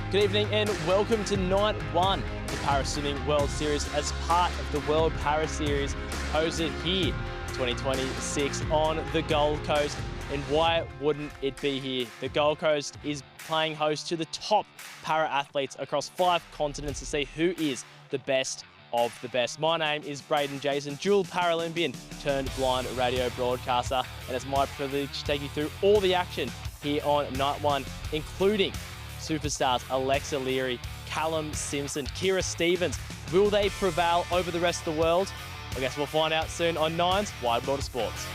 Good evening and welcome to night one of the Para Swimming World Series as part of the World Para Series hosted here 2026 on the Gold Coast. And why wouldn't it be here? The Gold Coast is playing host to the top para athletes across 5 continents to see who is the best of the best. My name is Braden Jason, dual Paralympian turned blind radio broadcaster, and it's my privilege to take you through all the action here on night one, including superstars Alexa Leary, Callum Simpson, Kira Stevens. Will they prevail over the rest of the world? I guess we'll find out soon on Nine's Wide World of Sports.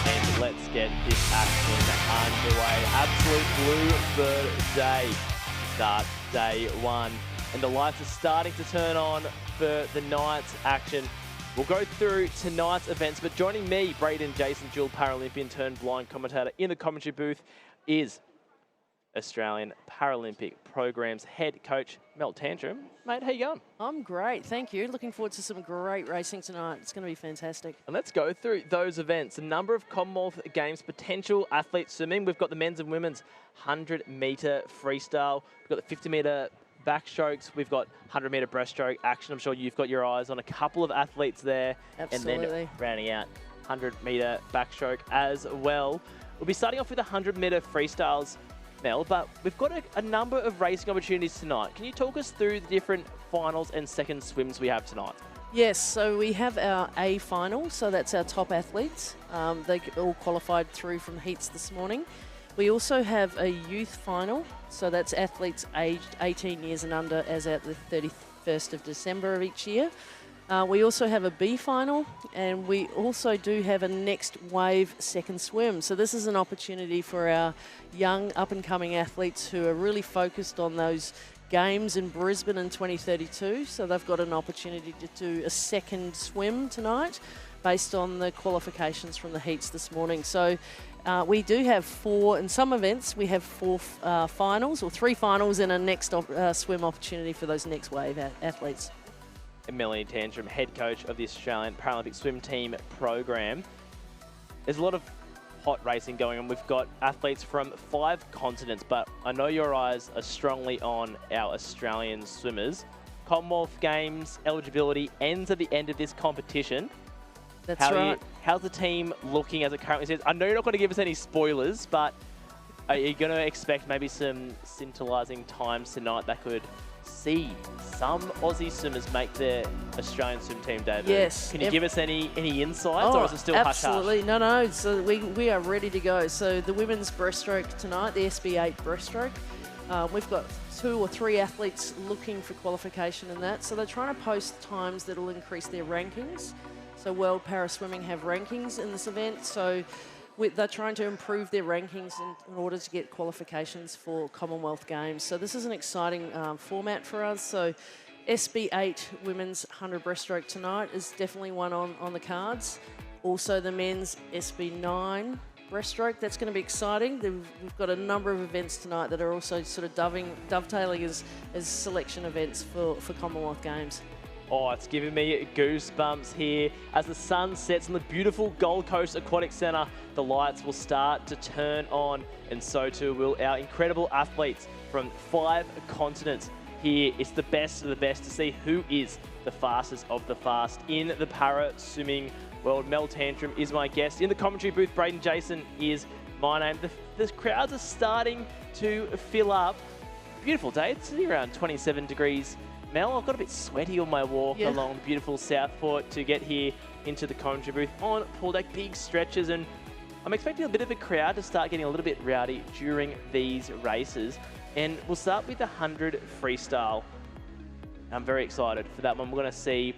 And let's get this action underway. Absolute Bluebird Day. Start day one. And the lights are starting to turn on for the night's action. We'll go through tonight's events, but joining me, Braden Jason, dual Paralympian turned blind commentator in the commentary booth, is Australian Paralympic Program's head coach, Mel Tantrum. Mate, how you going? I'm great, thank you. Looking forward to some great racing tonight. It's going to be fantastic. And let's go through those events. A number of Commonwealth Games potential athletes swimming. We've got the men's and women's 100-metre freestyle. We've got the 50-metre backstrokes. We've got 100-metre breaststroke action. I'm sure you've got your eyes on a couple of athletes there. Absolutely. And then rounding out 100-metre backstroke as well. We'll be starting off with 100-metre freestyles, Mel, but we've got a number of racing opportunities tonight. Can you talk us through the different finals and second swims we have tonight? Yes, so we have our A final, so that's our top athletes. They all qualified through from heats this morning. We also have a youth final, so that's athletes aged 18 years and under as at the 31st of December of each year. We also have a B final, and we also do have a next wave second swim. So this is an opportunity for our young up-and-coming athletes who are really focused on those games in Brisbane in 2032. So they've got an opportunity to do a second swim tonight based on the qualifications from the heats this morning. So we do have in some events, we have 4 finals, or 3 finals and a next swim opportunity for those next wave athletes. And Melanie Tantrum, head coach of the Australian Paralympic Swim Team program. There's a lot of hot racing going on. We've got athletes from 5 continents, but I know your eyes are strongly on our Australian swimmers. Commonwealth Games eligibility ends at the end of this competition. That's right. How's the team looking as it currently says? I know you're not going to give us any spoilers, but are you going to expect maybe some scintillating times tonight that could see some Aussie swimmers make their Australian swim team debut? Yes. Can you give us any insights, or is it still hush-hush? Absolutely. No. So we are ready to go. So the women's breaststroke tonight, the SB8 breaststroke, we've got 2 or 3 athletes looking for qualification in that. So they're trying to post times that will increase their rankings. So World Para Swimming have rankings in this event. So they're trying to improve their rankings in order to get qualifications for Commonwealth Games. So this is an exciting format for us. So SB8 women's 100 breaststroke tonight is definitely one on the cards. Also the men's SB9 breaststroke, that's going to be exciting. We've got a number of events tonight that are also sort of dovetailing as selection events for Commonwealth Games. Oh, it's giving me goosebumps here. As the sun sets on the beautiful Gold Coast Aquatic Centre, the lights will start to turn on, and so too will our incredible athletes from 5 continents. Here, it's the best of the best to see who is the fastest of the fast in the para swimming world. Mel Tantrum is my guest. In the commentary booth, Braden Jason is my name. The crowds are starting to fill up. Beautiful day. It's around 27 degrees. Mel, I've got a bit sweaty on my walk along the beautiful Southport to get here into the commentary booth on pool deck. Big stretches, and I'm expecting a bit of a crowd to start getting a little bit rowdy during these races. And we'll start with the 100 freestyle. I'm very excited for that one. We're going to see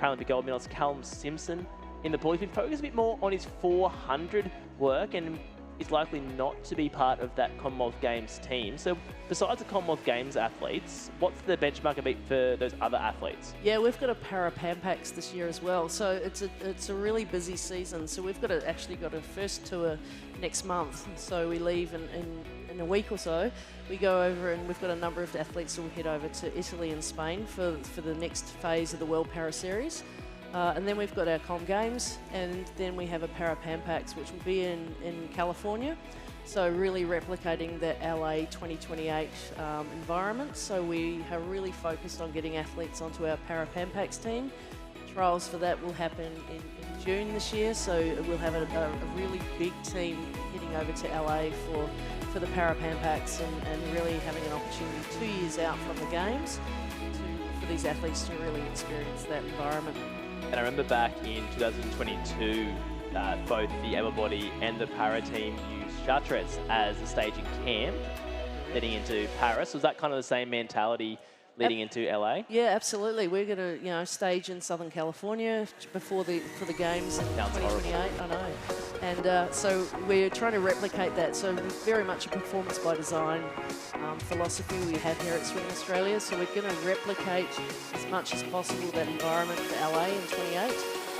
Paralympic gold medalist Callum Simpson in the pool. He's been focused a bit more on his 400 work and is likely not to be part of that Commonwealth Games team. So besides the Commonwealth Games athletes, what's the benchmark a bit for those other athletes? Yeah, we've got a Paralympics this year as well. So it's a really busy season. So we've actually got a first tour next month. So we leave in a week or so. We go over and we've got a number of athletes who will head over to Italy and Spain for the next phase of the World Para Series. And then we've got our Com Games, and then we have a Paralympics, which will be in California. So really replicating the LA 2028 environment. So we are really focused on getting athletes onto our Paralympics team. Trials for that will happen in June this year. So we'll have a really big team heading over to LA for the Paralympics and really having an opportunity 2 years out from the Games for these athletes to really experience that environment. And I remember back in 2022, both the able-body and the para team used Chartres as a staging camp heading into Paris. Was that kind of the same mentality leading into LA? Yeah, absolutely. We're going to, stage in Southern California for the Games in 2028. I know. And so we're trying to replicate that. So very much a performance by design philosophy we have here at Swim Australia. So we're going to replicate as much as possible that environment for LA in 28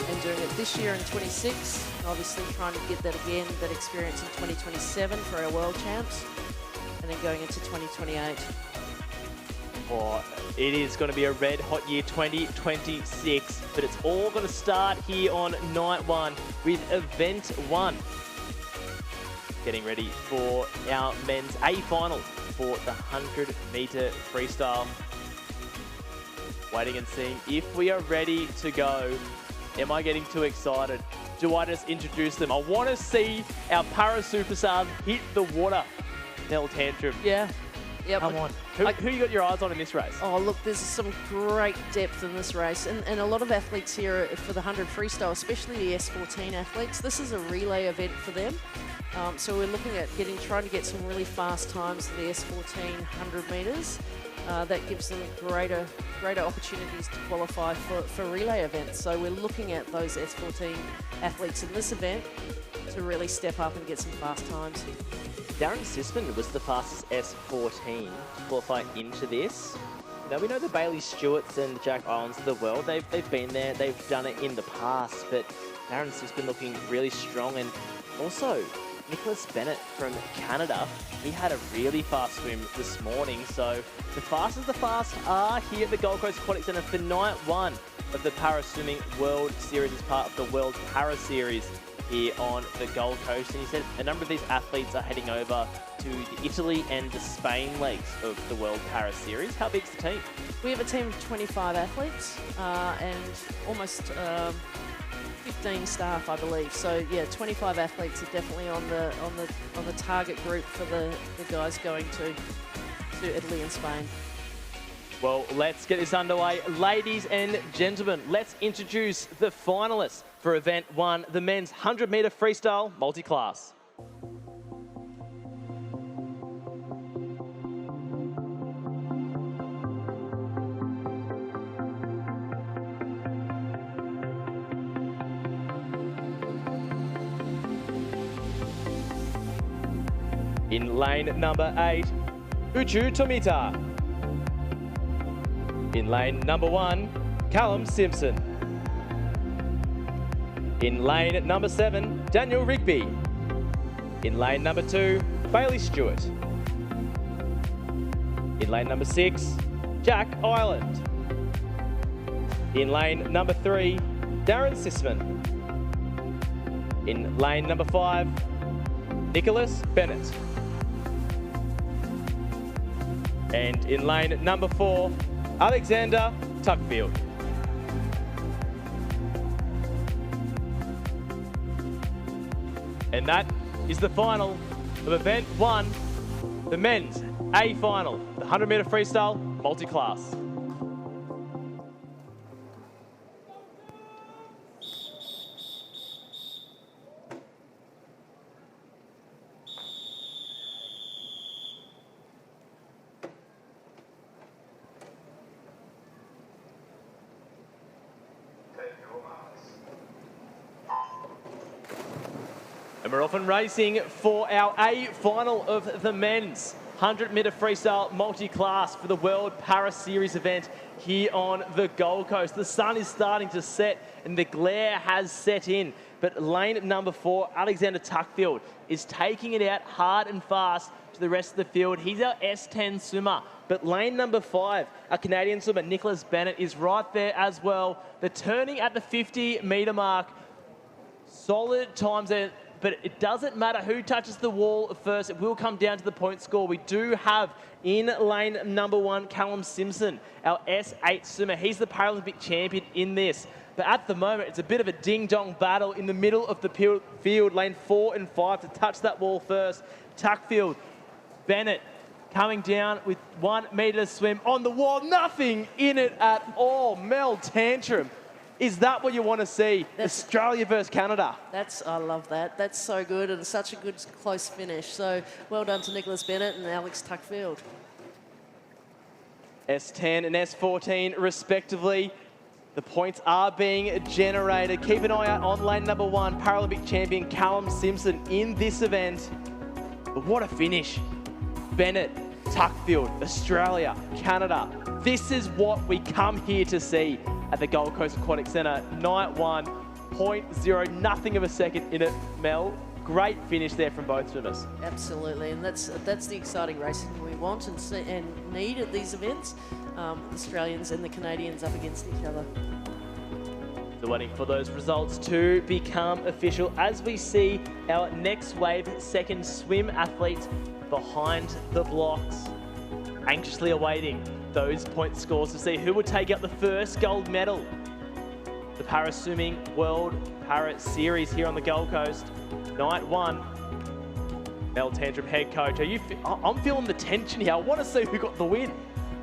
and doing it this year in 26. And obviously trying to get that again, that experience in 2027 for our World Champs. And then going into 2028. Oh, it is going to be a red hot year 2026, but it's all going to start here on night one with event one. Getting ready for our men's A final for the 100-meter freestyle. Waiting and seeing if we are ready to go. Am I getting too excited? Do I just introduce them? I want to see our para superstars hit the water. Nell Tantrum. Yeah. Yep. Come on. Who you got your eyes on in this race? Oh, look, there's some great depth in this race. And a lot of athletes here for the 100 freestyle, especially the S14 athletes. This is a relay event for them. So we're looking at trying to get some really fast times to the S14 100 metres. That gives them greater opportunities to qualify for relay events. So we're looking at those S14 athletes in this event to really step up and get some fast times. Darren Sisman was the fastest S14 to qualify into this. Now we know the Bailey Stewarts and the Jack Islands of the world. They've been there. They've done it in the past. But Darren Sisman looking really strong, and also Nicholas Bennett from Canada. He had a really fast swim this morning. So the fastest of the fast are here at the Gold Coast Aquatic Centre for night one of the Para Swimming World Series as part of the World Para Series here on the Gold Coast. And he said a number of these athletes are heading over to the Italy and the Spain legs of the World Para Series. How big's the team? We have a team of 25 athletes and almost 15 staff, I believe. So yeah, 25 athletes are definitely on the target group for the guys going to Italy and Spain. Well, let's get this underway. Ladies and gentlemen, let's introduce the finalists for event one, the men's 100-meter freestyle multi-class. In lane number 8, Uchu Tomita. In lane number 1, Callum Simpson. In lane number 7, Daniel Rigby. In lane number 2, Bailey Stewart. In lane number 6, Jack Ireland. In lane number 3, Darren Sisman. In lane number 5, Nicholas Bennett. And in lane number 4, Alexander Tuckfield. And that is the final of event 1, the men's A final, the 100-meter freestyle multi-class. And we're off and racing for our A final of the men's 100-meter freestyle multi-class for the World Para Series event here on the Gold Coast. The sun is starting to set and the glare has set in, but lane number 4, Alexander Tuckfield, is taking it out hard and fast to the rest of the field. He's our S10 swimmer. But lane number 5, our Canadian swimmer, Nicholas Bennett, is right there as well. The turning at the 50-metre mark. Solid times there, but it doesn't matter who touches the wall first. It will come down to the point score. We do have in lane number 1, Callum Simpson, our S8 swimmer. He's the Paralympic champion in this. But at the moment, it's a bit of a ding-dong battle in the middle of the field, lane 4 and 5 to touch that wall first. Tuckfield, Bennett coming down with 1 metre to swim on the wall. Nothing in it at all. Mel Tantrum. Is that what you want to see? Australia versus Canada. I love that. That's so good and such a good close finish. So well done to Nicholas Bennett and Alex Tuckfield. S10 and S14 respectively. The points are being generated. Keep an eye out on lane number 1, Paralympic champion Callum Simpson in this event. But what a finish. Bennett, Tuckfield, Australia, Canada. This is what we come here to see at the Gold Coast Aquatic Centre. Night 1, 0.0, nothing of a second in it, Mel. Great finish there from both swimmers. Absolutely, and that's the exciting racing we want and need at these events. Australians and the Canadians up against each other. So waiting for those results to become official as we see our next wave second swim athletes behind the blocks, anxiously awaiting those point scores to see who will take out the first gold medal. The Para Swimming World Para Series here on the Gold Coast. Night 1. Mel Tantrum, head coach. I'm feeling the tension here. I want to see who got the win.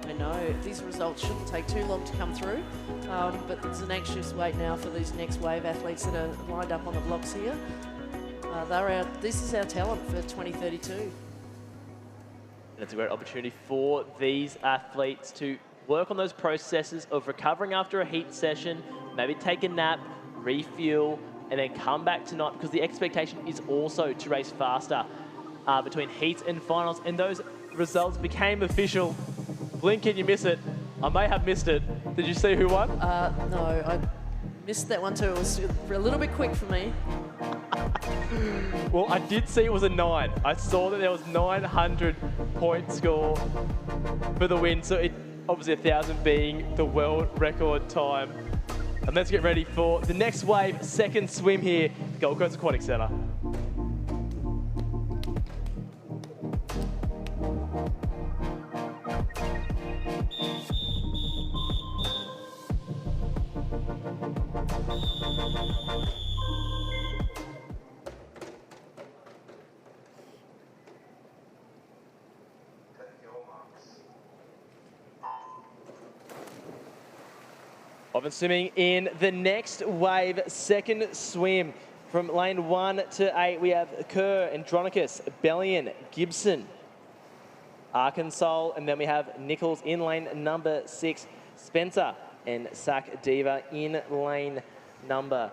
I know. These results shouldn't take too long to come through, but there's an anxious wait now for these next wave athletes that are lined up on the blocks here. This is our talent for 2032. And it's a great opportunity for these athletes to work on those processes of recovering after a heat session, maybe take a nap, refuel, and then come back tonight, because the expectation is also to race faster between heats and finals. And those results became official. Blink and you miss it. I may have missed it. Did you see who won? No, I missed that one too. It was a little bit quick for me. Well, I did see it was a 9. I saw that there was 900 point score for the win. So it obviously 1,000 being the world record time. And let's get ready for the next wave, second swim here, Gold Coast Aquatic Centre. Often swimming in the next wave, second swim. From lane 1 to 8, we have Kerr, Andronicus, Bellion, Gibson, Arkansas, and then we have Nichols in lane number 6, Spencer and Sac Diva in lane number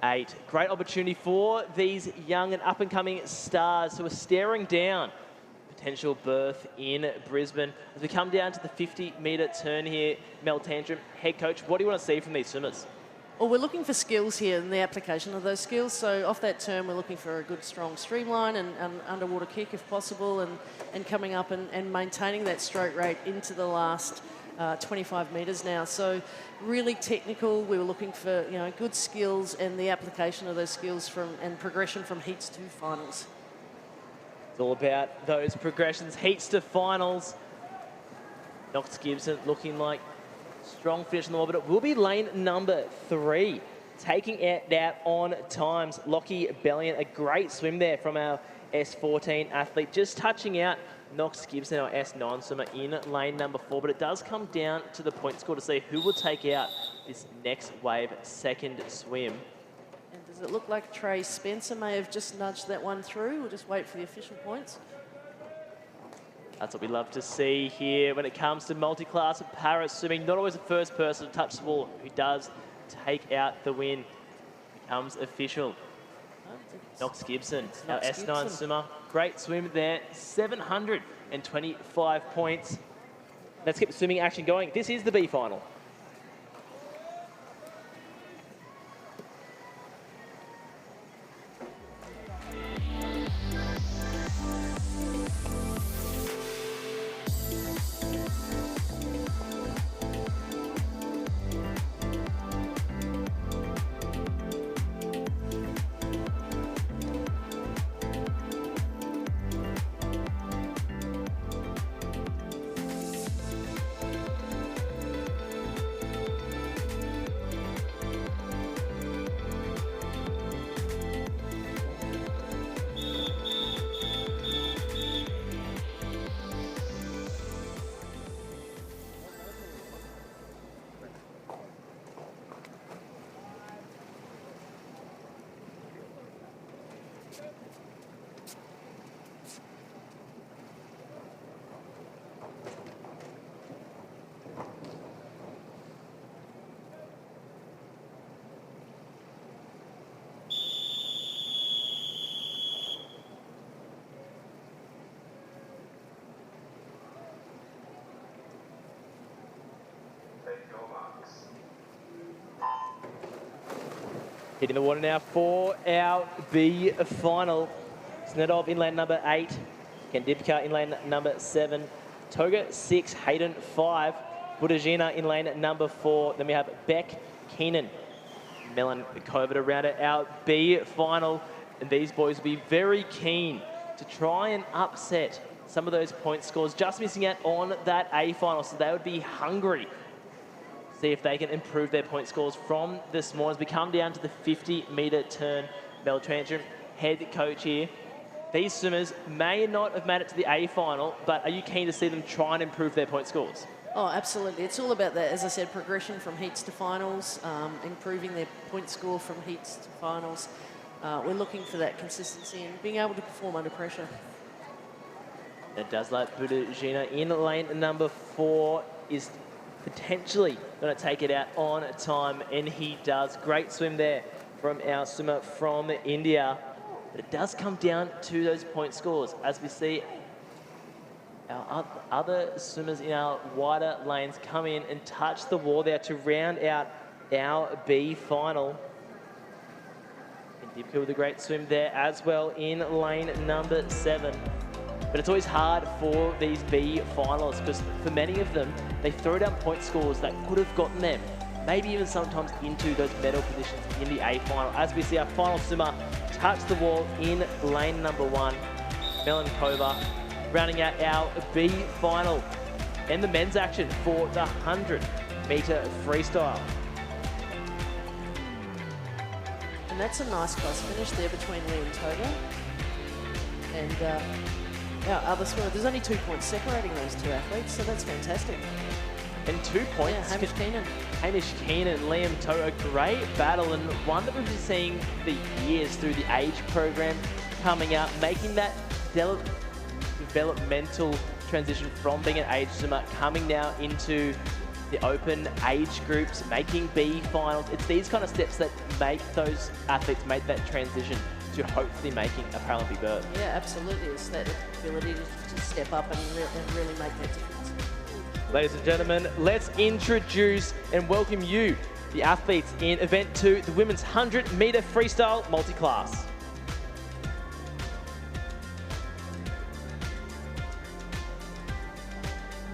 8. Great opportunity for these young and up-and-coming stars who are staring down potential berth in Brisbane. As we come down to the 50-metre turn here, Mel Tantrum, head coach, what do you want to see from these swimmers? Well, we're looking for skills here and the application of those skills. So off that turn, we're looking for a good, strong streamline and underwater kick if possible, and coming up and maintaining that stroke rate into the last 25 metres now. So really technical. We were looking for good skills and the application of those skills and progression from heats to finals. It's all about those progressions, heats to finals. Knox Gibson looking like strong finish on the wall, but it will be lane number 3. Taking it out on times. Lockie Bellion, a great swim there from our S14 athlete. Just touching out Knox Gibson, our S9 swimmer, in lane number 4. But it does come down to the point score to see who will take out this next wave second swim. And does it look like Trey Spencer may have just nudged that one through? We'll just wait for the official points. That's what we love to see here when it comes to multi-class and para swimming. Not always the first person to touch the wall who does take out the win becomes official. Knox Gibson, our S9 swimmer. Great swim there, 725 points. Let's keep the swimming action going. This is the B final. Hitting the water now for our B final. Snedov in lane number 8. Kendivka in lane number 7. Toga 6. Hayden 5. Budajina in lane number 4. Then we have Beck, Keenan, Melon Kova to round out our B final. And these boys will be very keen to try and upset some of those point scores, just missing out on that A final. So they would be hungry. See if they can improve their point scores from this morning as we come down to the 50-metre turn. Mel Tantrum, head coach here. These swimmers may not have made it to the A final, but are you keen to see them try and improve their point scores? Oh, absolutely. It's all about that, as I said, progression from heats to finals, improving their point score from heats to finals. We're looking for that consistency and being able to perform under pressure. It does like Budajina in lane number 4 is potentially going to take it out on time, and he does. Great swim there from our swimmer from India. But it does come down to those point scores as we see our other swimmers in our wider lanes come in and touch the wall there to round out our B final. And Dibka with a great swim there as well in lane number 7. But it's always hard for these B finalists because for many of them, they throw down point scores that could have gotten them, maybe even sometimes into those medal positions in the A final. As we see our final swimmer touch the wall in lane number 1, Melon Kova, rounding out our B final and the men's action for the 100-metre freestyle. And that's a nice close finish there between Lee and Toga. And our other swimmer, there's only 2 points separating those two athletes, so that's fantastic. And 2 points. Yeah, Hamish Keenan. Hamish Keenan, Liam Toga, great battle, and one that we've been seeing for years through the age program coming out, making that developmental transition from being an age swimmer, coming now into the open age groups, making B finals. It's these kind of steps that make those athletes make that transition to hopefully making a Paralympic berth. Yeah, absolutely. It's that ability to step up and really make that difference. Ladies and gentlemen, let's introduce and welcome you, the athletes in Event 2, the women's 100-metre freestyle multi-class.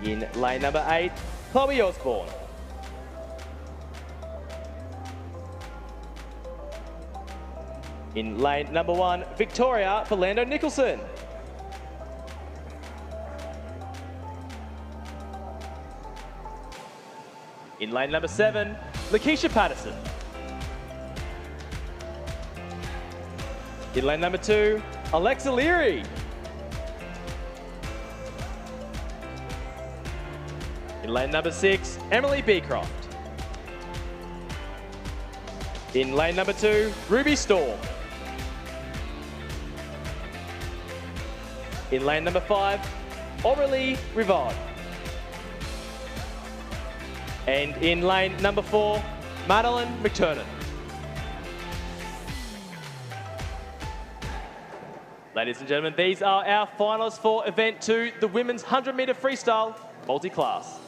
In lane number 8, Chloe Osborne. In lane number 1, Victoria Philando Nicholson. In lane number 7, Lakeisha Patterson. In lane number 2, Alexa Leary. In lane number 6, Emily Beecroft. In lane number 2, Ruby Storm. In lane number 5, Aurelie Rivard. And in lane number 4, Madeline McTurnan. Ladies and gentlemen, these are our finalists for Event 2, the women's 100-metre freestyle multi-class.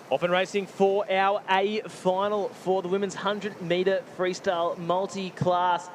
Off and racing for our A final for the women's 100-metre freestyle multi-class.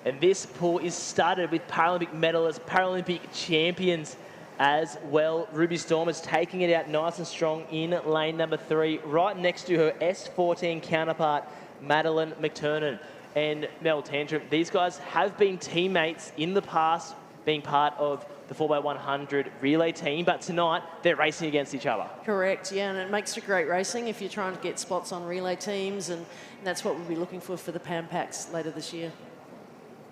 And this pool is started with Paralympic medalists, Paralympic champions as well. Ruby Storm is taking it out nice and strong in lane number 3, right next to her S14 counterpart, Madeline McTurnan and Mel Tantrum. These guys have been teammates in the past, being part of the 4x100 relay team, but tonight they're racing against each other. Correct, yeah, and it makes for great racing if you're trying to get spots on relay teams, and that's what we'll be looking for the PAM Packs later this year.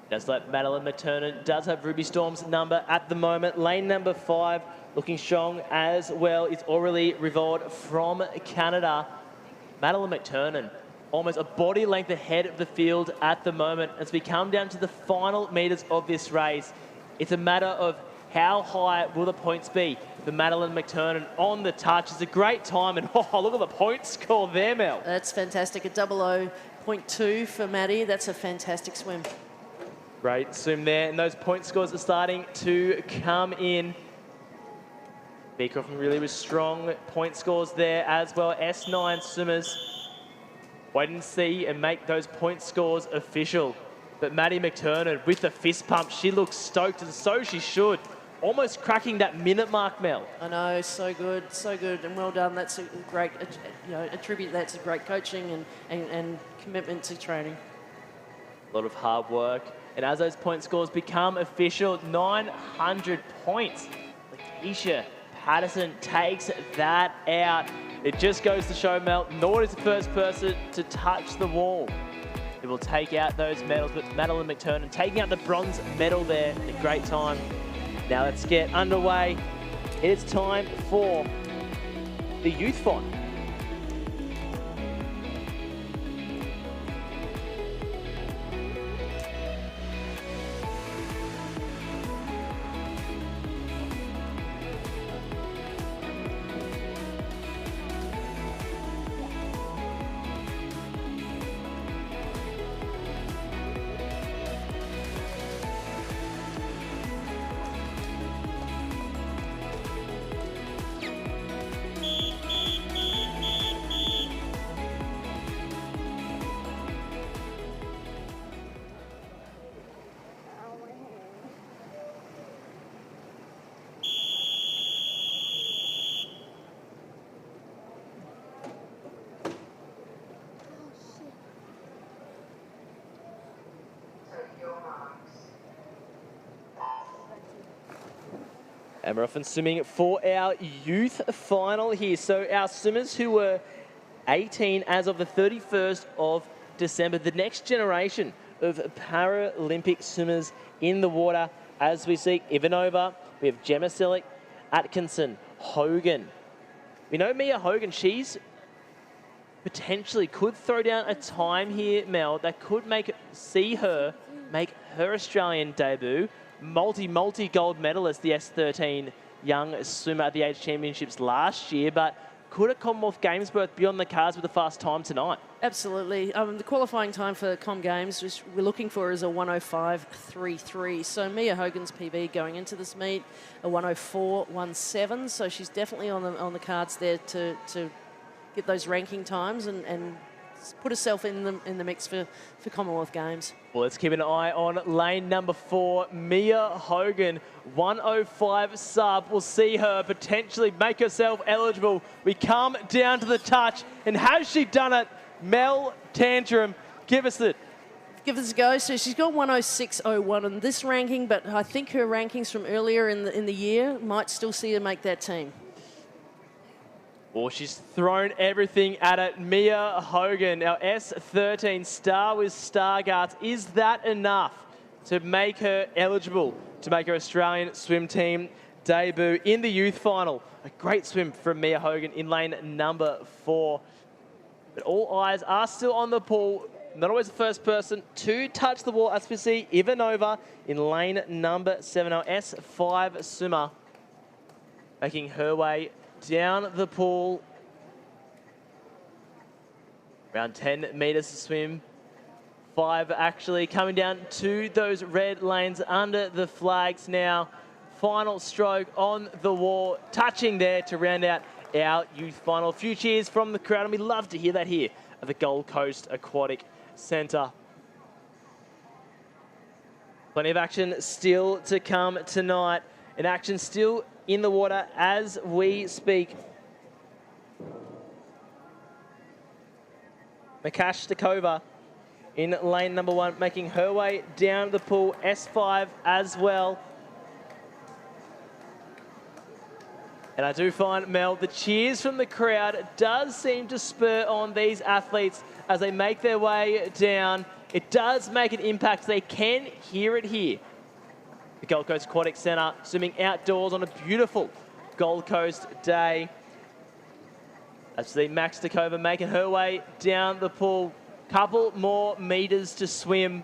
Just like Madeline McTurnan does have Ruby Storm's number at the moment. Lane number 5 looking strong as well is Aurelie Rivaud from Canada. Madeline McTurnan almost a body length ahead of the field at the moment. As we come down to the final metres of this race, it's a matter of how high will the points be for Madeline McTurnan on the touch. It's a great time, and oh, look at the point score there, Mel. That's fantastic. A 00.2 for Maddie. That's a fantastic swim. Great swim there, and those point scores are starting to come in. Beecroft really was strong point scores there as well. S9 swimmers wait and see and make those point scores official. But Maddie McTurnan with the fist pump, she looks stoked, and so she should. Almost cracking that minute mark, Mel. I know, so good, and well done. That's a great, attribute that to great coaching and commitment to training. A lot of hard work. And as those point scores become official, 900 points. Lakeisha Patterson takes that out. It just goes to show, Mel, Nord is the first person to touch the wall. It will take out those medals, but Madeline McTurnan taking out the bronze medal there. A great time. Now let's get underway. It's time for the youth final. And we're off and swimming for our youth final here. So our swimmers who were 18 as of the 31st of December, the next generation of Paralympic swimmers in the water. As we see Ivanova, we have Gemma Selick, Atkinson, Hogan. We know Mia Hogan, she's potentially could throw down a time here, Mel, that could see her make her Australian debut. Multi-gold medalist, the S13 young swimmer at the Age Championships last year, but could a Commonwealth Games berth be on the cards with a fast time tonight? Absolutely. The qualifying time for Com Games, which we're looking for, is a 105.33. So Mia Hogan's PB going into this meet, a 104.17. So she's definitely on the cards there to get those ranking times and put herself in the mix for Commonwealth Games. Well, let's keep an eye on lane number 4, Mia Hogan, 105 sub. We'll see her potentially make herself eligible. We come down to the touch, and has she done it? Mel Tantrum, give us it. Give us a go. So she's got 106.01 on this ranking, but I think her rankings from earlier in the year might still see her make that team. Well, she's thrown everything at it. Mia Hogan, our S13 star with Stargards. Is that enough to make her eligible to make her Australian swim team debut in the youth final? A great swim from Mia Hogan in lane number 4. But all eyes are still on the pool. Not always the first person to touch the wall, as we see Ivanova in lane number 7, our S5 swimmer, making her way down the pool. Around 10 metres to swim. 5 actually coming down to those red lanes under the flags now. Final stroke on the wall, touching there to round out our youth final. A few cheers from the crowd, and we love to hear that here at the Gold Coast Aquatic Centre. Plenty of action still to come tonight, and action still in the water as we speak. Makash Stakova in lane number 1, making her way down the pool. S5 as well. And I do find, Mel, the cheers from the crowd does seem to spur on these athletes as they make their way down. It does make an impact. They can hear it here. The Gold Coast Aquatic Centre swimming outdoors on a beautiful Gold Coast day. As the Max Stakova making her way down the pool. Couple more metres to swim,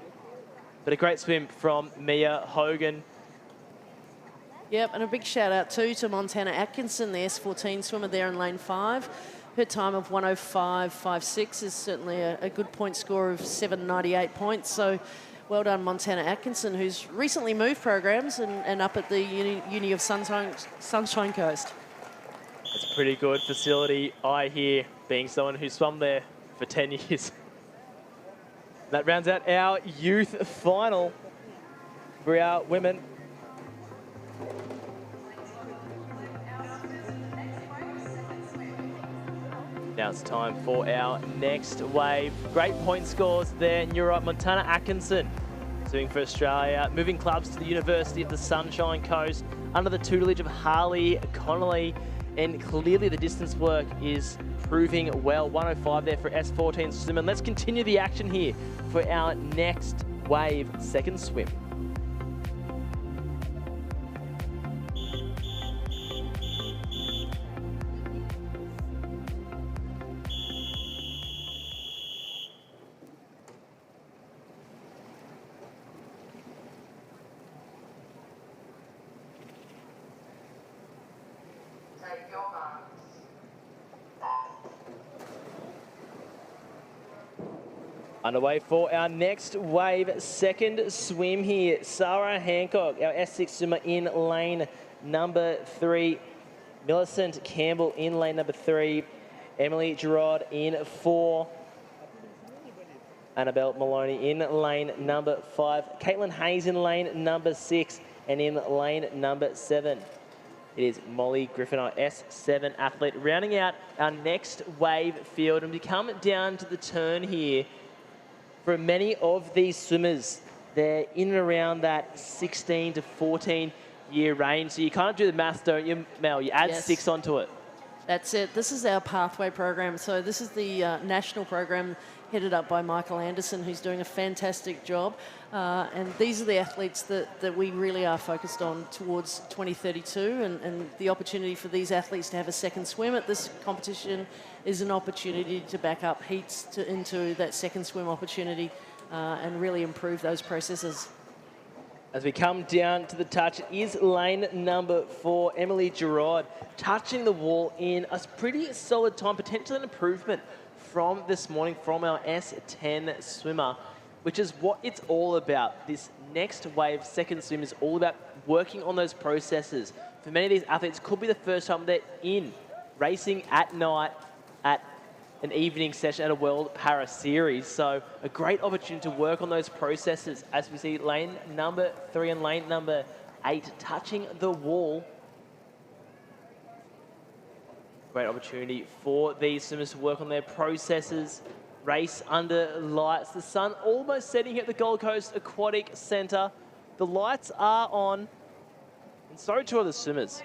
but a great swim from Mia Hogan. Yep, and a big shout out too to Montana Atkinson, the S14 swimmer there in lane 5. Her time of 105.56 is certainly a good point score of 798 points. So well done, Montana Atkinson, who's recently moved programs and up at the Uni of Sunshine Coast. It's a pretty good facility, I hear, being someone who swum there for 10 years. That rounds out our youth final for our women. Now it's time for our next wave. Great point scores there, and you're right, Montana Atkinson swimming for Australia, moving clubs to the University of the Sunshine Coast under the tutelage of Harley Connolly, and clearly the distance work is proving well. 105 there for S14 swim, and let's continue the action here for our next wave second swim. Underway for our next wave, second swim here. Sarah Hancock, our S6 swimmer in lane number 3. Millicent Campbell in lane number 3. Emily Gerard in 4. Annabelle Maloney in lane number 5. Caitlin Hayes in lane number 6. And in lane number 7, it is Molly Griffin, our S7 athlete, rounding out our next wave field. And we come down to the turn here. For many of these swimmers, they're in and around that 16 to 14 year range. So you kind of do the math, don't you, Mel? You add 6 onto it. That's it. This is our pathway program. So this is the national program headed up by Michael Anderson, who's doing a fantastic job. And these are the athletes that we really are focused on towards 2032. And the opportunity for these athletes to have a second swim at this competition is an opportunity to back up heats into that second swim opportunity and really improve those processes. As we come down to the touch, it is lane number 4, Emily Gerard, touching the wall in a pretty solid time, potentially an improvement from this morning from our S10 swimmer, which is what it's all about. This next wave second swim is all about working on those processes. For many of these athletes, it could be the first time they're in racing at night at an evening session at a World Para Series. So a great opportunity to work on those processes as we see lane number 3 and lane number 8 touching the wall. Great opportunity for these swimmers to work on their processes, race under lights. The sun almost setting here at the Gold Coast Aquatic Centre. The lights are on, and so too are the swimmers.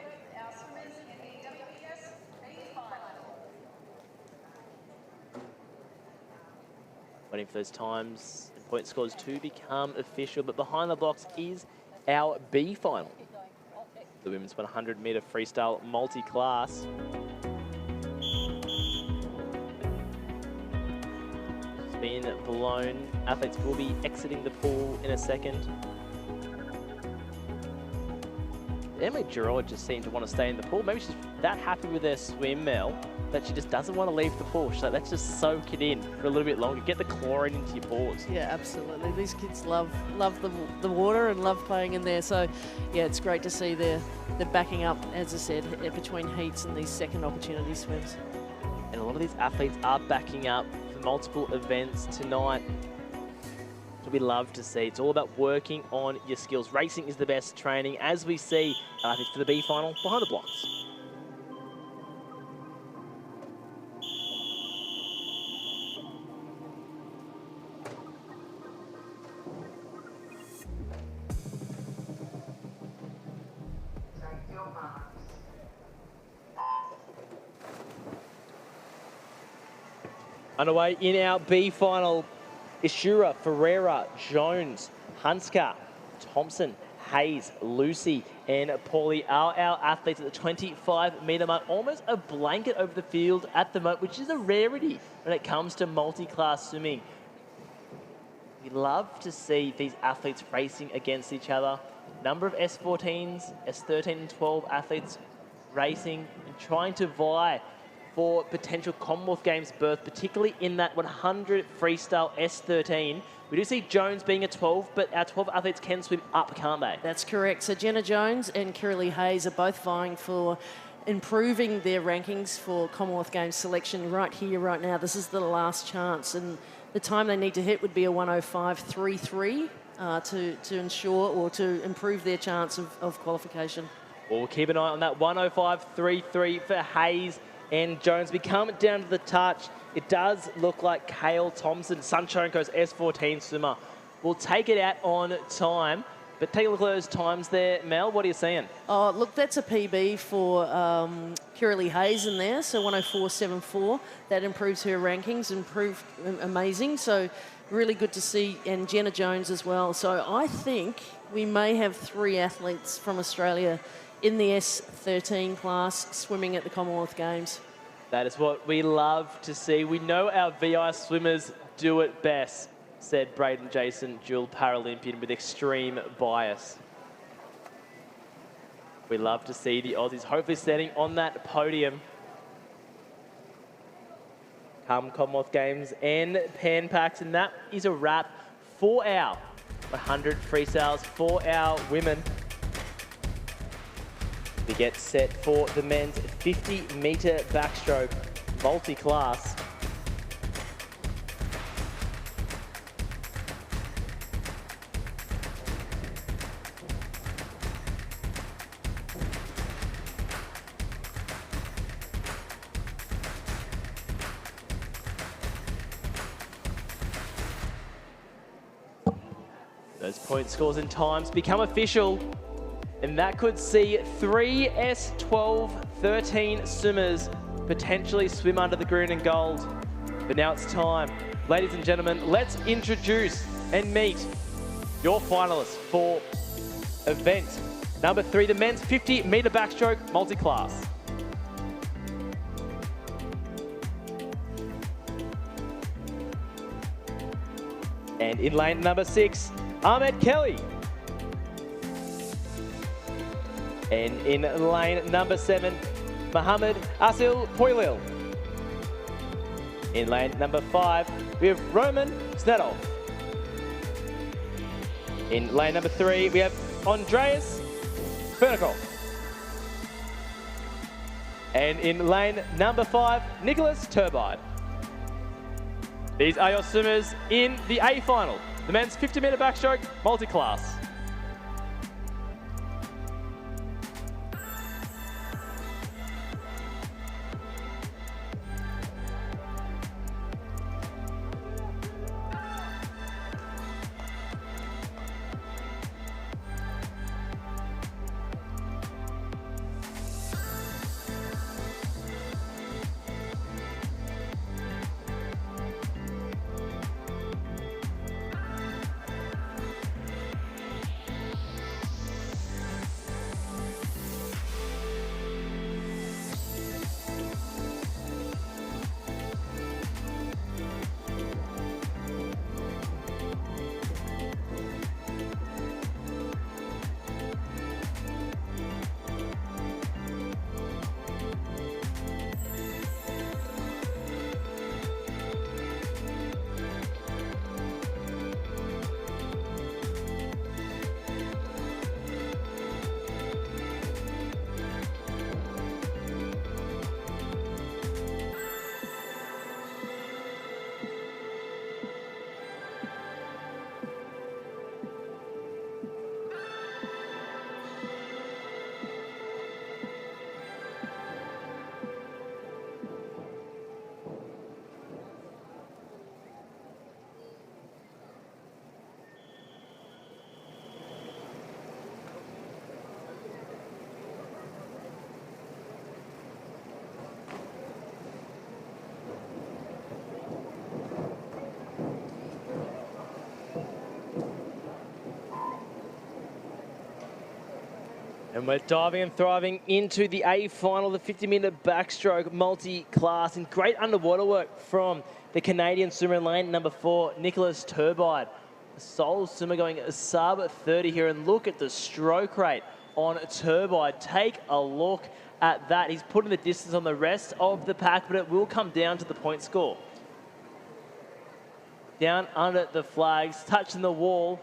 Waiting for those times and point scores to become official, but behind the blocks is our B final. The women's 100-metre freestyle multi-class. It's been blown. Athletes will be exiting the pool in a second. Emily Gerard just seemed to want to stay in the pool. Maybe she's that happy with her swim, Mel, that she just doesn't want to leave the pool. She's like, let's just soak it in for a little bit longer. Get the chlorine into your pores. Yeah, absolutely. These kids love the water and love playing in there. So, yeah, it's great to see they're backing up, as I said, between heats and these second opportunity swims. And a lot of these athletes are backing up for multiple events tonight. We love to see. It's all about working on your skills. Racing is the best training, as we see athletes for the B final behind the blocks. Underway in our B final. Ishura, Ferreira, Jones, Hunska, Thompson, Hayes, Lucy, and Paulie are our athletes at the 25-metre mark. Almost a blanket over the field at the moment, which is a rarity when it comes to multi-class swimming. We love to see these athletes racing against each other. Number of S14s, S13 and 12 athletes racing and trying to vie for potential Commonwealth Games berth, particularly in that 100 freestyle S13. We do see Jones being a 12, but our 12 athletes can swim up, can't they? That's correct. So Jenna Jones and Kirralie Hayes are both vying for improving their rankings for Commonwealth Games selection right here, right now. This is the last chance, and the time they need to hit would be a 105.33 to ensure or to improve their chance of qualification. Well, we'll keep an eye on that 105.33 for Hayes and Jones. We come down to the touch. It does look like Kale Thompson, Sunshonko's S14 swimmer, will take it out on time. But take a look at those times there, Mel. What are you seeing? Oh, look, that's a PB for Kirralie Hayes in there, so 104.74. That improves her rankings, improved amazing. So really good to see, and Jenna Jones as well. So I think we may have 3 athletes from Australia in the S13 class swimming at the Commonwealth Games. That is what we love to see. We know our VI swimmers do it best, said Braden Jason, dual Paralympian with extreme bias. We love to see the Aussies hopefully standing on that podium come Commonwealth Games and Pan Pacs, and that is a wrap for our 100 freestyles for our women. We get set for the men's 50-metre backstroke multi-class. Those point scores and times become official, and that could see 3 S12-13 swimmers potentially swim under the green and gold. But now it's time. Ladies and gentlemen, let's introduce and meet your finalists for event number 3, the men's 50-metre backstroke multi-class. And in lane number 6, Ahmed Kelly. And in lane number 7, Mohammed Asil Poilil. In lane number 5, we have Roman Snedov. In lane number 3, we have Andreas Fernikov. And in lane number 5, Nicholas Turbide. These are your swimmers in the A final, the men's 50-metre backstroke multi-class. And we're diving and thriving into the A final, the 50-metre backstroke multi-class, and great underwater work from the Canadian swimmer in lane number 4, Nicholas Turbide. The sole swimmer going sub 30 here, and look at the stroke rate on Turbide. Take a look at that. He's putting the distance on the rest of the pack, but it will come down to the point score. Down under the flags, touching the wall.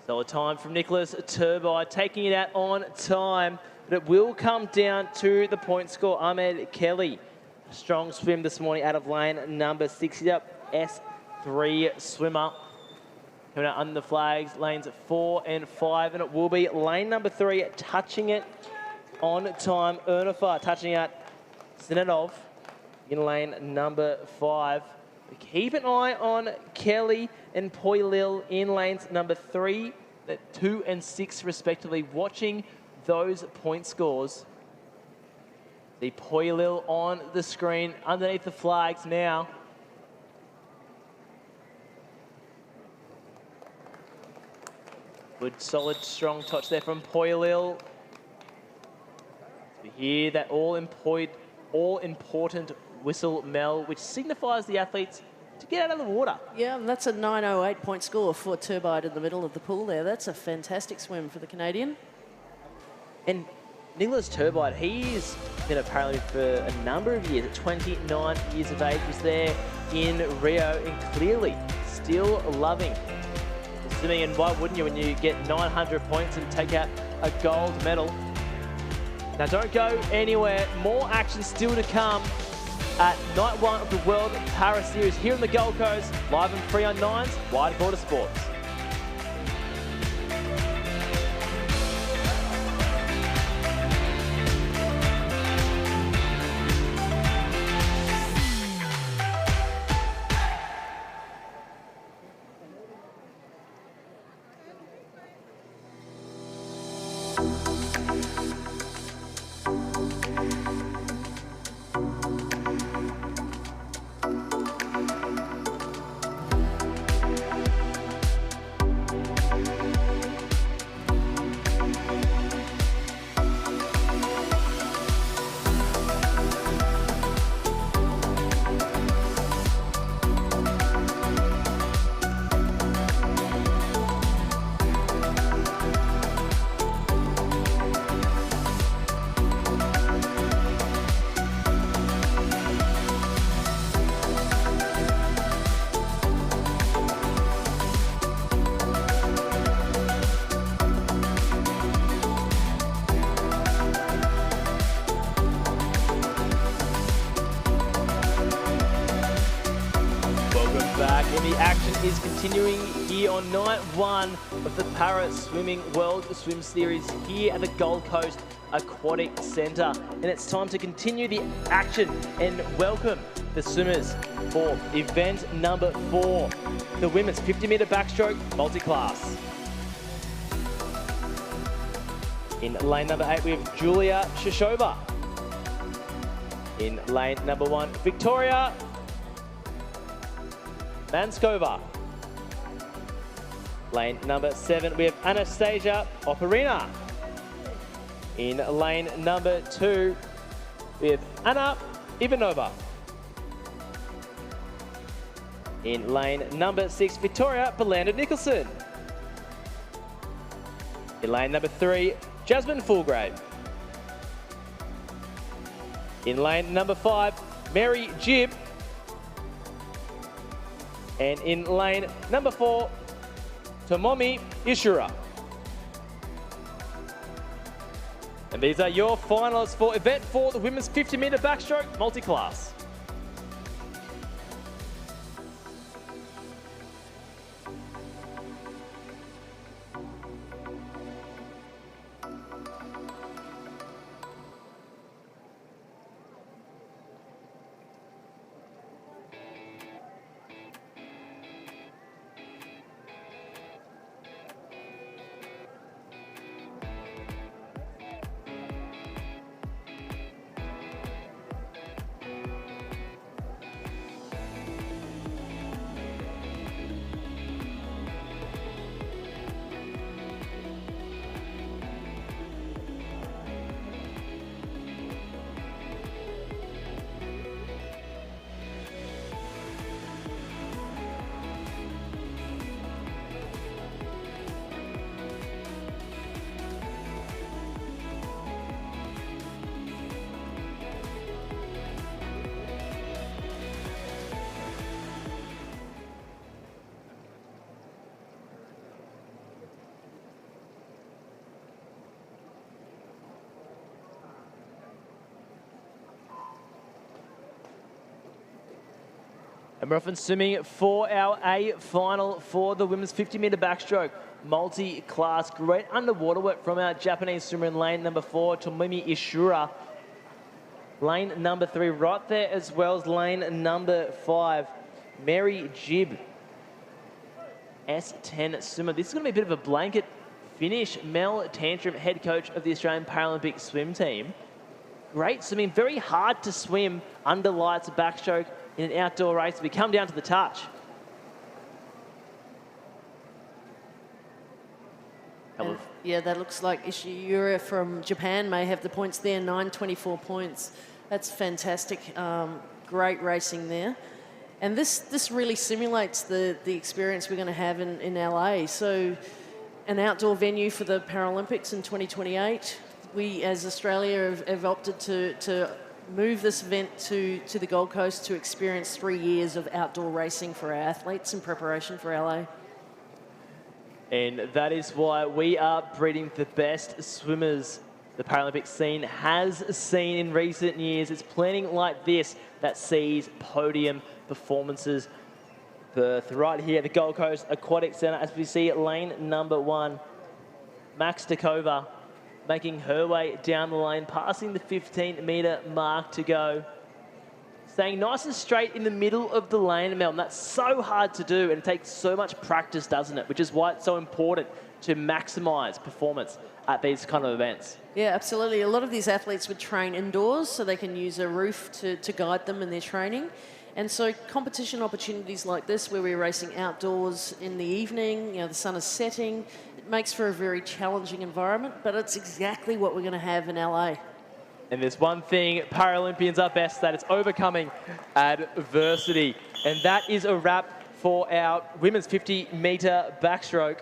So a time from Nicholas Turbide, taking it out on time, but it will come down to the point score. Ahmed Kelly, strong swim this morning out of lane number 6. He's up S3 swimmer. Coming out under the flags, lanes 4 and 5, and it will be lane number 3 touching it on time. Ernifar touching out Sinadov in lane number 5. Keep an eye on Kelly and Poilil in lanes number 3, 2 and 6 respectively, watching those point scores. The Poilil on the screen underneath the flags now. Good, solid, strong touch there from Poilil. We hear that all-important whistle, Mel, which signifies the athletes to get out of the water. Yeah, and that's a 9:08 point score for Turbide in the middle of the pool there. That's a fantastic swim for the Canadian. And Nicholas Turbide, he's been a Paralympian for a number of years. At 29 years of age, was there in Rio, and clearly still loving the swimming. And why wouldn't you when you get 900 points and take out a gold medal? Now don't go anywhere. More action still to come at night 1 of the World Para Series here on the Gold Coast, live and free on 9's Wide Border Sports. And the action is continuing here on night 1 of the Para Swimming World Swim Series here at the Gold Coast Aquatic Centre. And it's time to continue the action and welcome the swimmers for event number 4, the women's 50-metre backstroke multi-class. In lane number 8, we have Julia Shishova. In lane number 1, Victoria Manskova. Lane number 7, we have Anastasia Operina. In lane number 2, we have Anna Ivanova. In lane number 6, Victoria Belinda Nicholson. In lane number 3, Jasmine Fulgrave. In lane number 5, Mary Gibb. And in lane number 4, Tomomi Ishura. And these are your finalists for event 4, the women's 50-metre backstroke multi-class. And we're off in swimming for our A final for the women's 50-metre backstroke. Multi-class, great underwater work from our Japanese swimmer in lane number 4, Tomimi Ishura. Lane number 3 right there, as well as lane number 5, Mary Gibb. S10 swimmer. This is going to be a bit of a blanket finish. Mel Tantrum, head coach of the Australian Paralympic swim team. Great swimming, very hard to swim under lights, backstroke in an outdoor race. We come down to the touch. Yeah, that looks like Ishiura from Japan may have the points there, 924 points. That's fantastic. Great racing there. And this really simulates the experience we're going to have in LA. So an outdoor venue for the Paralympics in 2028. We, as Australia, have opted to move this event to the Gold Coast to experience 3 years of outdoor racing for our athletes in preparation for LA. And that is why we are breeding the best swimmers the Paralympic scene has seen in recent years. It's planning like this that sees podium performances birth right here at the Gold Coast Aquatic Centre, as we see lane number 1, Max Stakova, making her way down the lane, passing the 15-metre mark to go. Staying nice and straight in the middle of the lane, Mel, and that's so hard to do, and it takes so much practice, doesn't it? Which is why it's so important to maximise performance at these kind of events. Yeah, absolutely. A lot of these athletes would train indoors, so they can use a roof to guide them in their training. And so competition opportunities like this, where we're racing outdoors in the evening, the sun is setting, it makes for a very challenging environment, but it's exactly what we're going to have in LA. And there's one thing Paralympians are best at, it's overcoming adversity. And that is a wrap for our women's 50-metre backstroke.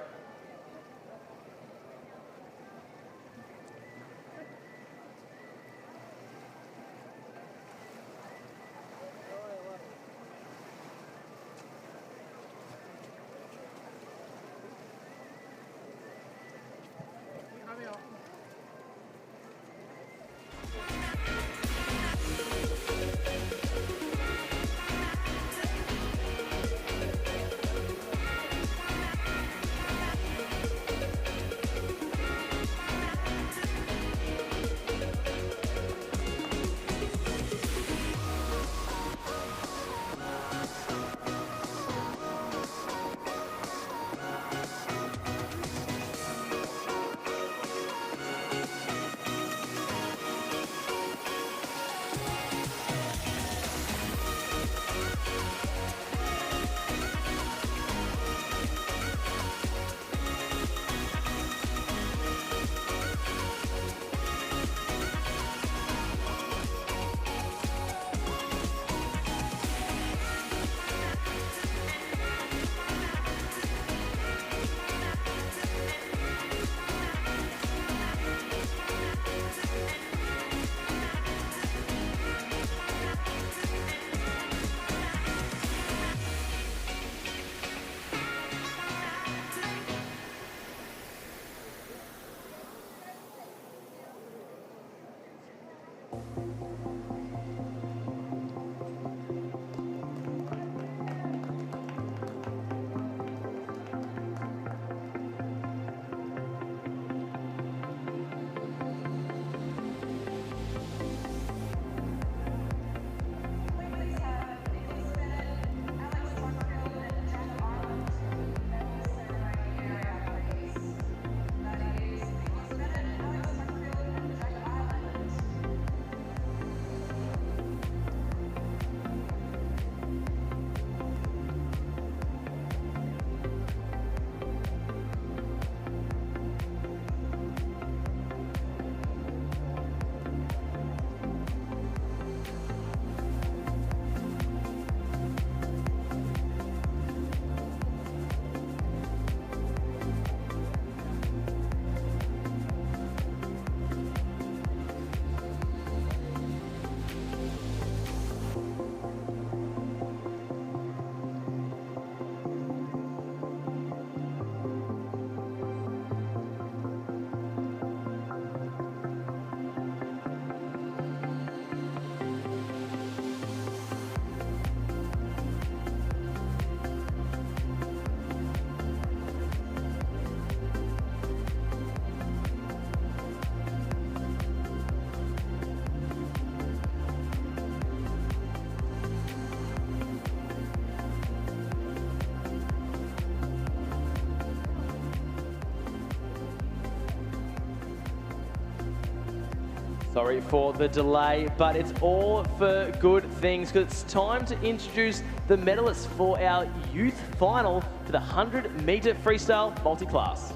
Sorry for the delay, but it's all for good things because it's time to introduce the medalists for our youth final for the 100-metre freestyle multi-class.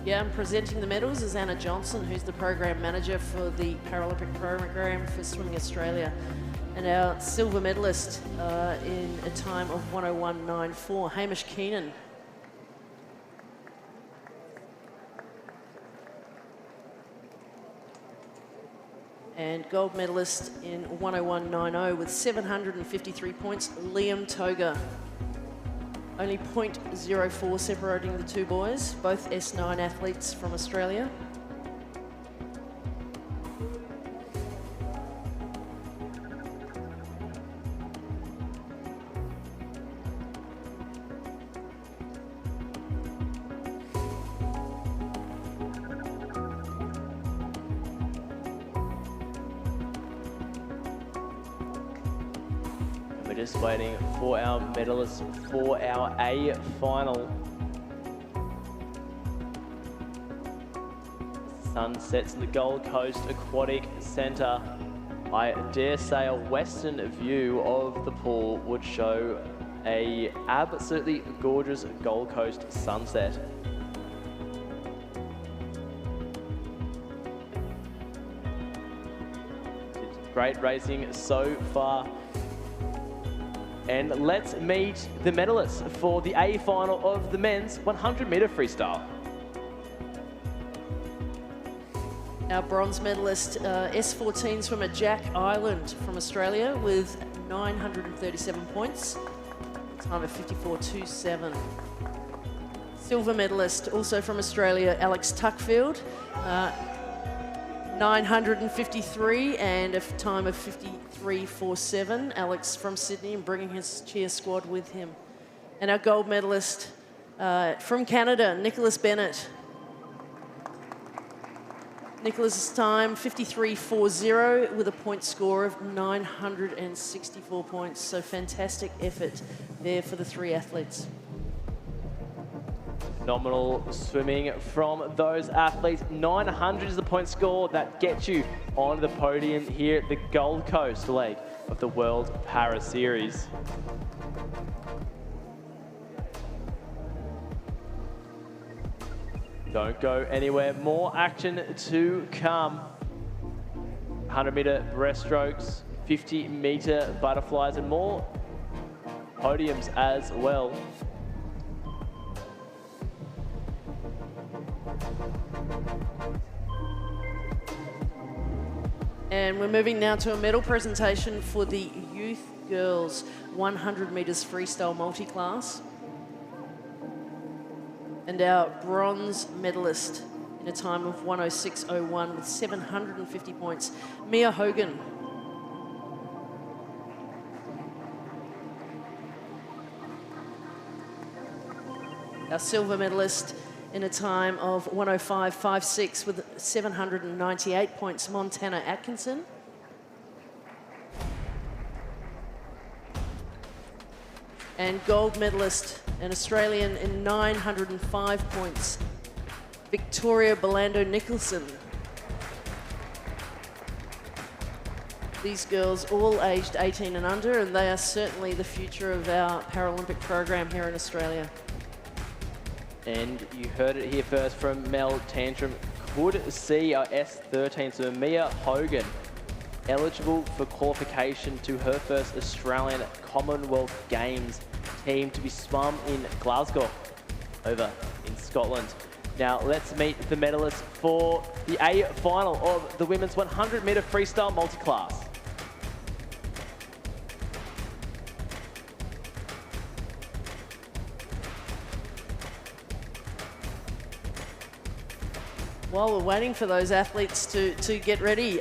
Yeah, and presenting the medals is Anna Johnson, who's the program manager for the Paralympic program for Swimming Australia. And our silver medalist in a time of 101.94, Hamish Keenan. And gold medalist in 101.90 with 753 points, Liam Toga. Only 0.04 separating the two boys, both S9 athletes from Australia. We're just waiting for our medalists for our A final. Sun sets in the Gold Coast Aquatic Centre. I dare say a western view of the pool would show a absolutely gorgeous Gold Coast sunset. It's great racing so far. And let's meet the medalists for the A final of the men's 100-metre freestyle. Our bronze medalist, S14 swimmer Jack Ireland from Australia with 937 points, time of 54.27. Silver medalist, also from Australia, Alex Tuckfield, 953 and a time of 53.47. Alex from Sydney and bringing his cheer squad with him. And our gold medalist from Canada, Nicholas Bennett. Nicholas's time 53.40 with a point score of 964 points. So fantastic effort there for the three athletes. Phenomenal swimming from those athletes. 900 is the point score that gets you on the podium here at the Gold Coast leg of the World Para Series. Don't go anywhere. More action to come. 100-metre breaststrokes, 50-metre butterflies, and more podiums as well. And we're moving now to a medal presentation for the youth girls 100 metres freestyle multi-class. And our bronze medalist in a time of 106.01 with 750 points, Mia Hogan. Our silver medalist in a time of 105.56 with 798 points, Montana Atkinson. And gold medalist, an Australian in 905 points, Victoria Belando Nicholson. These girls all aged 18 and under, and they are certainly the future of our Paralympic program here in Australia. And you heard it here first from Mel Tantrum. Could see our S13, so Mia Hogan, eligible for qualification to her first Australian Commonwealth Games team to be swum in Glasgow over in Scotland. Now let's meet the medalists for the A final of the women's 100-metre freestyle multi-class. While we're waiting for those athletes to get ready,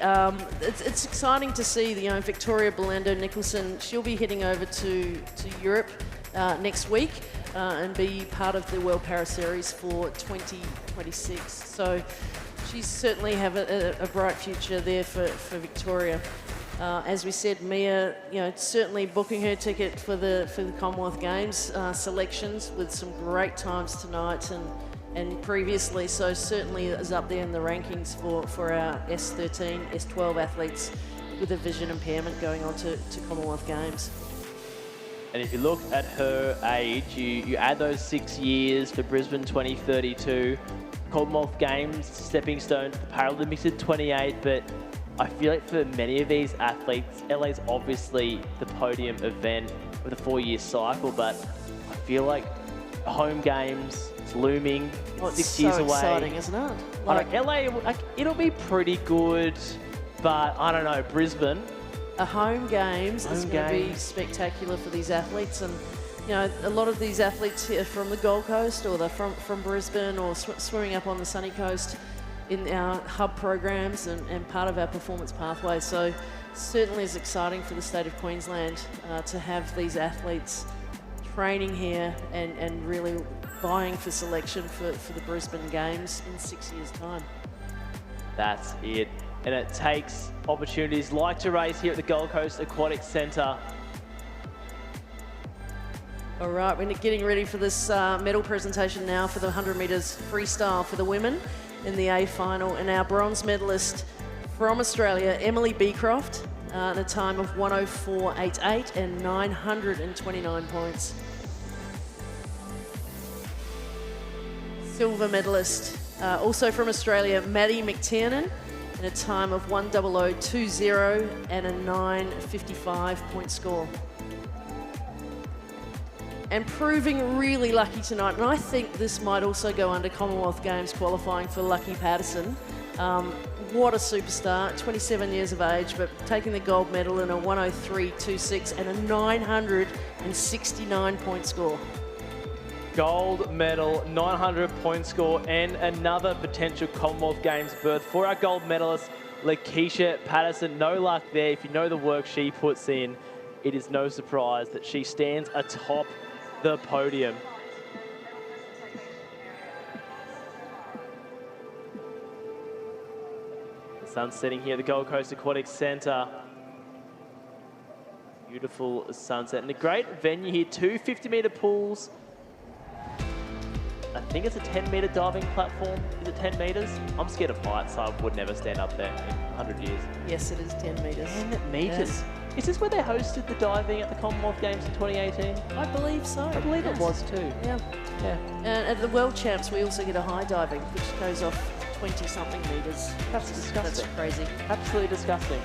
it's exciting to see Victoria Belando Nicholson. She'll be heading over to Europe next week and be part of the World Para Series for 2026. So she certainly have a bright future there for Victoria. As we said, Mia, certainly booking her ticket for the Commonwealth Games selections with some great times tonight, and and previously, so certainly is up there in the rankings for our S13, S12 athletes with a vision impairment going on to Commonwealth Games. And if you look at her age, you add those 6 years for Brisbane 2032, Commonwealth Games, stepping stone to the Paralympics at 28, but I feel like for many of these athletes, LA's obviously the podium event with a 4-year cycle, but I feel like home games, it's looming, it's 6 years away. It's so exciting, isn't it? Like LA, it'll be pretty good, but I don't know, Brisbane. A home games is going to be spectacular for these athletes, and you know, a lot of these athletes here from the Gold Coast, or they're from Brisbane, or swimming up on the sunny coast in our hub programs and part of our performance pathway. So certainly is exciting for the state of Queensland to have these athletes training here and really vying for selection for the Brisbane Games in 6 years' time. That's it. And it takes opportunities like to race here at the Gold Coast Aquatic Centre. All right, we're getting ready for this medal presentation now for the 100 metres freestyle for the women in the A final. And our bronze medalist from Australia, Emily Beecroft, at a time of 104.88 and 929 points. Silver medalist, also from Australia, Maddie McTiernan, in a time of 100.20 and a 9.55 point score. And proving really lucky tonight, and I think this might also go under Commonwealth Games qualifying for Lucky Patterson. What a superstar, 27 years of age, but taking the gold medal in a 103.26 and a 969 point score. Gold medal, 900 point score, and another potential Commonwealth Games berth for our gold medalist, Lakeisha Patterson. No luck there. If you know the work she puts in, it is no surprise that she stands atop the podium. The sun's setting here at the Gold Coast Aquatic Centre. Beautiful sunset and a great venue here. 2 50-metre pools. I think it's a 10-metre diving platform. Is it 10 metres? I'm scared of heights, so I would never stand up there in 100 years. Yes, it is 10 metres. 10 metres? Yes. Is this where they hosted the diving at the Commonwealth Games in 2018? I believe so. I believe it was too. Yeah. And at the World Champs, we also get a high diving, which goes off 20-something metres. That's disgusting. That's crazy. Absolutely disgusting.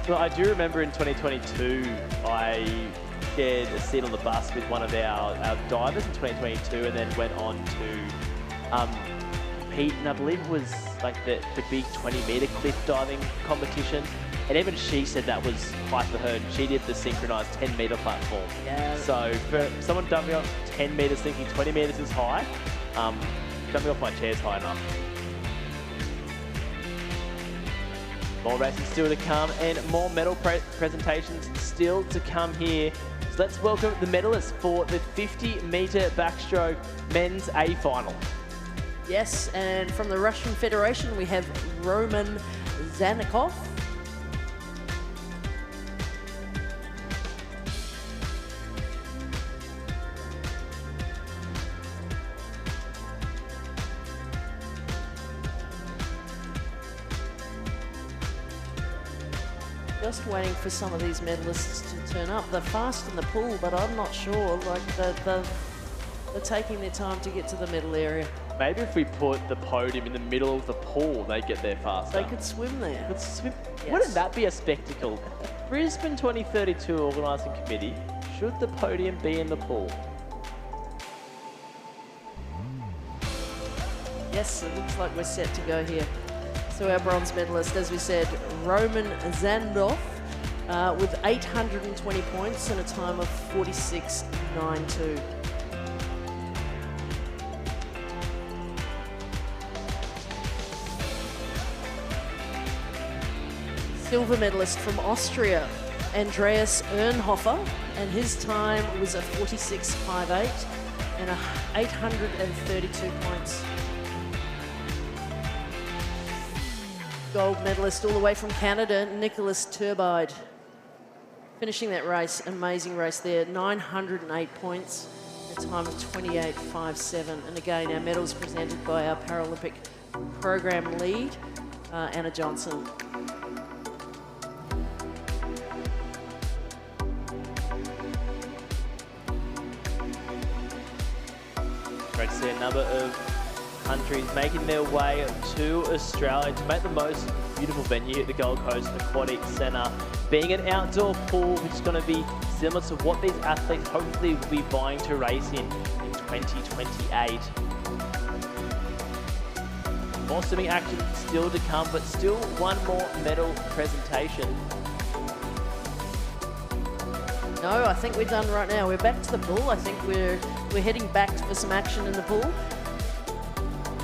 Well, I do remember in 2022, I shared a seat on the bus with one of our divers in 2022, and then went on to compete, and I believe it was like the big 20-metre cliff diving competition. And even she said that was high for her. She did the synchronised 10-metre platform. Yeah. So for someone jumping off 10 metres thinking 20 metres is high, jumping off my chair is high enough. More racing still to come, and more medal presentations still to come here. So let's welcome the medalists for the 50-metre backstroke men's A final. Yes, and from the Russian Federation, we have Roman Zanikov. Just waiting for some of these medalists to turn up. They're fast in the pool, but I'm not sure. Like they're taking their time to get to the middle area. Maybe if we put the podium in the middle of the pool, they get there faster. They could swim there. Could swim. Yes. Wouldn't that be a spectacle? Brisbane 2032 organising committee. Should the podium be in the pool? Yes, it looks like we're set to go here. So our bronze medalist, as we said, Roman Zandov, with 820 points and a time of 46.92. Silver medalist from Austria, Andreas Ernhofer, and his time was a 46.58 and 832 points. Gold medalist all the way from Canada, Nicholas Turbide. Finishing that race, amazing race there, 908 points, a time of 28.57. And again, our medals presented by our Paralympic program lead, Anna Johnson. Great to see a number of countries making their way to Australia to make the most beautiful venue at the Gold Coast Aquatic Centre. Being an outdoor pool, which is going to be similar to what these athletes hopefully will be vying to race in 2028. More swimming action still to come, but still one more medal presentation. No, I think we're done right now. We're back to the pool. I think we're heading back for some action in the pool.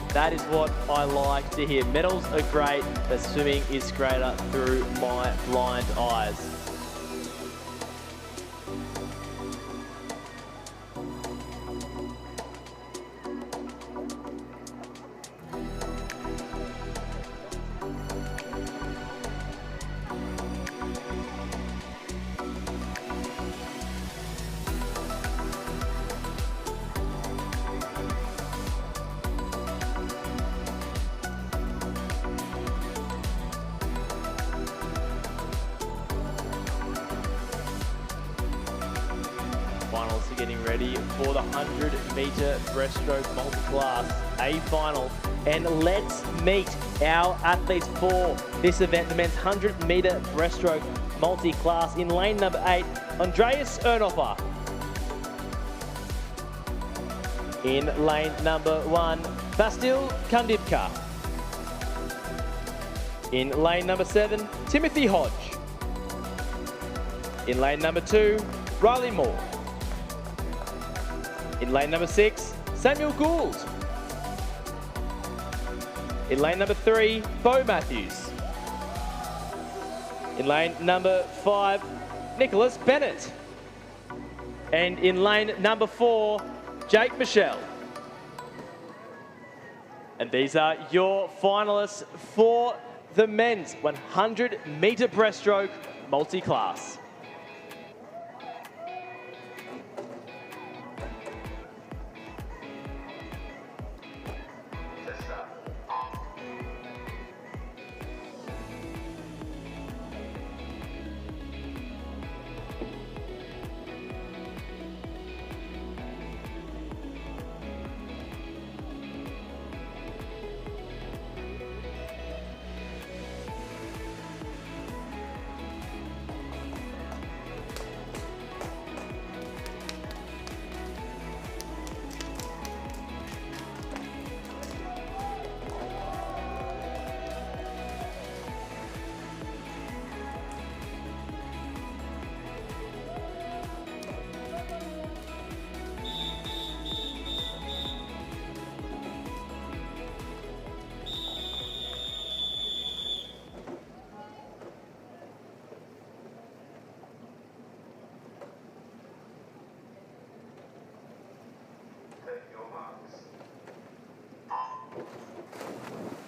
That is what I like to hear. Medals are great, but swimming is greater through my blind eyes. Finals are getting ready for the 100-metre breaststroke multi-class A final. And let's meet our athletes for this event, the men's 100-metre breaststroke multi-class. In lane number 8, Andreas Ernhofer. In lane number 1, Bastil Kandipka. In lane number 7, Timothy Hodge. In lane number 2, Riley Moore. In lane number 6, Samuel Gould. In lane number 3, Bo Matthews. In lane number 5, Nicholas Bennett. And in lane number 4, Jake Michelle. And these are your finalists for the men's 100-metre breaststroke multi-class.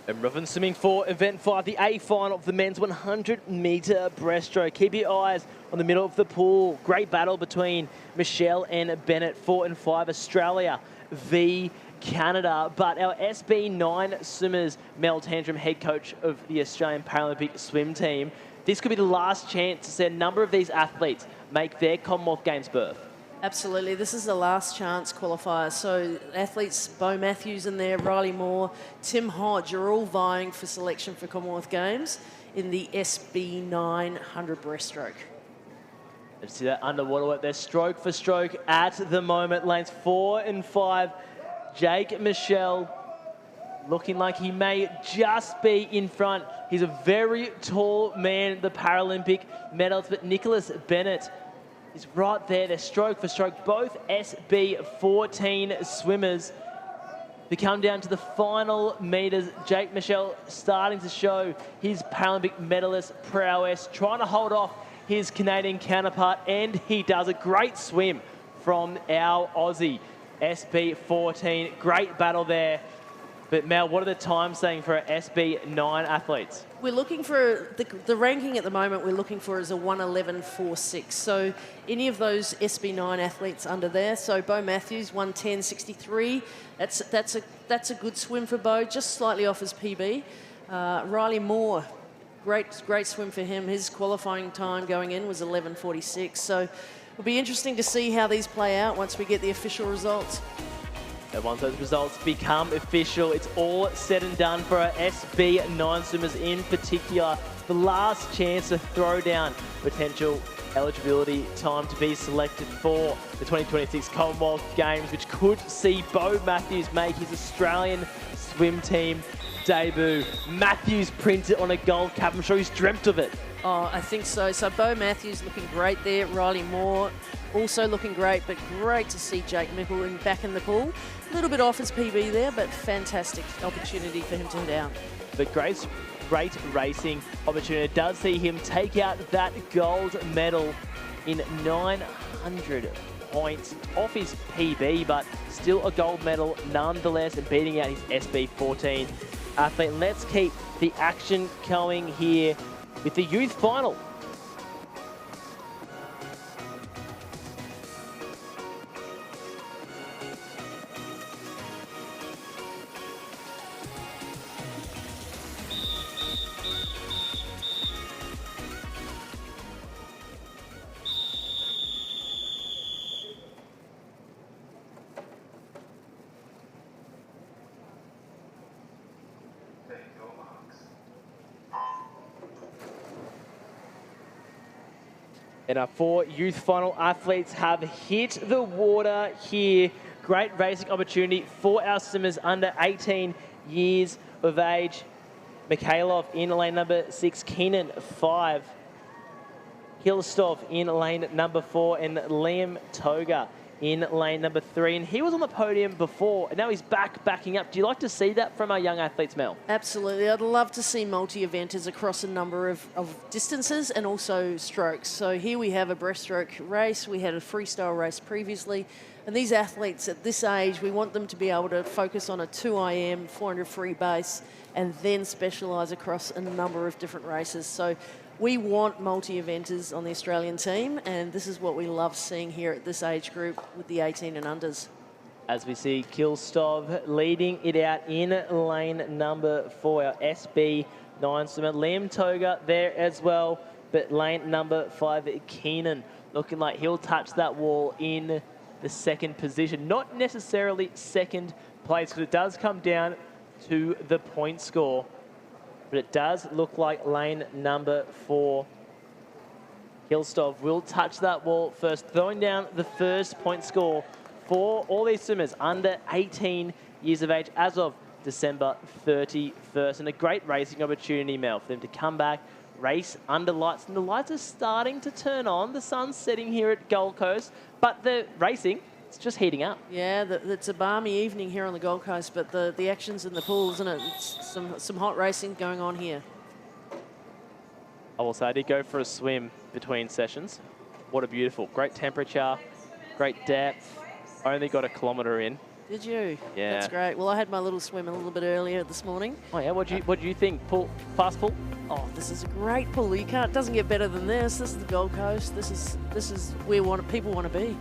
And Riven swimming for event 5, the A final of the men's 100-metre breaststroke. Keep your eyes on the middle of the pool. Great battle between Michelle and Bennett, 4 and 5, Australia v Canada. But our SB9 swimmers, Mel Tantrum, head coach of the Australian Paralympic swim team, this could be the last chance to see a number of these athletes make their Commonwealth Games berth. Absolutely, this is the last chance qualifier. So athletes, Bo Matthews in there, Riley Moore, Tim Hodge are all vying for selection for Commonwealth Games in the SB9 100 breaststroke. And see that underwater work there, stroke for stroke at the moment. Lanes 4 and 5, Jake Michelle looking like he may just be in front. He's a very tall man, the Paralympic medalist, but Nicholas Bennett is right there. They're stroke for stroke. Both SB14 swimmers. We come down to the final meters. Jake Michelle starting to show his Paralympic medalist prowess, trying to hold off his Canadian counterpart, and he does a great swim from our Aussie SB14. Great battle there. But Mel, what are the times saying for our SB9 athletes? We're looking for, the ranking at the moment we're looking for is a 1:11.46. So any of those SB9 athletes under there. So Bo Matthews, 1:10.63. That's a good swim for Bo, just slightly off his PB. Riley Moore, great swim for him. His qualifying time going in was 11:46. So it'll be interesting to see how these play out once we get the official results. And once those results become official, it's all said and done for our SB9 swimmers in particular. The last chance to throw down potential eligibility time to be selected for the 2026 Commonwealth Games, which could see Bo Matthews make his Australian swim team debut. Matthews printed on a gold cap. I'm sure he's dreamt of it. Oh, I think so. So Bo Matthews looking great there. Riley Moore also looking great, but great to see Jake Mickelin back in the pool. A little bit off his PB there, but fantastic opportunity for him to hit out. But great racing opportunity. It does see him take out that gold medal in 900 points off his PB, but still a gold medal nonetheless, and beating out his SB14 athlete. Let's keep the action going here with the youth final. And our 4 youth final athletes have hit the water here. Great racing opportunity for our swimmers under 18 years of age. Mikhailov in lane number 6, Keenan 5, Hilstov in lane number 4, and Liam Toga in lane number 3. And he was on the podium before, and now he's backing up. Do you like to see that from our young athletes, Mel? Absolutely. I'd love to see multi-eventers across a number of distances and also strokes. So here we have a breaststroke race. We had a freestyle race previously. And these athletes at this age, we want them to be able to focus on a 2 IM, 400 free base, and then specialise across a number of different races. So we want multi-eventers on the Australian team, and this is what we love seeing here at this age group with the 18 and unders. As we see Kilstov leading it out in lane number 4, our SB9 swimmer. Liam Toga there as well, but lane number 5, Keenan, looking like he'll touch that wall in the second position. Not necessarily second place, because it does come down to the point score. But it does look like lane number 4, Hilstov, will touch that wall first, throwing down the first point score for all these swimmers under 18 years of age as of December 31st. And a great racing opportunity, Mel, for them to come back, race under lights. And the lights are starting to turn on. The sun's setting here at Gold Coast, but the racing, it's just heating up. Yeah, it's a balmy evening here on the Gold Coast, but the action's in the pool, isn't it? It's some hot racing going on here. I will say I did go for a swim between sessions. What a beautiful, great temperature, great depth. Only got a kilometre in. Did you? Yeah. That's great. Well, I had my little swim a little bit earlier this morning. Oh yeah, what do you think? Fast pull? Oh, this is a great pull. It doesn't get better than this. This is the Gold Coast. This is where people want to be.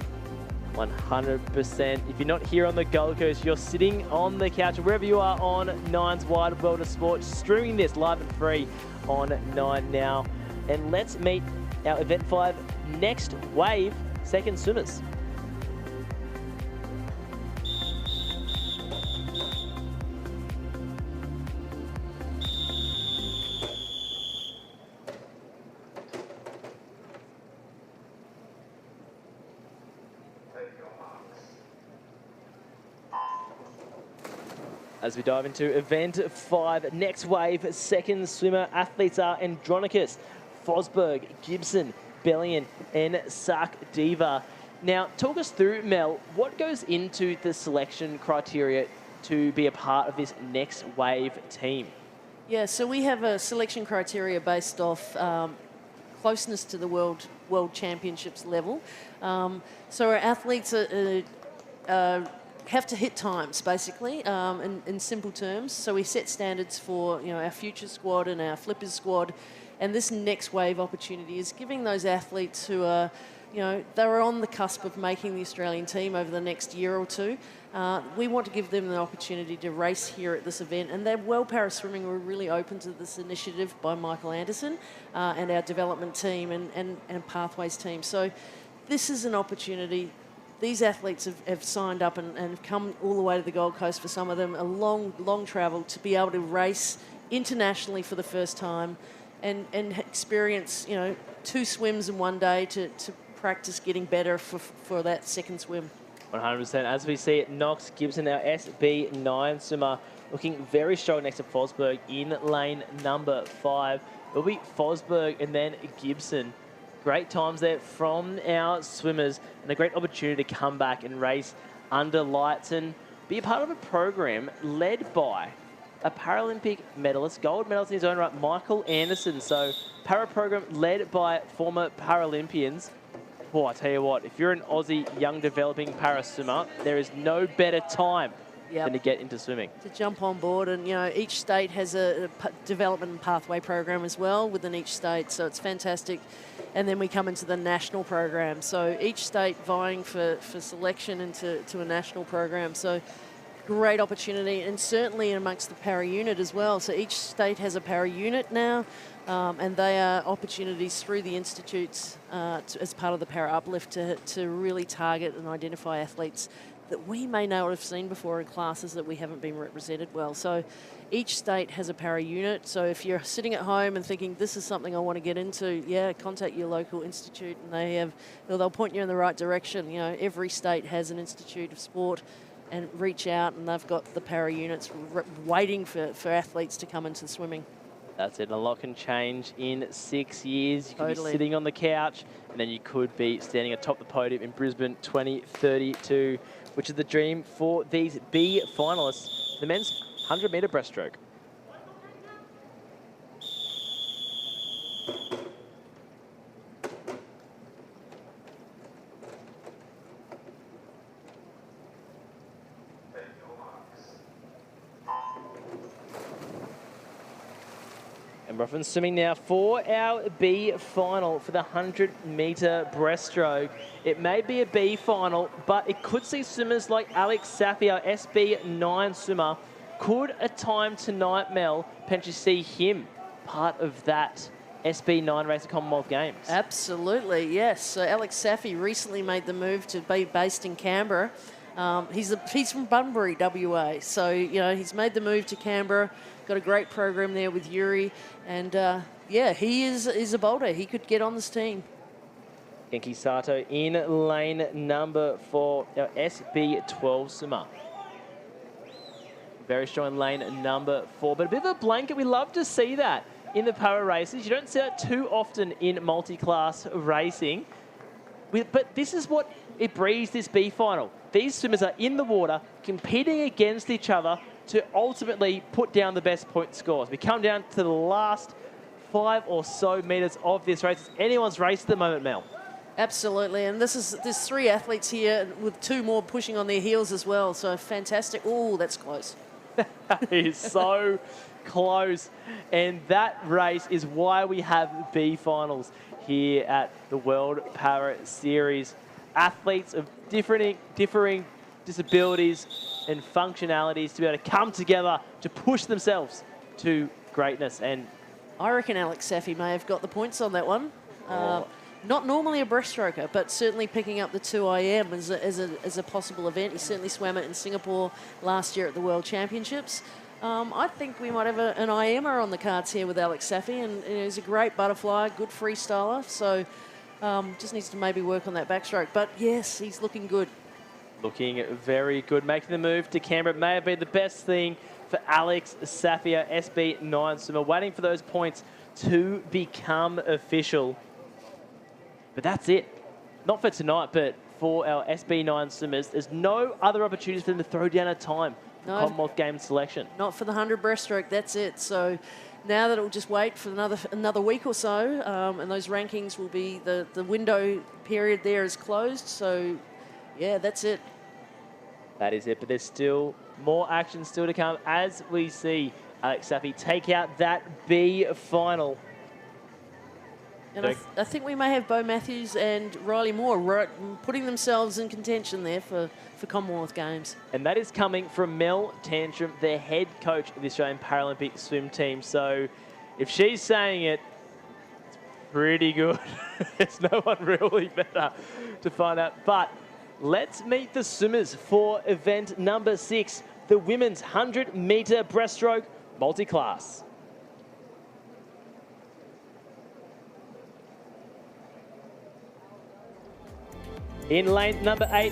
100%. If you're not here on the Gold Coast, you're sitting on the couch, wherever you are on Nine's Wide World of Sport, streaming this live and free on Nine now. And let's meet our Event 5 next wave second swimmers. As we dive into Event 5, next wave, second swimmer athletes are Andronicus, Fosberg, Gibson, Bellion, and Sakdeva. Now, talk us through, Mel, what goes into the selection criteria to be a part of this next wave team? Yeah, so we have a selection criteria based off closeness to the World Championships level. So our athletes are have to hit times, basically, in simple terms. So we set standards for our future squad and our flippers squad, and this next wave opportunity is giving those athletes who are, they're on the cusp of making the Australian team over the next year or two. We want to give them the opportunity to race here at this event, and their World Para Swimming were really open to this initiative by Michael Anderson and our development team and Pathways team. So this is an opportunity. These athletes have signed up and have come all the way to the Gold Coast, for some of them, a long travel to be able to race internationally for the first time and experience, 2 swims in one day to practice getting better for that second swim. 100%. As we see it, Knox Gibson, our SB9 swimmer, looking very strong next to Fosberg in lane number 5. It'll be Fosberg and then Gibson. Great times there from our swimmers, and a great opportunity to come back and race under lights and be a part of a program led by a Paralympic medalist, gold medalist in his own right, Michael Anderson. So, para program led by former Paralympians. Boy, I tell you what, if you're an Aussie young developing para swimmer, there is no better time than to get into swimming. To jump on board, and each state has a development and pathway program as well within each state, so it's fantastic. And then we come into the national program, so each state vying for selection into a national program. So great opportunity, and certainly amongst the para unit as well. So each state has a para unit now, and they are opportunities through the institutes as part of the Para Uplift to really target and identify athletes that we may not have seen before in classes that we haven't been represented well. So each state has a para unit. So if you're sitting at home and thinking, this is something I want to get into, contact your local institute, and they'll point you in the right direction. Every state has an institute of sport, and reach out, and they've got the para units waiting for athletes to come into swimming. That's it. A lot can change in 6 years. You could Totally. be sitting on the couch, and then you could be standing atop the podium in Brisbane 2032, which is the dream for these B finalists. The men's 100-metre breaststroke. And we're off and swimming now for our B final for the 100-metre breaststroke. It may be a B final, but it could see swimmers like Alex Safi, our SB9 swimmer. Could a time tonight, Mel, potentially see him part of that SB9 race at Commonwealth Games? Absolutely, yes. So Alex Safi recently made the move to be based in Canberra. He's from Bunbury, WA. So, he's made the move to Canberra, got a great program there with Yuri. And, he is a bolter. He could get on this team. Genki Sato in lane number 4, our SB12 swimmer. Very strong in lane number 4, but a bit of a blanket. We love to see that in the para races. You don't see that too often in multi-class racing. But this is what it breeds this B final. These swimmers are in the water, competing against each other to ultimately put down the best point scores. We come down to the last 5 or so metres of this race. It's anyone's race at the moment, Mel. Absolutely, and there's 3 athletes here with 2 more pushing on their heels as well, so fantastic. Oh, that's close. It is so close, and that race is why we have B finals here at the World Para Series. Athletes of differing disabilities and functionalities to be able to come together to push themselves to greatness. And I reckon Alex Safi may have got the points on that one. Not normally a breaststroker, but certainly picking up the 2 IM as a possible event. He certainly swam it in Singapore last year at the World Championships. I think we might have an IMer on the cards here with Alex Safi, and he's a great butterfly, good freestyler, so just needs to maybe work on that backstroke. But yes, he's looking good. Looking very good, making the move to Canberra. It may have been the best thing for Alex Safi, SB9 swimmer, waiting for those points to become official. But that's it. Not for tonight, but for our SB9 swimmers. There's no other opportunities for them to throw down a time for Commonwealth Games selection. Not for the 100 breaststroke, that's it. So now that it'll just wait for another week or so, and those rankings will be, the window period there is closed. So, yeah, that's it. That is it, but there's still more action still to come as we see Alex Safi take out that B final. And I think we may have Bo Matthews and Riley Moore putting themselves in contention there for Commonwealth Games. And that is coming from Mel Tantrum, the head coach of the Australian Paralympic swim team. So if she's saying it, it's pretty good. There's no one really better to find out. But let's meet the swimmers for event number 6, the women's 100-metre breaststroke multi-class. In lane number 8,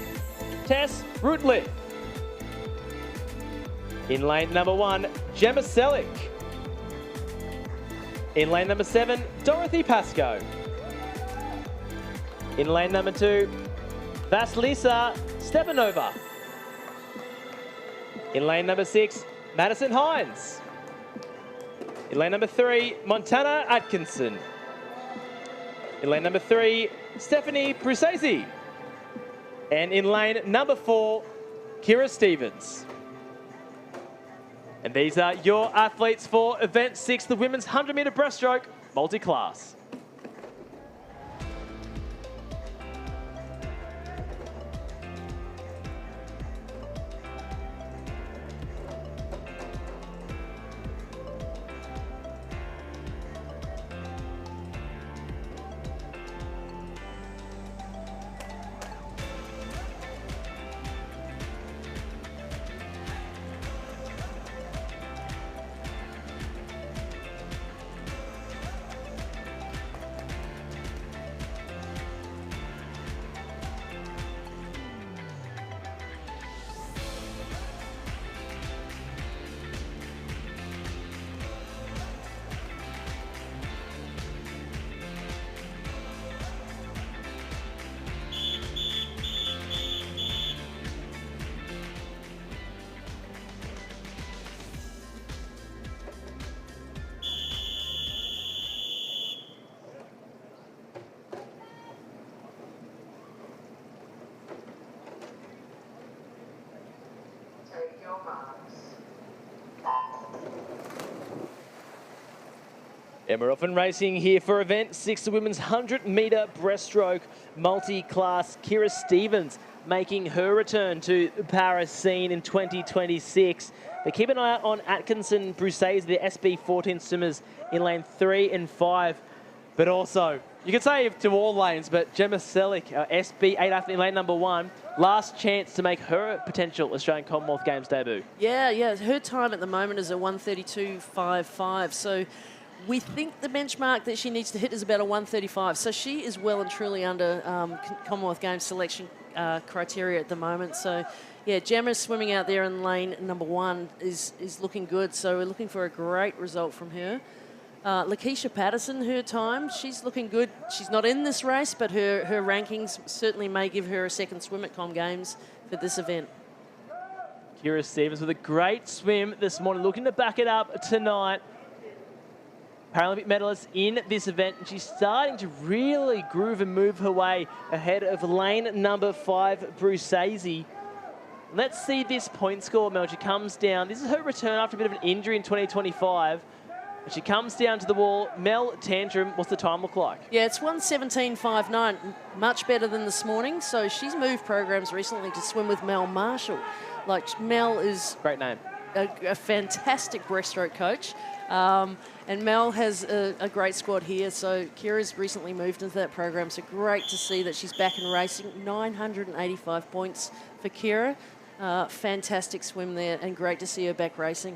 Tess Rutliff. In lane number 1, Gemma Selick. In lane number 7, Dorothy Pascoe. In lane number 2, Vasilisa Stepanova. In lane number 6, Madison Hines. In lane number 3, Montana Atkinson. In lane number 3, Stephanie Brusazy. And in lane number 4, Kira Stevens. And these are your athletes for event 6, the women's 100-metre breaststroke multi-class. And we're off and racing here for event 6, the women's 100-metre breaststroke multi-class. Kira Stevens making her return to the Paris scene in 2026. But keep an eye out on Atkinson, Brusays, the SB14 swimmers in lane 3 and 5. But also, you could say to all lanes, but Gemma Selick, our SB8 athlete in lane number 1, last chance to make her potential Australian Commonwealth Games debut. Yeah. Her time at the moment is a 1:32.55. So we think the benchmark that she needs to hit is about a 1:35. So she is well and truly under Commonwealth Games selection criteria at the moment. So, yeah, Gemma swimming out there in lane number 1 is looking good. So we're looking for a great result from her. Lakeisha Patterson, her time, she's looking good. She's not in this race, but her rankings certainly may give her a second swim at Com Games for this event. Kira Stevens with a great swim this morning, looking to back it up tonight. Paralympic medalist in this event, and she's starting to really groove and move her way ahead of lane number 5, Brusazy. Let's see this point score, Mel. She comes down. This is her return after a bit of an injury in 2025. She comes down to the wall. Mel Tantrum, what's the time look like? Yeah, it's 1:17.59, much better than this morning. So she's moved programs recently to swim with Mel Marshall. Like, Mel is... Great name. A fantastic breaststroke coach. And Mel has a great squad here. So Kira's recently moved into that program. So great to see that she's back in racing. 985 points for Kira. Fantastic swim there, and great to see her back racing.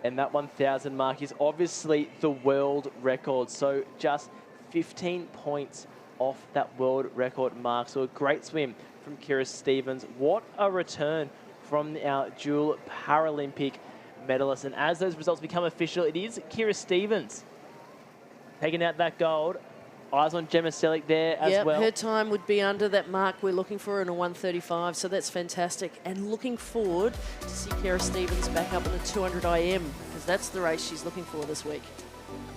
And that 1,000 mark is obviously the world record. So just 15 points off that world record mark. So a great swim from Kira Stevens. What a return from our dual Paralympic medalist. And as those results become official, it is Kira Stevens taking out that gold. Eyes on Gemma Selick there as well. Her time would be under that mark we're looking for in a 1:35, so that's fantastic. And looking forward to see Kira Stevens back up in the 200 IM, because that's the race she's looking for this week.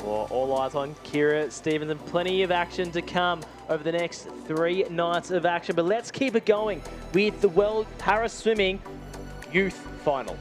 Well, all eyes on Kira Stevens, and plenty of action to come over the next 3 nights of action. But let's keep it going with the World Para Swimming Youth Final.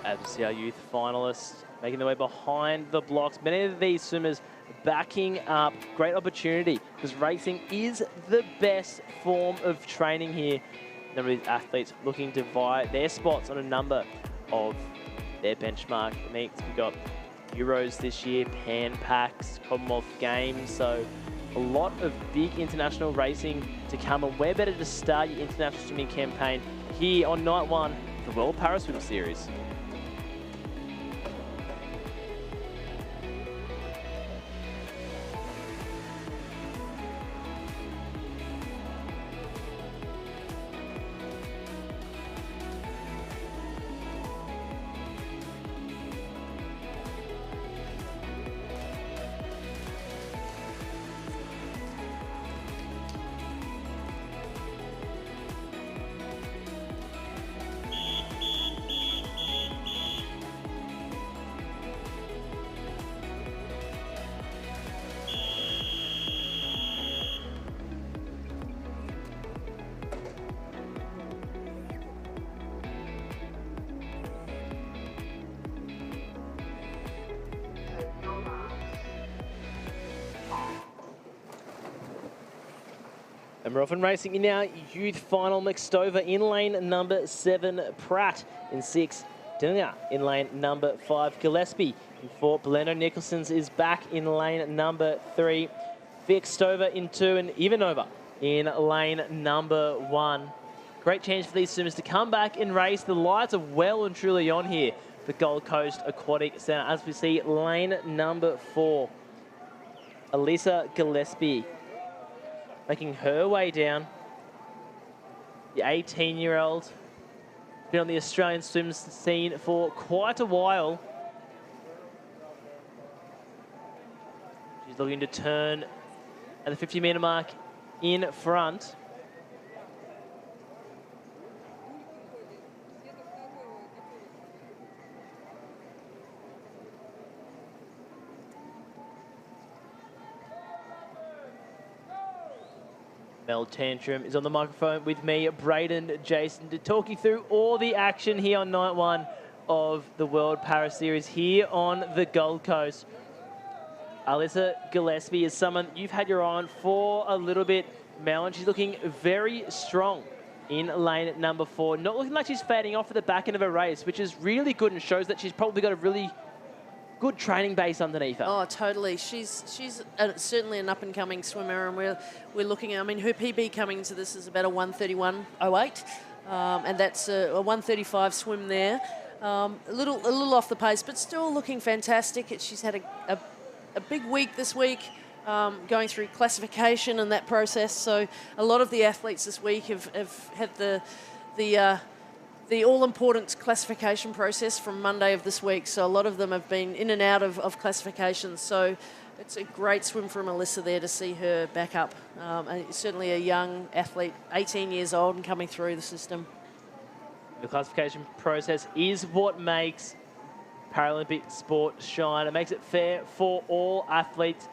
As we see our youth finalists making their way behind the blocks. Many of these swimmers backing up. Great opportunity because racing is the best form of training here. A number of these athletes looking to vie their spots on a number of their benchmark meets. We've got Euros this year, Pan Pacs, Commonwealth Games. So a lot of big international racing to come, and where better to start your international swimming campaign here on night one of the World Para Swim Series. And we're off and racing in our youth final. McStover in lane number 7, Pratt in 6, Dillinger in lane number 5, Gillespie in 4, Belendo Nicholson's is back in lane number 3, Stover in 2, and Ivanova in lane number 1. Great chance for these swimmers to come back and race. The lights are well and truly on here for Gold Coast Aquatic Centre as we see lane number 4, Alyssa Gillespie making her way down. The 18-year-old, been on the Australian swim scene for quite a while. She's looking to turn at the 50-metre mark in front. Mel Tantrum is on the microphone with me, Braden Jason, to talk you through all the action here on night one of the World Para Series here on the Gold Coast. Alyssa Gillespie is someone you've had your eye on for a little bit, Mel, and she's looking very strong in lane number 4. Not looking like she's fading off at the back end of her race, which is really good and shows that she's probably got a really good training base underneath her. Oh, totally. She's certainly an up-and-coming swimmer, and we're looking at, I mean, her PB coming into this is about a 1:31.08, and that's a 1:35 swim there. A little off the pace, but still looking fantastic. She's had a big week this week, going through classification and that process. So a lot of the athletes this week have had the all-important classification process from Monday of this week. So a lot of them have been in and out of classification. So it's a great swim from Alyssa there to see her back up. And certainly a young athlete, 18 years old and coming through the system. The classification process is what makes Paralympic sport shine. It makes it fair for all athletes,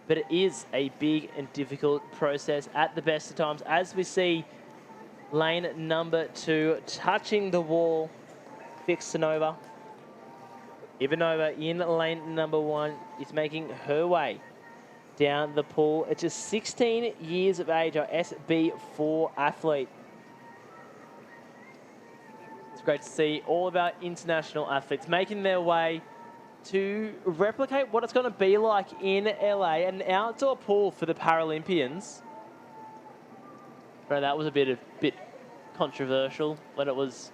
but it is a big and difficult process at the best of times. As we see lane number 2 touching the wall, Fixanova. Ivanova in lane number 1 is making her way down the pool. It's just 16 years of age, our SB4 athlete. It's great to see all of our international athletes making their way to replicate what it's going to be like in LA, an outdoor pool for the Paralympians. But that was a bit controversial when it was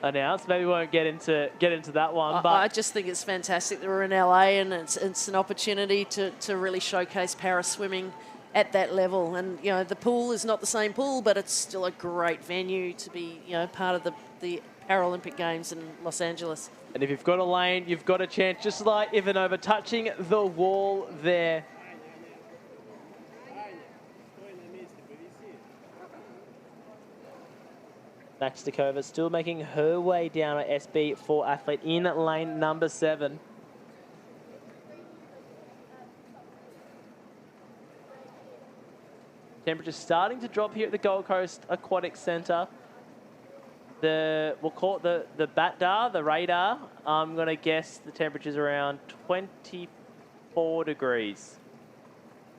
announced. Maybe we won't get into that one. But I just think it's fantastic that we're in LA, and it's an opportunity to really showcase para swimming at that level. And you know, the pool is not the same pool, but it's still a great venue to be, you know, part of the Paralympic Games in Los Angeles. And if you've got a lane, you've got a chance, just like Ivanova touching the wall there. Maxtikova still making her way down, an SB4 athlete in lane number 7. Temperature starting to drop here at the Gold Coast Aquatic Centre. We'll call it the radar. I'm going to guess the temperature's around 24 degrees.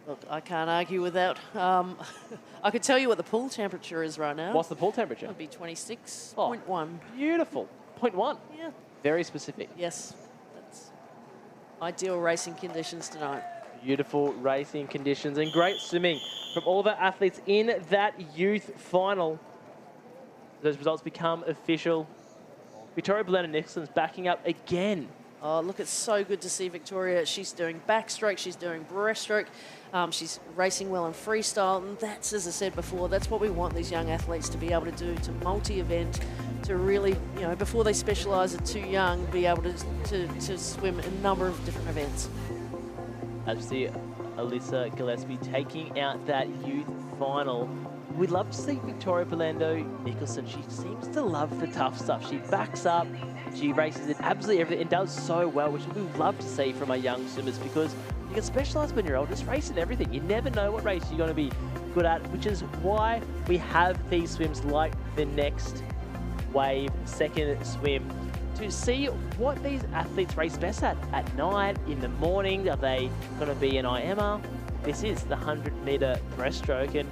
Look, I can't argue with that. I could tell you what the pool temperature is right now. What's the pool temperature? It'll be 26.1. Oh, beautiful. 0.1. Yeah. Very specific. Yes. That's ideal racing conditions tonight. Beautiful racing conditions and great swimming from all of our athletes in that youth final. Those results become official. Victoria Belena-Nicholson's backing up again. Oh, look, it's so good to see Victoria. She's doing backstroke, she's doing breaststroke, she's racing well in freestyle, and that's, as I said before, that's what we want these young athletes to be able to do, to multi-event, to really, you know, before they specialise at too young, be able to swim a number of different events. As we see Alyssa Gillespie taking out that youth final. We'd love to see Victoria Belena-Nicholson. She seems to love the tough stuff. She backs up, she races in absolutely everything and does so well, which we love to see from our young swimmers, because you can specialise when you're old, just race in everything. You never know what race you're going to be good at, which is why we have these swims like the Next Wave second swim, to see what these athletes race best at night, in the morning. Are they going to be an IMer? This is the 100-metre breaststroke, and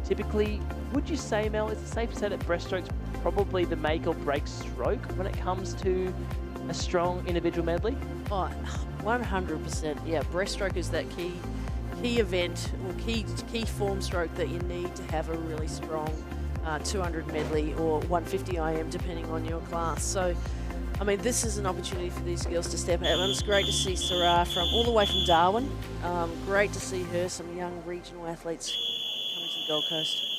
typically, would you say, Mel, is it safe to say that breaststroke's probably the make or break stroke when it comes to a strong individual medley? Oh, 100%. Yeah, breaststroke is that key event or key form stroke that you need to have a really strong 200 medley or 150 IM, depending on your class. So, I mean, this is an opportunity for these girls to step out, and it's great to see Sarah all the way from Darwin. Great to see her, some young regional athletes coming to the Gold Coast.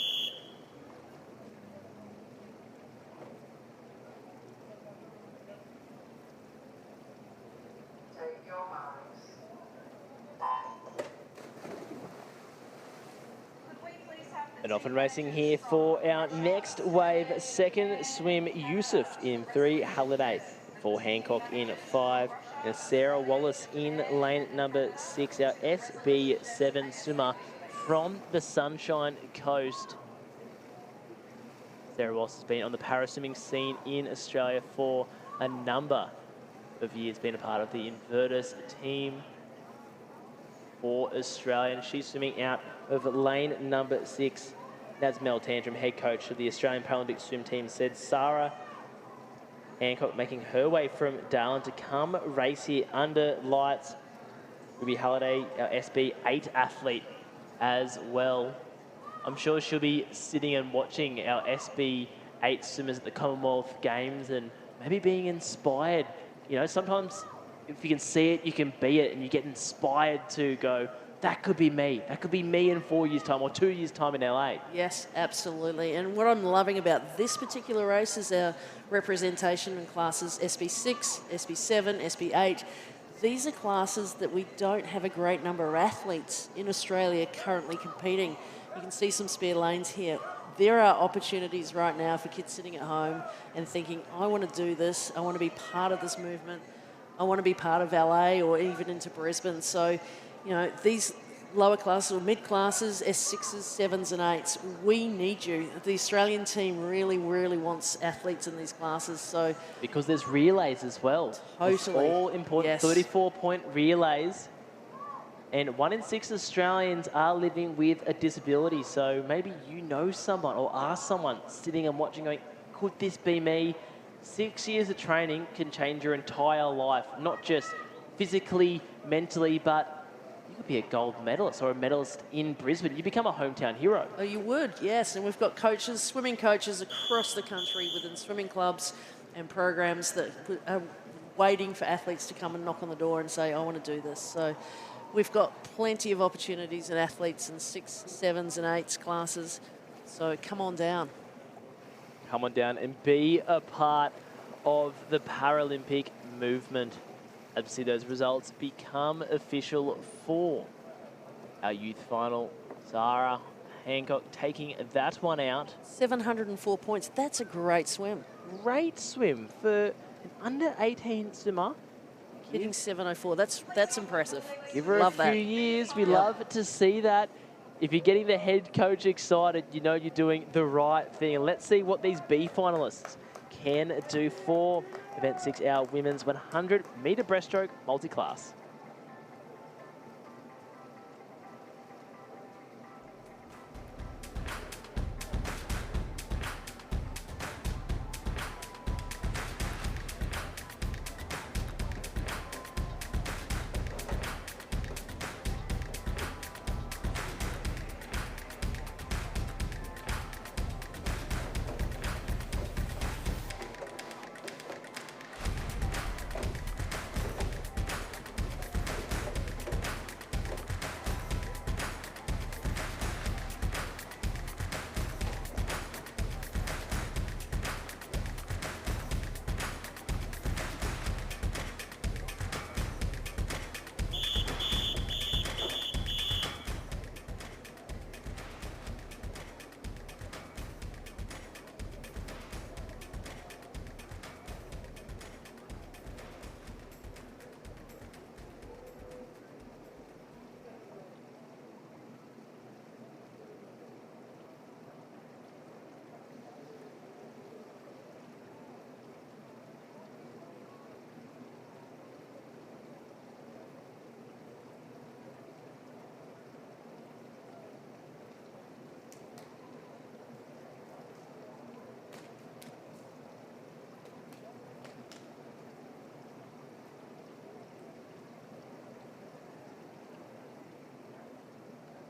And off and racing here for our Next Wave second swim, Yusuf in 3, Halliday 4, Hancock in 5, and Sarah Wallace in lane number 6, our SB7 swimmer from the Sunshine Coast. Sarah Wallace has been on the para-swimming scene in Australia for a number of years, been a part of the Invertus team for Australia, and she's swimming out of lane number 6. That's Mel Tantrum, head coach of the Australian Paralympic swim team, said Sarah Hancock making her way from Darwin to come race here under lights. Ruby Halliday, our SB8 athlete as well. I'm sure she'll be sitting and watching our SB8 swimmers at the Commonwealth Games and maybe being inspired. You know, sometimes if you can see it, you can be it, and you get inspired to go, that could be me. That could be me in 4 years' time or 2 years' time in LA. Yes, absolutely. And what I'm loving about this particular race is our representation in classes SB6, SB7, SB8. These are classes that we don't have a great number of athletes in Australia currently competing. You can see some spare lanes here. There are opportunities right now for kids sitting at home and thinking, I want to do this. I want to be part of this movement. I want to be part of LA or even into Brisbane. So, you know, these lower classes or mid classes, S6s, 7s and 8s, we need you. The Australian team really, really wants athletes in these classes. So Because there's relays as well. Totally. It's all important. Yes. 34-point relays. And 1 in 6 Australians are living with a disability. So maybe you know someone or are someone sitting and watching going, could this be me? 6 years of training can change your entire life, not just physically, mentally, but you could be a gold medalist or a medalist in Brisbane. You become a hometown hero. Oh, you would, yes. And we've got coaches, swimming coaches across the country within swimming clubs and programs that are waiting for athletes to come and knock on the door and say, I want to do this. So we've got plenty of opportunities and athletes in 6s, 7s and 8s classes. So come on down. Come on down and be a part of the Paralympic movement. As we see those results become official for our youth final. Zara Hancock taking that one out. 704 points. That's a great swim. Great swim for an under 18 swimmer. Hitting 704. That's impressive. Give her Love a few that. years. We love to see that. If you're getting the head coach excited, you know you're doing the right thing. And let's see what these B finalists can do for Event 6, our women's 100-metre breaststroke multi-class.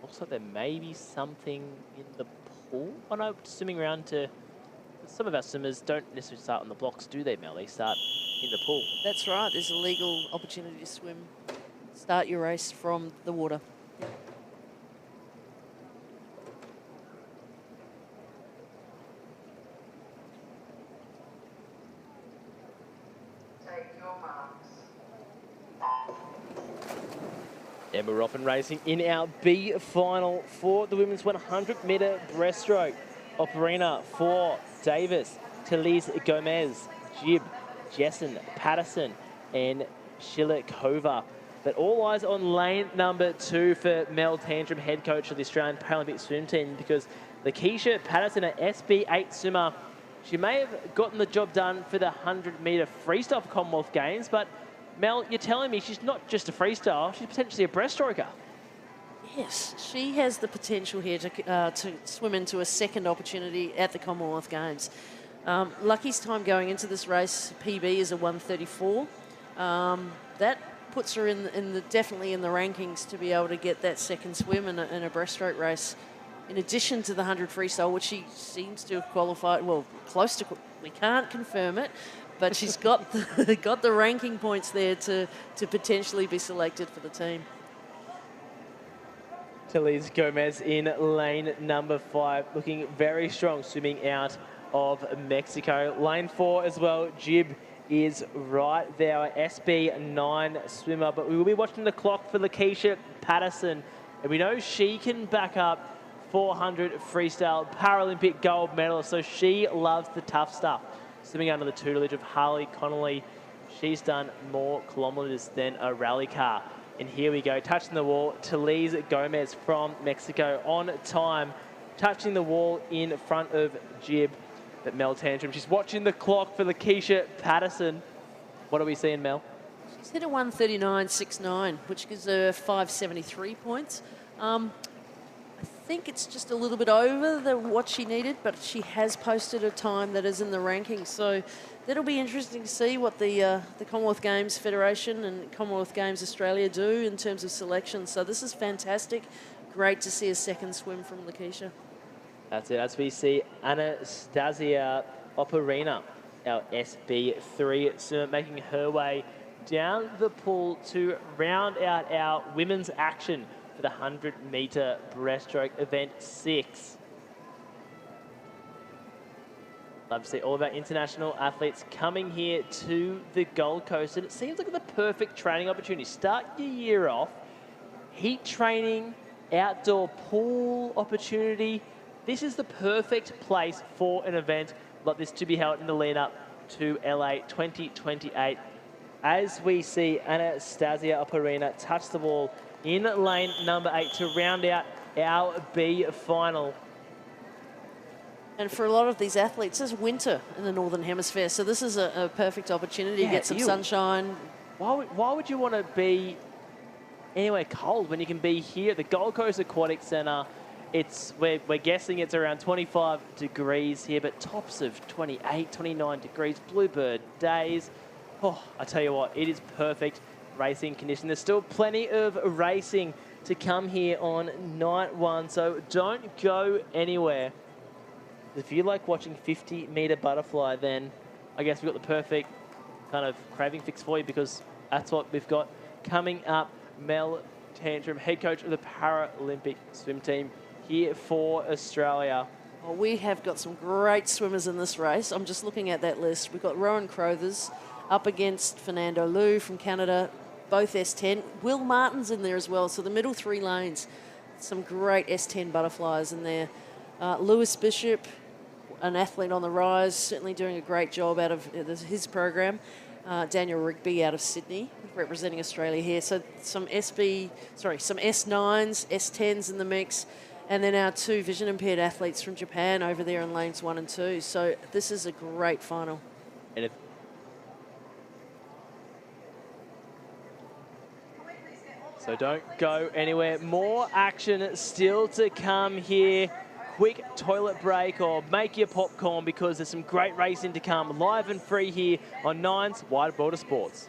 Looks like there may be something in the pool. Oh no, swimming around to... Some of our swimmers don't necessarily start on the blocks, do they, Mel? They start in the pool. That's right. There's a legal opportunity to swim. Start your race from the water. And we're off and racing in our B final for the women's 100-metre breaststroke. Operina for Davis, Talise Gomez, Jib, Jessen, Patterson, and Shilikova. But all eyes on lane number 2 for Mel Tantrum, head coach of the Australian Paralympic swim team, because Lakeisha Patterson, an SB8 swimmer, she may have gotten the job done for the 100-metre freestyle for Commonwealth Games, but Mel, you're telling me she's not just a freestyle, she's potentially a breaststroker. Yes, she has the potential here to swim into a second opportunity at the Commonwealth Games. Lucky's time going into this race, PB is a 1:34. That puts her definitely in the rankings to be able to get that second swim in a breaststroke race. In addition to the 100 freestyle, which she seems to have qualified, well, close to, we can't confirm it, but she's got the ranking points there to potentially be selected for the team. Talise Gomez in lane number 5, looking very strong, swimming out of Mexico. Lane 4 as well, Jib is right there, our SB9 swimmer, but we will be watching the clock for Lakeisha Patterson, and we know she can back up 400 freestyle Paralympic gold medalist, so she loves the tough stuff. Swimming under the tutelage of Harley Connolly, she's done more kilometres than a rally car. And here we go, touching the wall, Talise Gomez from Mexico on time, touching the wall in front of Jib. But Mel Tantrum, she's watching the clock for Lakeisha Patterson. What are we seeing, Mel? She's hit a 139.69, which gives her 573 points. I think it's just a little bit over what she needed, but she has posted a time that is in the rankings. So that'll be interesting to see what the Commonwealth Games Federation and Commonwealth Games Australia do in terms of selection. So this is fantastic. Great to see a second swim from Lakeisha. That's it, as we see Anastasia Operina, our SB3 swimmer, making her way down the pool to round out our women's action for the 100-metre breaststroke event 6. Love to see all of our international athletes coming here to the Gold Coast, and it seems like the perfect training opportunity. Start your year off, heat training, outdoor pool opportunity. This is the perfect place for an event like this to be held in the lead-up to LA 2028. As we see Anastasia Operina touch the ball in lane number 8 to round out our B final. And for a lot of these athletes, it's winter in the Northern Hemisphere, so this is a perfect opportunity to get some sunshine. Why would you want to be anywhere cold when you can be here at the Gold Coast Aquatic Centre? We're guessing it's around 25 degrees here, but tops of 28, 29 degrees, bluebird days. Oh, I tell you what, it is perfect racing condition. There's still plenty of racing to come here on night 1, so don't go anywhere. If you like watching 50-metre butterfly, then I guess we've got the perfect kind of craving fix for you, because that's what we've got coming up. Mel Tantrum, head coach of the Paralympic swim team here for Australia. Well, we have got some great swimmers in this race. I'm just looking at that list. We've got Rowan Crothers up against Fernando Liu from Canada, both S10. Will Martin's in there as well, so the middle 3 lanes, some great S10 butterflies in there. Lewis Bishop, an athlete on the rise, certainly doing a great job out of his program. Daniel Rigby out of Sydney, representing Australia here. So some S9s, S10s in the mix, and then our 2 vision impaired athletes from Japan over there in lanes 1 and 2. So this is a great final. And so don't go anywhere. More action still to come here. Quick toilet break or make your popcorn, because there's some great racing to come live and free here on Nine's Wide World of Sports.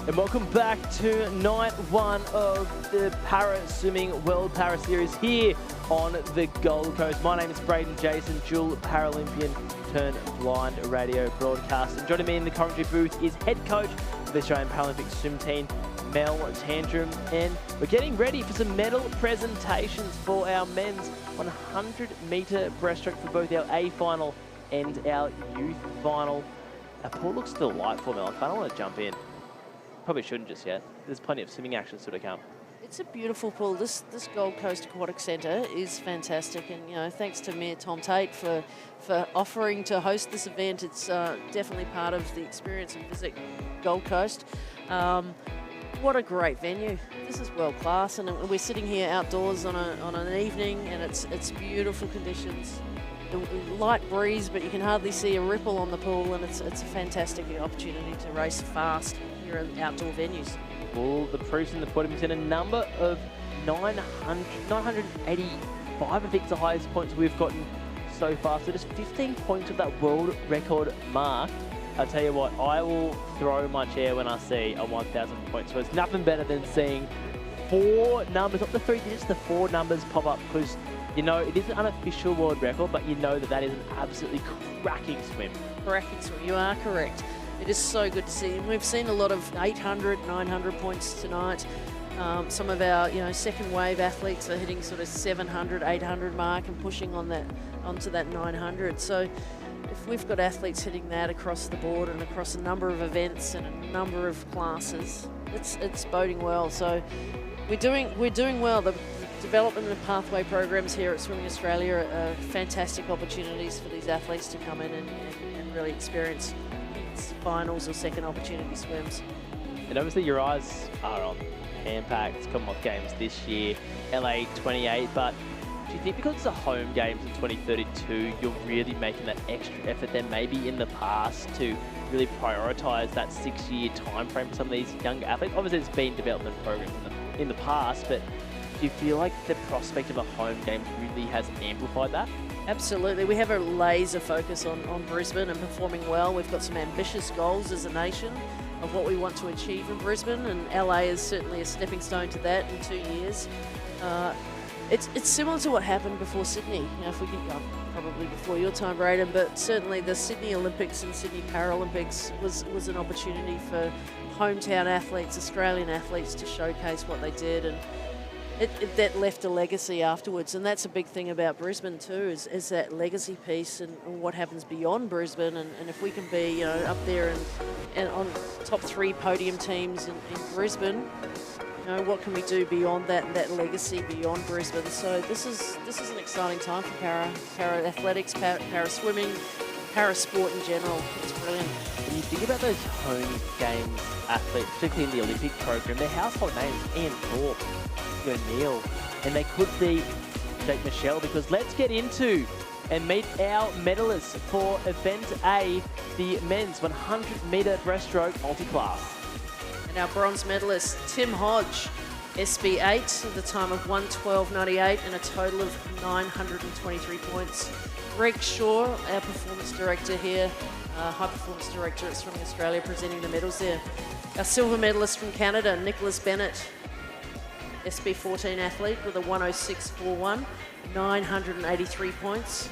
And welcome back to night 1 of the Para Swimming World Para Series here on the Gold Coast. My name is Braden Jason, dual Paralympian turned blind radio broadcaster. And joining me in the commentary booth is head coach of the Australian Paralympic swim team, Mel Tantrum, and we're getting ready for some medal presentations for our men's 100-metre breaststroke for both our A final and our youth final. Our pool looks delightful, Mel. I kind of want to jump in. Probably shouldn't just yet. There's plenty of swimming action still to come. It's a beautiful pool. This Gold Coast Aquatic Centre is fantastic, and thanks to Mayor Tom Tate for offering to host this event. It's definitely part of the experience of Visit Gold Coast. What a great venue! This is world class, and we're sitting here outdoors on an evening, and it's beautiful conditions. The light breeze, but you can hardly see a ripple on the pool, and it's a fantastic opportunity to race fast here in outdoor venues. Well, the proof's in the pudding. We've seen a number of 985, I think, is the highest points we've gotten so far. So just 15 points of that world record mark. I'll tell you what, I will throw my chair when I see a 1,000 point. So it's nothing better than seeing 4 numbers, not the 3 digits, the 4 numbers pop up, because it is an unofficial world record, but that is an absolutely cracking swim. Cracking swim, you are correct. It is so good to see. And we've seen a lot of 800, 900 points tonight. Some of our, second wave athletes are hitting sort of 700, 800 mark and pushing onto that 900. So if we've got athletes hitting that across the board and across a number of events and a number of classes, it's boding well. So we're doing well. The development and pathway programs here at Swimming Australia are fantastic opportunities for these athletes to come in and really experience finals or second opportunity swims. And obviously your eyes are on hand-packed Commonwealth Games this year, LA 28, but do you think because it's a home games in 2032, you're really making that extra effort than maybe in the past to really prioritise that 6-year time frame for some of these younger athletes? Obviously there's been development programs in the past, but do you feel like the prospect of a home games really has amplified that? Absolutely. We have a laser focus on Brisbane and performing well. We've got some ambitious goals as a nation of what we want to achieve in Brisbane, and LA is certainly a stepping stone to that in 2 years. It's similar to what happened before Sydney. If we can, probably before your time, Braden, but certainly the Sydney Olympics and Sydney Paralympics was an opportunity for hometown athletes, Australian athletes, to showcase what they did, and that left a legacy afterwards. And that's a big thing about Brisbane too, is that legacy piece and what happens beyond Brisbane. And if we can be up there and on top 3 podium teams in Brisbane, what can we do beyond that legacy beyond Brisbane? So this is an exciting time for para athletics, para swimming, para sport in general. It's brilliant. When you think about those home games athletes, particularly in the Olympic program, their household names, Ian Thorpe, O'Neill, and they could be Jake Michelle, because let's get into and meet our medalists for Event A, the men's 100-metre breaststroke multi-class. And our bronze medalist, Tim Hodge, SB8, at the time of 1:12.98 and a total of 923 points. Greg Shaw, our performance director here, high performance director at Swimming Australia, presenting the medals there. Our silver medalist from Canada, Nicholas Bennett, SB14 athlete with a 1:06.41, 983 points.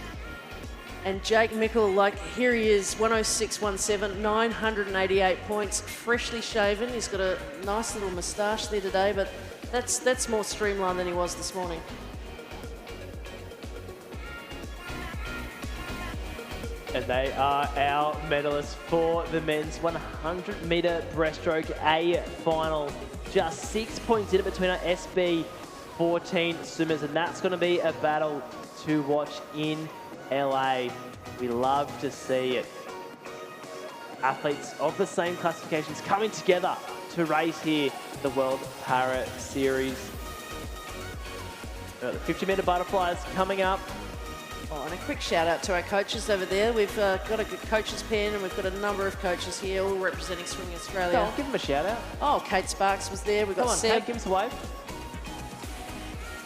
And Jake Mickle, here he is, 1:06.17, 988 points, freshly shaven. He's got a nice little moustache there today, but that's more streamlined than he was this morning. And they are our medalists for the men's 100-metre breaststroke A final. Just 6 points in it between our SB14 swimmers, and that's going to be a battle to watch in LA. We love to see it. Athletes of the same classifications coming together to race here, the World Para Series. The 50-metre butterflies coming up. Oh, and a quick shout out to our coaches over there. We've got a good coach's pen, and we've got a number of coaches here, all representing Swimming Australia. Go on, give them a shout out. Oh, Kate Sparks was there. We've got Seb. Kate, give us a wave.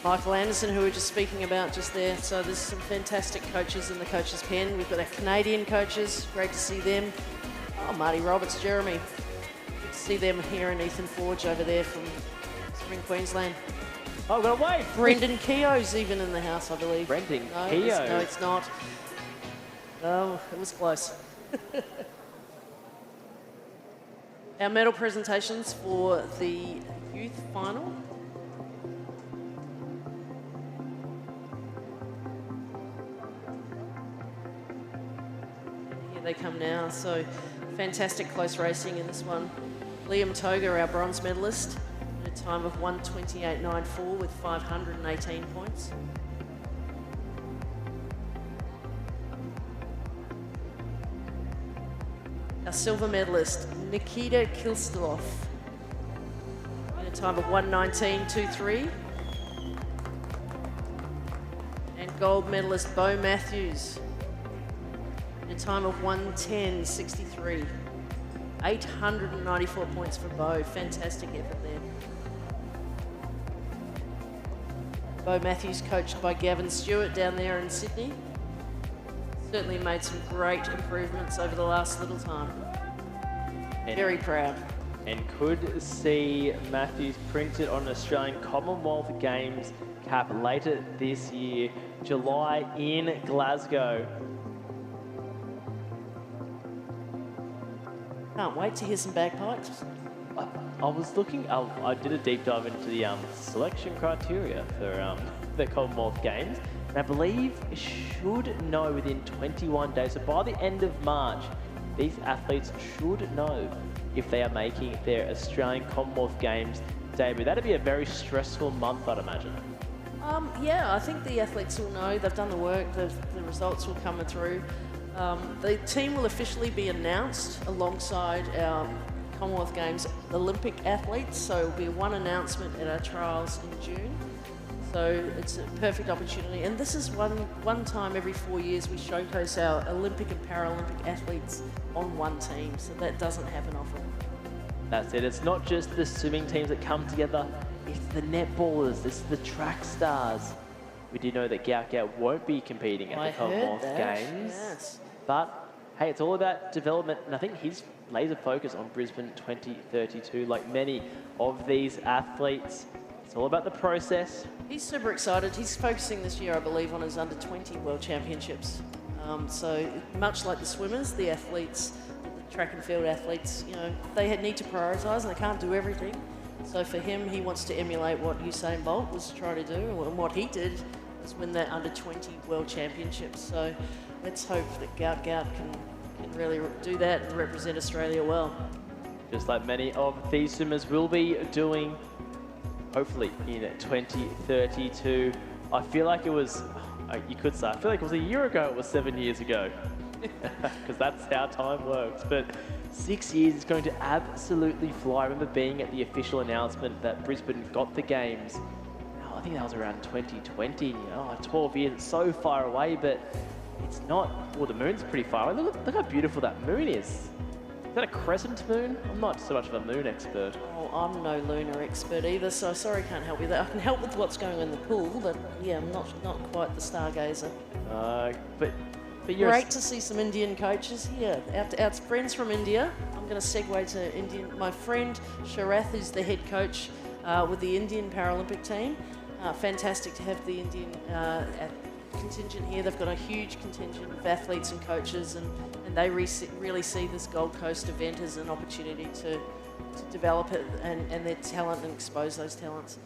Michael Anderson, who we were just speaking about just there. So there's some fantastic coaches in the coach's pen. We've got our Canadian coaches. Great to see them. Oh, Marty Roberts, Jeremy. Good to see them here, and Ethan Forge over there from Spring Queensland. Oh, we've got a wave. Brendan Keogh's even in the house, I believe. Brendan Keogh. No, it's not. No, it was close. Our medal presentations for the youth final. Here they come now. So fantastic close racing in this one. Liam Toga, our bronze medalist, at a time of 1:28.94 with 518 points. Our silver medalist, Nikita Kilstelov, in a time of 1:19.23. And gold medalist, Bo Matthews, in a time of 1:10.63. 894 points for Bo. Fantastic effort there. Bo Matthews, coached by Gavin Stewart down there in Sydney. Certainly made some great improvements over the last little time. Very proud. And could see Matthews printed on an Australian Commonwealth Games cap later this year, July in Glasgow. Can't wait to hear some bagpipes. I was looking, I did a deep dive into the selection criteria for the Commonwealth Games. And I believe it should know within 21 days. So by the end of March, these athletes should know if they are making their Australian Commonwealth Games debut. That'd be a very stressful month, I'd imagine. Yeah, I think the athletes will know. They've done the work. The results will come through. The team will officially be announced alongside our Commonwealth Games Olympic athletes. So it'll be one announcement at our trials in June. So it's a perfect opportunity. And this is one time every 4 years we showcase our Olympic and Paralympic athletes on one team. So that doesn't happen often. That's it. It's not just the swimming teams that come together. It's the netballers. It's the track stars. We do know that Gaut won't be competing at the Commonwealth Games. Yes. But hey, it's all about development. And I think he's laser focused on Brisbane 2032, like many of these athletes. It's all about the process. He's super excited. He's focusing this year, I believe, on his under-20 World Championships. So much like the swimmers, the athletes, the track and field athletes, you know, they need to prioritise and they can't do everything. So for him, he wants to emulate what Usain Bolt was trying to do, and what he did was win that under-20 World Championships. So let's hope that Gout can really do that and represent Australia well. Just like many of these swimmers will be doing, hopefully in 2032. I feel like it was, you could say, I feel like it was a year ago, it was 7 years ago. Because that's how time works. But 6 years is going to absolutely fly. I remember being at the official announcement that Brisbane got the games. Oh, I think that was around 2020. You know, 12 years, it's so far away, but it's not. Well, the moon's pretty far away. Look how beautiful that moon is. Is that a crescent moon? I'm not so much of a moon expert. Oh, I'm no lunar expert either, so sorry, can't help you there. I can help with what's going on in the pool, but yeah, I'm not quite the stargazer. But you're great to see some Indian coaches here. Our friends from India. I'm going to segue to Indian. My friend Sharath is the head coach with the Indian Paralympic team. Fantastic to have the Indian contingent here. They've got a huge contingent of athletes and coaches, and they really see this Gold Coast event as an opportunity to develop it and their talent and expose those talents.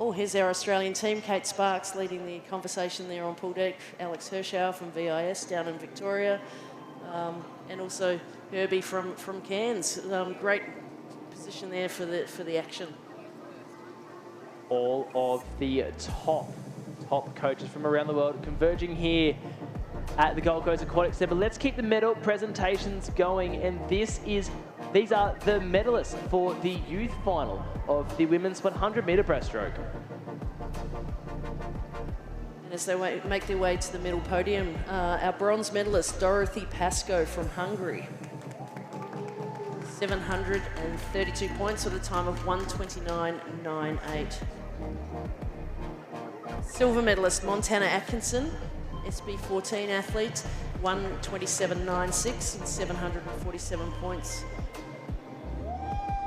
Oh, here's our Australian team. Kate Sparks leading the conversation there on pool deck. Alex Hirschauer from VIS down in Victoria. And also Herbie from Cairns. Great position there for the action. All of the top coaches from around the world converging here at the Gold Coast Aquatic Centre. Let's keep the medal presentations going, and these are the medalists for the youth final of the women's 100-metre breaststroke. And as they make their way to the middle podium, our bronze medalist Dorothy Pascoe from Hungary, 732 points with a time of 1:29.98. Silver medalist Montana Atkinson, SB14 athlete, 1:27.96 and 747 points.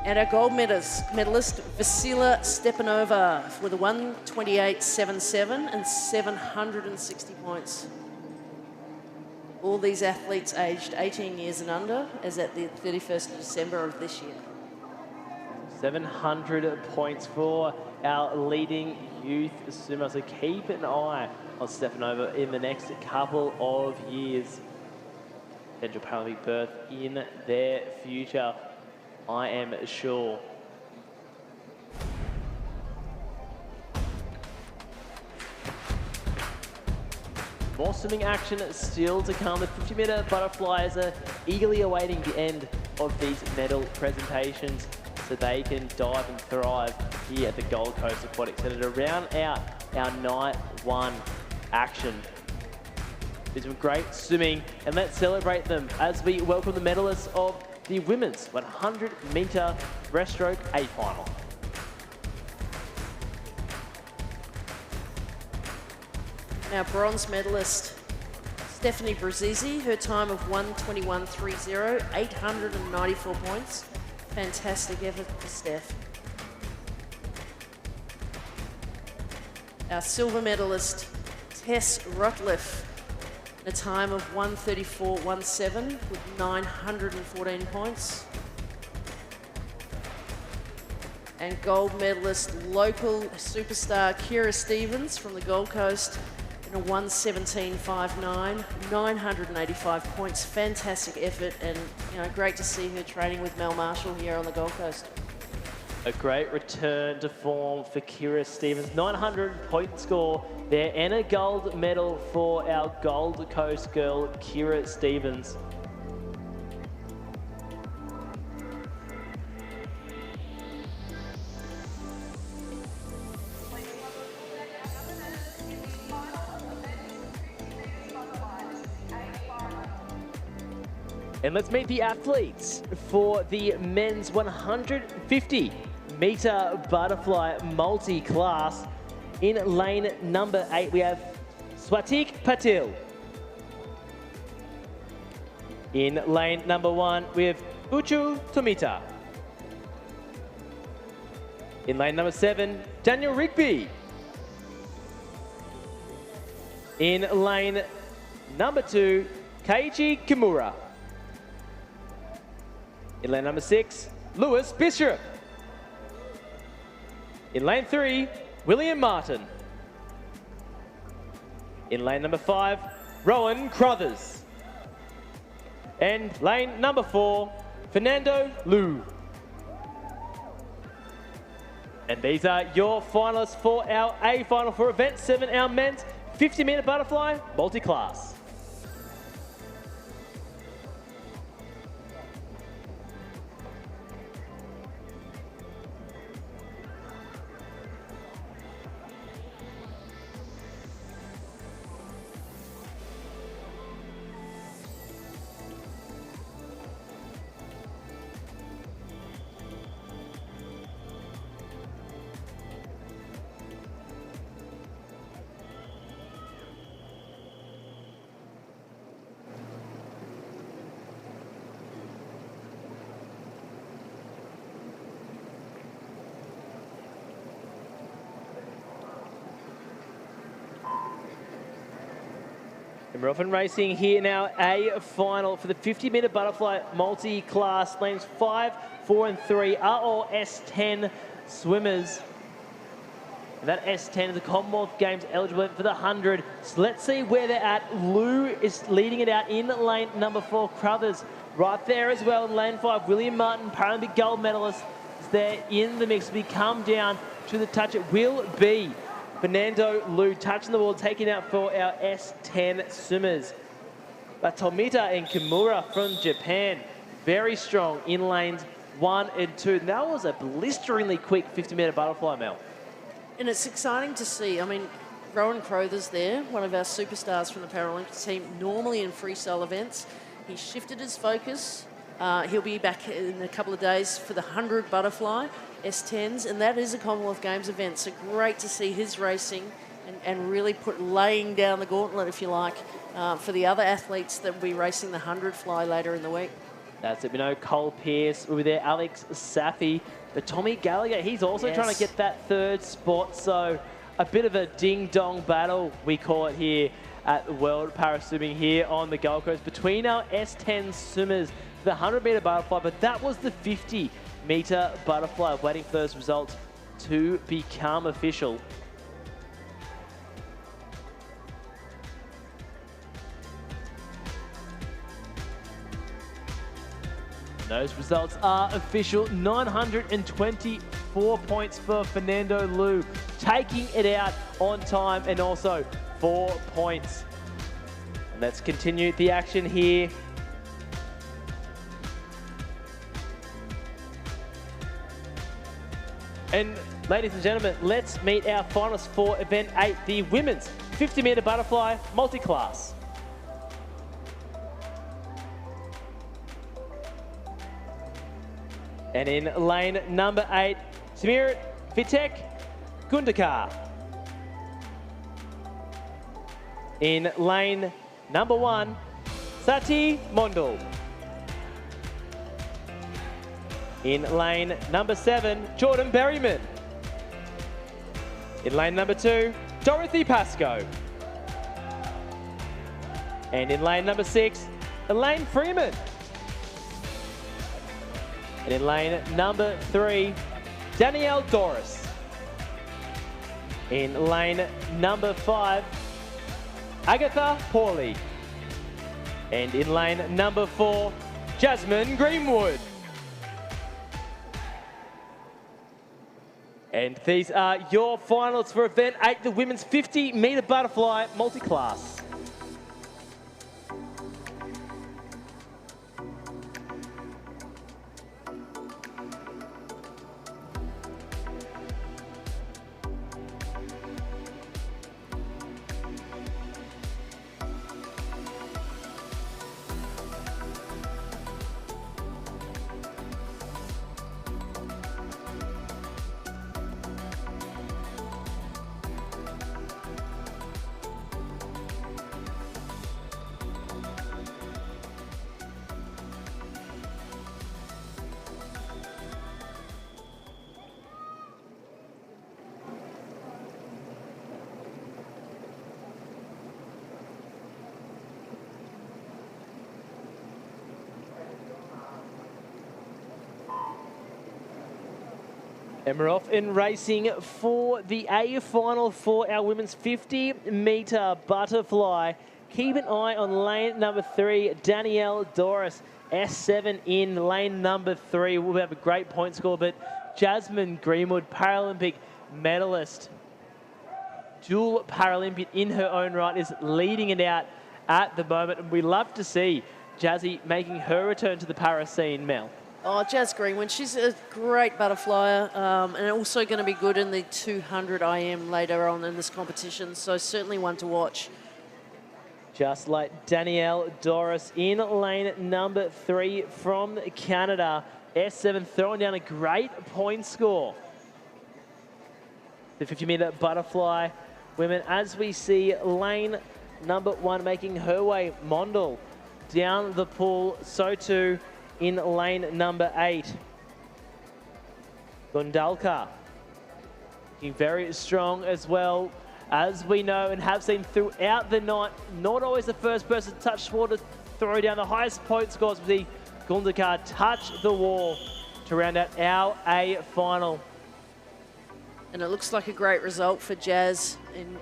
And our gold medalist Vasila Stepanova with a 1:28.77 and 760 points. All these athletes aged 18 years and under as at the 31st of December of this year. 700 points for our leading youth swimmer. So keep an eye on Stefanova in the next couple of years. Potential Paralympic berth in their future, I am sure. More swimming action still to come. The 50-metre butterflies are eagerly awaiting the end of these medal presentations so they can dive and thrive here at the Gold Coast Aquatic Centre to round out our night one action. There's some great swimming, and let's celebrate them as we welcome the medalists of the women's 100-metre breaststroke A final. Our bronze medalist, Stephanie Brazisi, her time of 1:21.30, 894 points. Fantastic effort for Steph. Our silver medalist, Tess Rutliff, a time of 1:34.17 with 914 points. And gold medalist, local superstar Kira Stevens from the Gold Coast, in a 1:17.59, 985 points. Fantastic effort, and great to see her training with Mel Marshall here on the Gold Coast. A great return to form for Kira Stevens. 900-point score there, and a gold medal for our Gold Coast girl, Kira Stevens. And let's meet the athletes for the men's 150-metre butterfly multi-class. In lane number 8, we have Swatik Patil. In lane number 1, we have Uchu Tomita. In lane number 7, Daniel Rigby. In lane number 2, Keiichi Kimura. In lane number 6, Lewis Bishop. In lane 3, William Martin. In lane number 5, Rowan Crothers. And lane number 4, Fernando Liu. And these are your finalists for our A final for event 7, our men's 50-metre butterfly multi-class. And we're off and racing here now, A final for the 50-metre butterfly multi-class. Lanes 5, 4 and 3 are all S10 swimmers. And that S10 is the Commonwealth Games eligible for the 100. So let's see where they're at. Liu is leading it out in lane number 4. Crothers right there as well in lane 5. William Martin, Paralympic gold medalist, is there in the mix. We come down to the touch. It will be Fernando Liu touching the ball, taking out for our S10 swimmers. But Tomita and Kimura from Japan, very strong in lanes 1 and 2. That was a blisteringly quick 50-metre butterfly, Mel. And it's exciting to see. I mean, Rowan Crothers there, one of our superstars from the Paralympic team, normally in freestyle events. He shifted his focus. He'll be back in a couple of days for the 100 butterfly S10s, and that is a Commonwealth Games event. So great to see his racing and really laying down the gauntlet, if you like, for the other athletes that will be racing the 100 fly later in the week. That's it. We know Cole Pearce will be there, Alex Safi, but Tommy Gallagher, he's also trying to get that 3rd spot. So a bit of a ding-dong battle, we call it here at World Para Swimming here on the Gold Coast between our S10 swimmers for the 100-meter butterfly, but that was the 50-meter butterfly. Waiting for those results to become official. Those results are official. 924 points for Fernando Liu, taking it out on time, and also 4 points. And let's continue the action here. And ladies and gentlemen, let's meet our finalists for event 8, the women's 50-meter butterfly multi-class. And in lane number 8, Samir Vitek Gundakar. In lane number 1, Sati Mondal. In lane number 7, Jordan Berryman. In lane number 2, Dorothy Pascoe. And in lane number 6, Elaine Freeman. And in lane number 3, Danielle Doris. In lane number 5, Agatha Pawley. And in lane number 4, Jasmine Greenwood. And these are your finals for event 8, the women's 50-meter butterfly multi-class. And we're off in racing for the A final for our women's 50-meter butterfly. Keep an eye on lane number 3, Danielle Doris, S7 in lane number 3. We'll have a great point score, but Jasmine Greenwood, Paralympic medalist, dual Paralympian in her own right, is leading it out at the moment. And we love to see Jazzy making her return to the para scene, Mel. Oh, Jazz Greenwood, she's a great butterflyer and also going to be good in the 200 IM later on in this competition, so certainly one to watch. Just like Danielle Doris in lane number 3 from Canada. S7 throwing down a great point score. The 50-meter butterfly women, as we see lane number 1 making her way, Mondal, down the pool, so too in lane number 8. Gundalka looking very strong as well. As we know and have seen throughout the night, not always the first person to touch water, throw down the highest point scores. We see Gundalka touch the wall to round out our A final. And it looks like a great result for Jazz and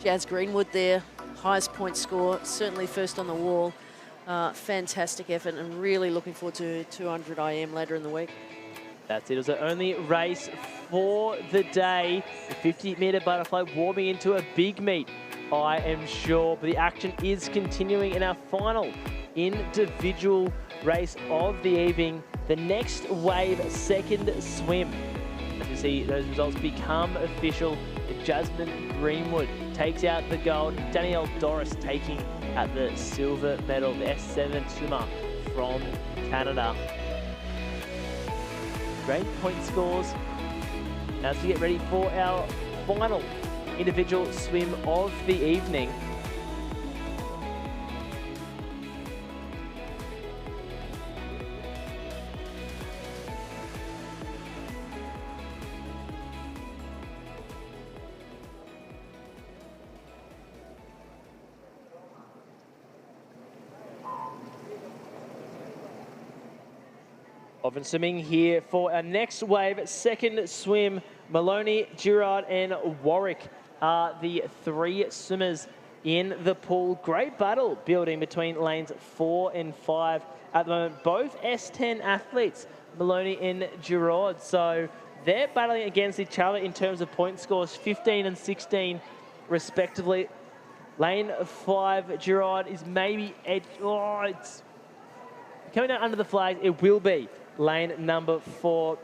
Jazz Greenwood there. Highest point score, certainly first on the wall. Fantastic effort, and really looking forward to 200 IM later in the week. That's it. It was the only race for the day. The 50-meter butterfly warming into a big meet, I am sure. But the action is continuing in our final individual race of the evening. The next wave second swim. As you see those results become official, Jasmine Greenwood takes out the gold. Danielle Doris taking at the silver medal, the S7 swimmer from Canada. Great point scores as we get ready for our final individual swim of the evening. Oven swimming here for our next wave. Second swim, Maloney, Girard and Warwick are the three swimmers in the pool. Great battle building between lanes 4 and 5 at the moment. Both S10 athletes, Maloney and Girard. So they're battling against each other in terms of point scores, 15 and 16 respectively. Lane 5, Girard is maybe edge. Oh, it's coming down under the flag. It will be lane number 4.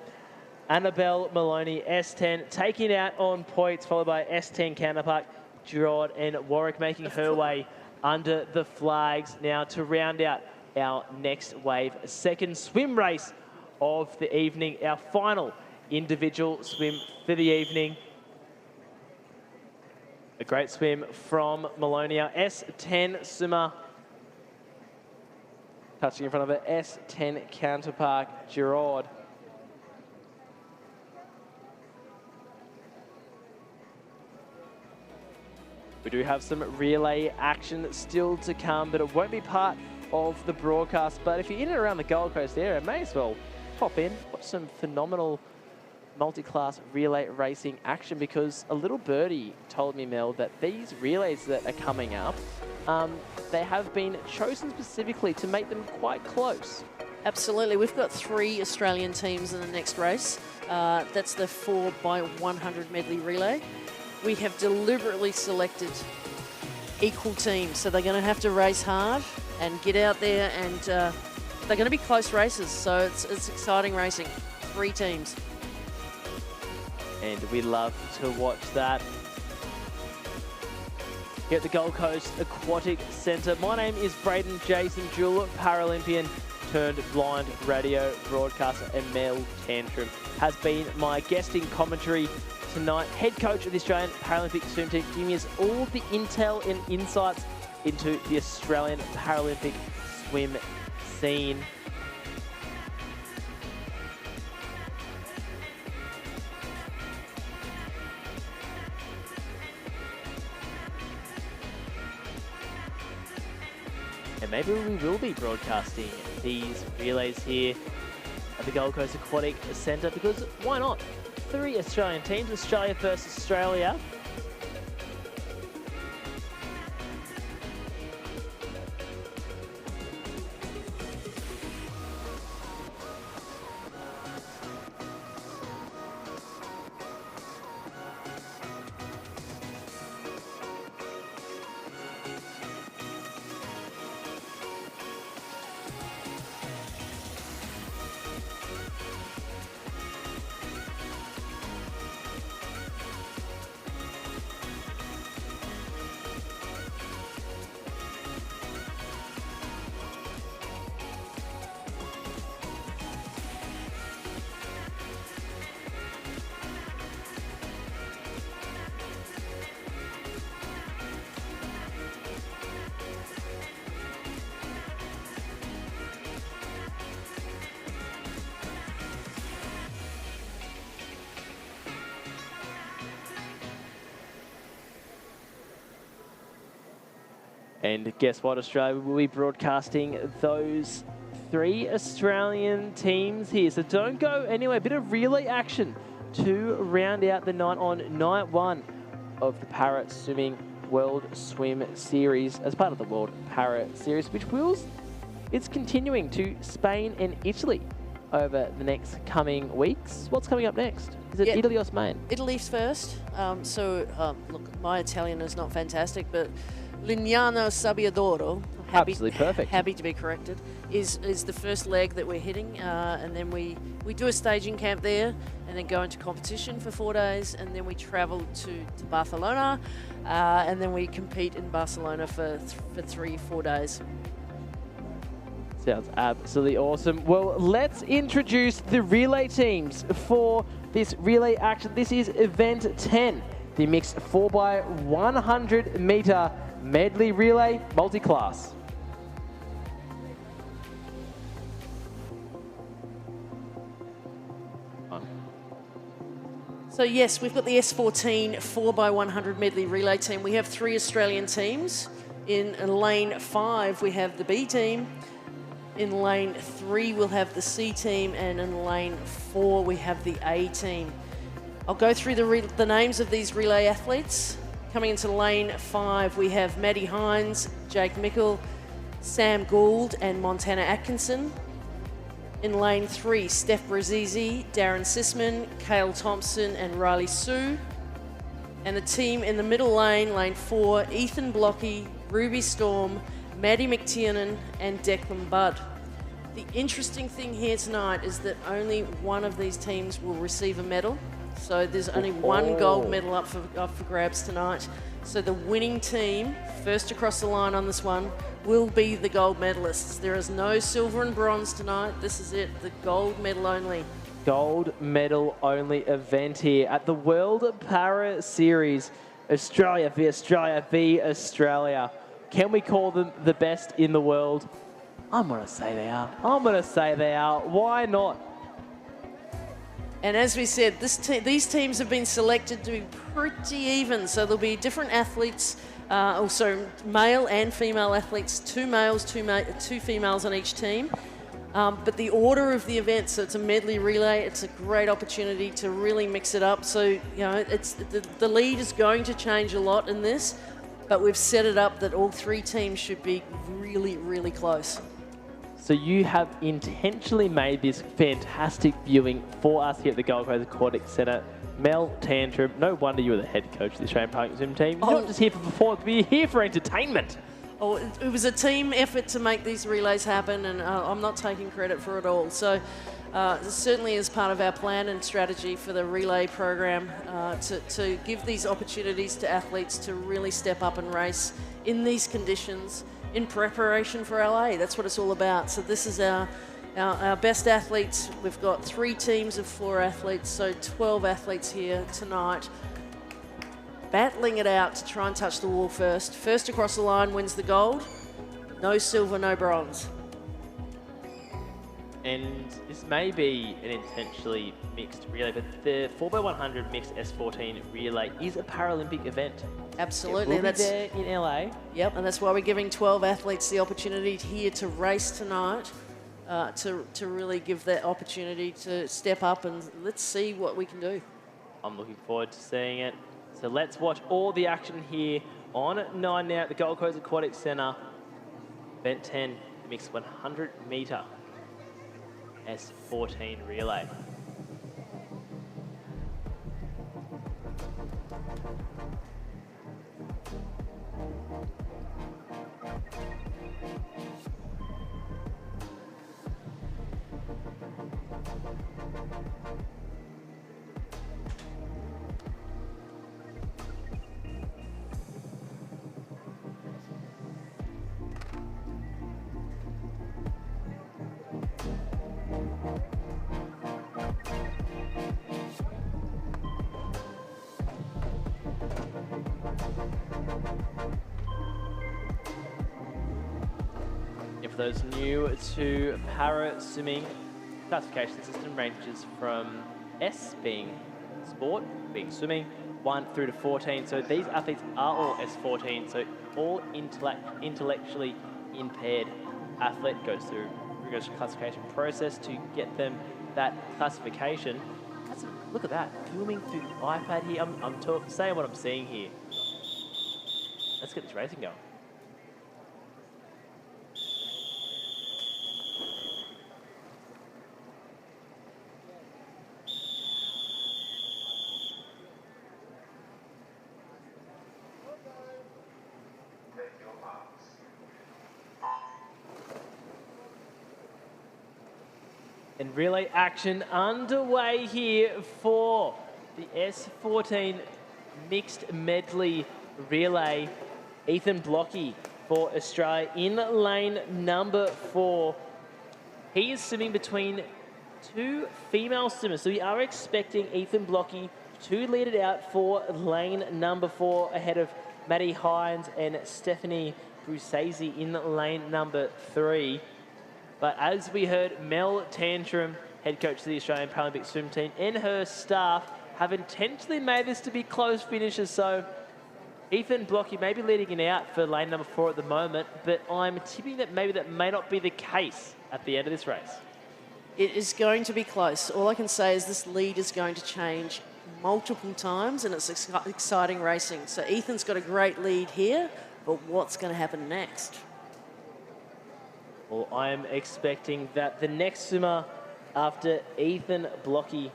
Annabelle Maloney, S10, taking it out on points, followed by S10 counterpart, Girard and Warwick, making her way under the flags now to round out our next wave. Second swim race of the evening, our final individual swim for the evening. A great swim from Maloney, our S10 swimmer. Touching in front of her S10 counterpart, Girard. We do have some relay action still to come, but it won't be part of the broadcast. But if you're in and around the Gold Coast area, may as well pop in, watch some phenomenal multi-class relay racing action, because a little birdie told me, Mel, that these relays that are coming up, they have been chosen specifically to make them quite close. Absolutely. We've got 3 Australian teams in the next race. That's the 4x100 medley relay. We have deliberately selected equal teams, so they're going to have to race hard and get out there, and they're going to be close races, so it's exciting racing. 3 teams. And we love to watch that. Here at the Gold Coast Aquatic Centre. My name is Braden Jason Jewell, Paralympian turned blind radio broadcaster, and Mel Tantrum has been my guesting commentary tonight. Head coach of the Australian Paralympic swim team, giving us all the intel and insights into the Australian Paralympic swim scene. And maybe we will be broadcasting these relays here at the Gold Coast Aquatic Centre, because why not? 3 Australian teams, Australia versus Australia. And guess what, Australia will be broadcasting those 3 Australian teams here. So don't go anywhere. A bit of relay action to round out the night on night 1 of the Para Swimming World Swim Series as part of the World Para Series, which it's continuing to Spain and Italy over the next coming weeks. What's coming up next? Is it Italy or Spain? Italy's first. Look, my Italian is not fantastic, but Lignano Sabbiadoro, absolutely perfect. Happy to be corrected, is the first leg that we're hitting, and then we do a staging camp there, and then go into competition for 4 days, and then we travel to Barcelona, and then we compete in Barcelona for 3-4 days. Sounds absolutely awesome. Well, let's introduce the relay teams for this relay action. This is event 10, the mixed 4x100 metre medley relay multi-class. So yes, we've got the S14 4x100 medley relay team. We have 3 Australian teams. In lane 5, we have the B team. In lane 3, we'll have the C team, and in lane 4, we have the A team. I'll go through the names of these relay athletes. Coming into lane 5, we have Maddie Hines, Jake Mickle, Sam Gould, and Montana Atkinson. In lane 3, Steph Brazizi, Darren Sisman, Cale Thompson, and Riley Sue. And the team in the middle lane, lane 4, Ethan Blocky, Ruby Storm, Maddie McTiernan, and Declan Budd. The interesting thing here tonight is that only one of these teams will receive a medal. So there's only one gold medal up for grabs tonight. So the winning team, first across the line on this one, will be the gold medalists. There is no silver and bronze tonight. This is it, the gold medal only. Gold medal only event here at the World Para Series. Australia v Australia v Australia. Can we call them the best in the world? I'm going to say they are. I'm going to say they are. Why not? And as we said, these teams have been selected to be pretty even. So there'll be different athletes, also male and female athletes, 2 males, 2 females on each team. But the order of the event, so it's a medley relay, it's a great opportunity to really mix it up. So, you know, the lead is going to change a lot in this, but we've set it up that all 3 teams should be really, really close. So you have intentionally made this fantastic viewing for us here at the Gold Coast Aquatic Centre. Mel Tantrum, no wonder you were the head coach of the Australian Paralympic swim team. You're not just here for performance, but you're here for entertainment. Oh, it was a team effort to make these relays happen, and I'm not taking credit for it all. So certainly as part of our plan and strategy for the relay program to give these opportunities to athletes to really step up and race in these conditions in preparation for LA. That's what it's all about. So this is our best athletes. We've got 3 teams of 4 athletes, so 12 athletes here tonight, battling it out to try and touch the wall first. First across the line wins the gold. No silver, no bronze. And this may be an intentionally mixed relay, but the 4x100 mixed S14 relay is a Paralympic event. Absolutely. It will be there in LA. Yep, and that's why we're giving 12 athletes the opportunity here to race tonight, to really give that opportunity to step up, and let's see what we can do. I'm looking forward to seeing it. So let's watch all the action here on 9 now at the Gold Coast Aquatic Centre. Event 10, mixed 100 metre S14 relay. If those new to para swimming, classification system ranges from S being sport, being swimming, 1 through to 14. So these athletes are all S14, so all intellectually impaired athlete goes through a rigorous classification process to get them that classification. Look at that, filming through the iPad here. I'm saying what I'm seeing here. Let's get this racing going. And relay action underway here for the S14 mixed medley relay. Ethan Blocky for Australia in lane number 4. He is swimming between 2 female swimmers, so we are expecting Ethan Blocky to lead it out for lane number 4 ahead of Maddie Hines and Stephanie Brusazy in lane number 3. But as we heard, Mel Tantrum, head coach of the Australian Paralympic swim team, and her staff have intentionally made this to be close finishes. So Ethan Blocky may be leading it out for lane number 4 at the moment, but I'm tipping that maybe that may not be the case at the end of this race. It is going to be close. All I can say is this lead is going to change multiple times, and it's exciting racing. So Ethan's got a great lead here, but what's going to happen next? Well, I'm expecting that the next swimmer after Ethan Blocky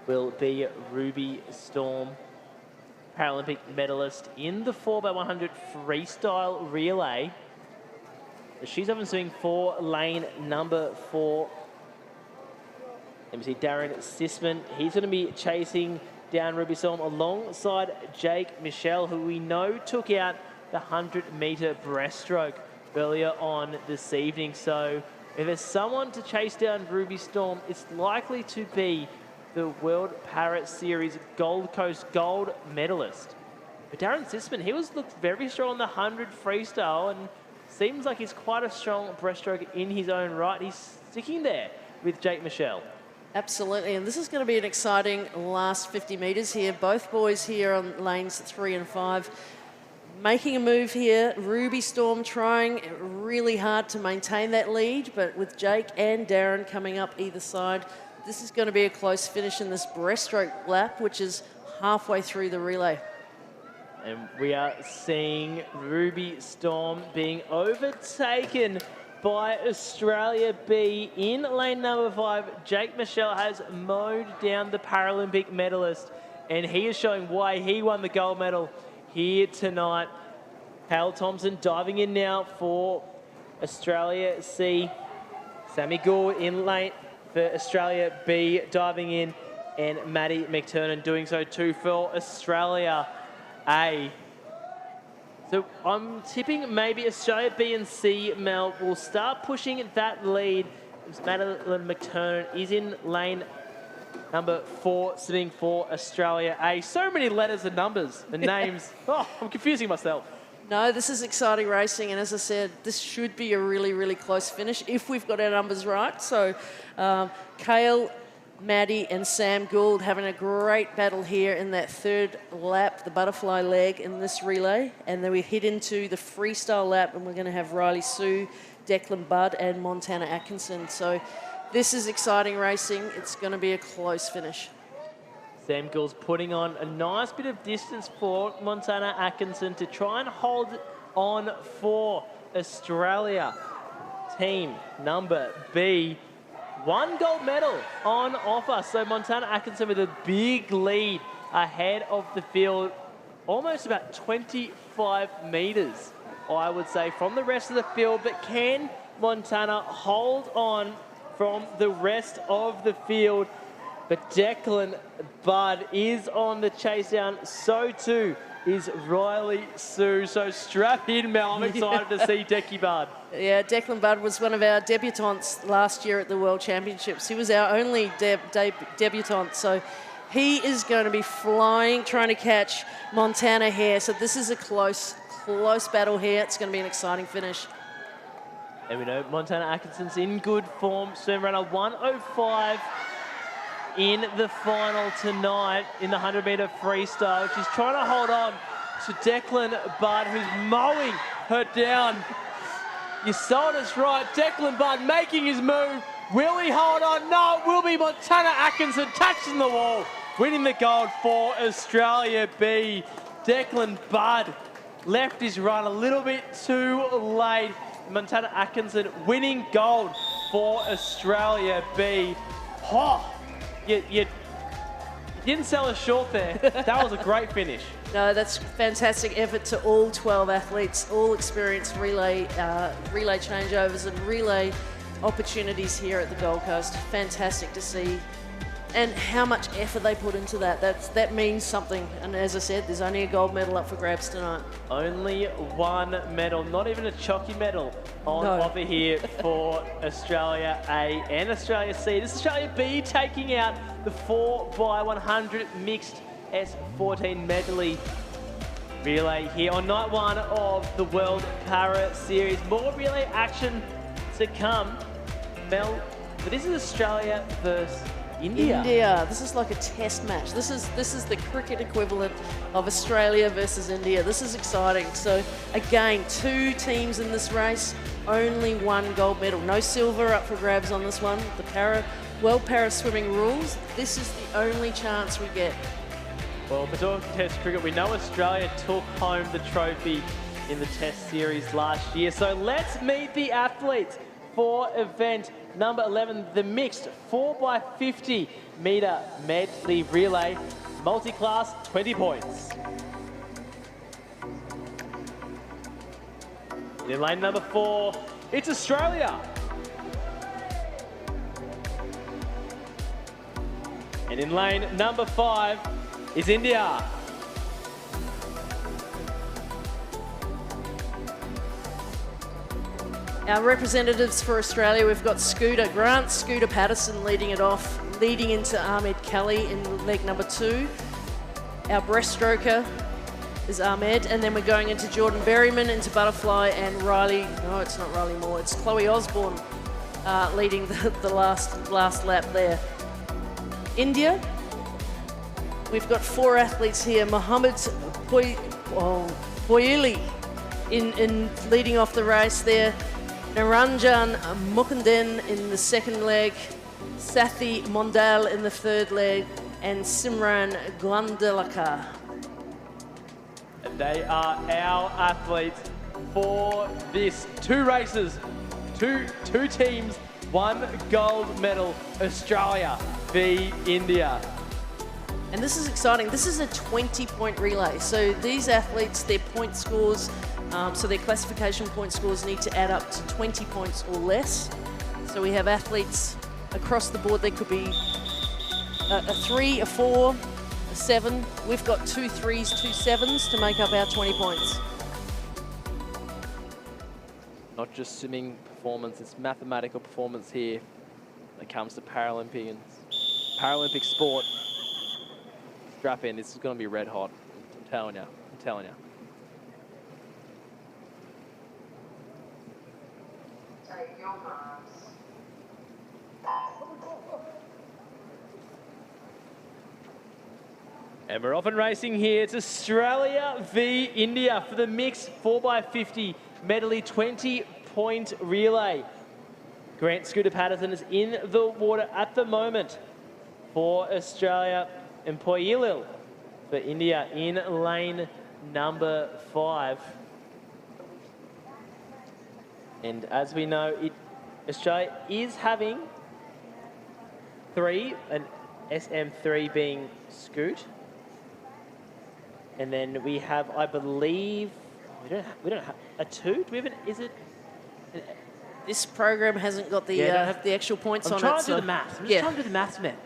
will be Ruby Storm, Paralympic medalist in the 4x100 freestyle relay. She's up and swimming for lane number 4. Let me see, Darren Sisman. He's going to be chasing down Ruby Storm alongside Jake Michelle, who we know took out the 100-metre breaststroke earlier on this evening. So if there's someone to chase down Ruby Storm, it's likely to be the World Para Series Gold Coast gold medalist. But Darren Sisman, he looked very strong on the 100 freestyle and seems like he's quite a strong breaststroke in his own right. He's sticking there with Jake Michelle. Absolutely, and this is going to be an exciting last 50 metres here. Both boys here on lanes 3 and 5 making a move here. Ruby Storm trying really hard to maintain that lead, but with Jake and Darren coming up either side, this is going to be a close finish in this breaststroke lap, which is halfway through the relay. And we are seeing Ruby Storm being overtaken by Australia B in lane number 5. Jake Michelle has mowed down the Paralympic medalist, and he is showing why he won the gold medal here tonight. Hal Thompson diving in now for Australia C. Sammy Gould in lane for Australia B diving in, and Maddie McTurnan doing so too for Australia A. So I'm tipping maybe Australia B and C, Mel, will start pushing that lead. Madeline McTurnan is in lane number 4, sitting for Australia A. So many letters and numbers and names. Oh, I'm confusing myself. No, this is exciting racing, and as I said, this should be a really, really close finish if we've got our numbers right. So Kale, Maddie and Sam Gould having a great battle here in that third lap, the butterfly leg in this relay. And then we head into the freestyle lap, and we're going to have Riley Sue, Declan Budd and Montana Atkinson. So this is exciting racing. It's going to be a close finish. Sam Gould's putting on a nice bit of distance for Montana Atkinson to try and hold on for Australia. Team number B, 1 gold medal on offer. So Montana Atkinson with a big lead ahead of the field, almost about 25 metres, I would say, from the rest of the field. But can Montana hold on from the rest of the field? But Declan Budd is on the chase down. So too is Riley Sue. So strap in, Mel. I'm excited to see Decky Budd. Yeah, Declan Budd was one of our debutants last year at the World Championships. He was our only debutant. So he is going to be flying, trying to catch Montana here. So this is a close battle here. It's going to be an exciting finish. And we know Montana Atkinson's in good form. Swim runner 105 in the final tonight in the 100-metre freestyle. She's trying to hold on to Declan Budd, who's mowing her down. You saw us right. Declan Budd making his move. Will he hold on? No, it will be Montana Atkinson touching the wall, winning the gold for Australia B. Declan Budd left his run a little bit too late. Montana Atkinson winning gold for Australia B. Oh, you didn't sell us short there. That was a great finish. No, that's fantastic effort to all 12 athletes, all experienced relay changeovers and relay opportunities here at the Gold Coast. Fantastic to see. And how much effort they put into that. That means something. And as I said, there's only a gold medal up for grabs tonight. Only 1 medal, not even a chalky medal on offer here for Australia A and Australia C. This is Australia B taking out the 4x100 mixed S14 medley relay here on night 1 of the World Para Series. More relay action to come, Mel. But this is Australia versus India. India. This is like a test match. This is the cricket equivalent of Australia versus India. This is exciting. So again, 2 teams in this race, only 1 gold medal. No silver up for grabs on this one. The para swimming rules. This is the only chance we get. Well, for talking Test cricket, we know Australia took home the trophy in the Test series last year. So let's meet the athletes for event number 11, the mixed 4x50 metre medley relay, multi-class, 20 points. In lane number 4, it's Australia. And in lane number 5 is India. Our representatives for Australia, we've got Grant Scooter Patterson leading it off, leading into Ahmed Kelly in leg number 2. Our breaststroker is Ahmed, and then we're going into Jordan Berryman into butterfly, and Riley, no, it's not Riley Moore, it's Chloe Osborne leading the last lap there. India, we've got 4 athletes here. Mohammed Poyili in leading off the race there. Naranjan Mukundin in the second leg, Sathi Mondal in the third leg, and Simran Glandalaka. And they are our athletes for this 2 races, two teams, 1 gold medal, Australia v India. And this is exciting. This is a 20-point relay. So these athletes, their point scores, so their classification point scores need to add up to 20 points or less. So we have athletes across the board. There could be a 3, a 4, a 7. We've got 2 3s, 2 7s to make up our 20 points. Not just swimming performance, it's mathematical performance here when it comes to Paralympians. Paralympic sport. Strap in, this is going to be red hot. I'm telling you. Take your arms. And we're off and racing here. It's Australia v India for the mixed 4x50 medley 20-point relay. Grant Scooter Patterson is in the water at the moment for Australia, and Poyilil for India in lane number 5. And as we know, Australia is having 3, an SM3 being Scoot. And then we have, I believe, we don't have a 2. Do we have is it? This program hasn't got the the actual points on it. I'm trying to do the maths. I'm just trying to do the maths, man.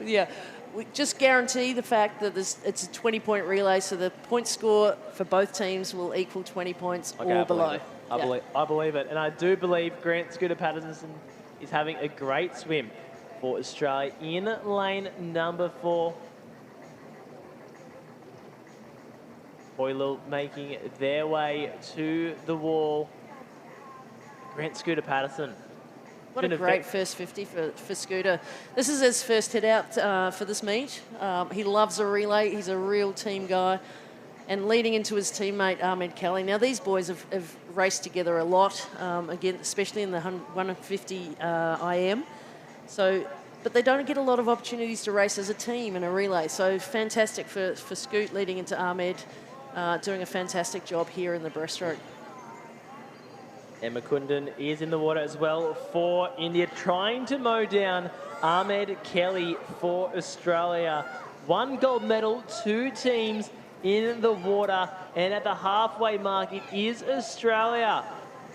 Yeah, we just guarantee the fact that it's a 20-point relay, so the point score for both teams will equal 20 points or below. I believe it. And I do believe Grant Scooter Patterson is having a great swim for Australia in lane number 4. Poyilil making their way to the wall. Grant Scooter Patterson. What a great first 50 for Scooter. This is his first hit out for this meet. He loves a relay. He's a real team guy. And leading into his teammate, Ahmed Kelly. Now, these boys have raced together a lot, again, especially in the 150 IM. So, but they don't get a lot of opportunities to race as a team in a relay. So fantastic for Scoot leading into Ahmed, doing a fantastic job here in the breaststroke. Emma Kundan is in the water as well for India, trying to mow down Ahmed Kelly for Australia. 1 gold medal, 2 teams in the water, and at the halfway mark, it is Australia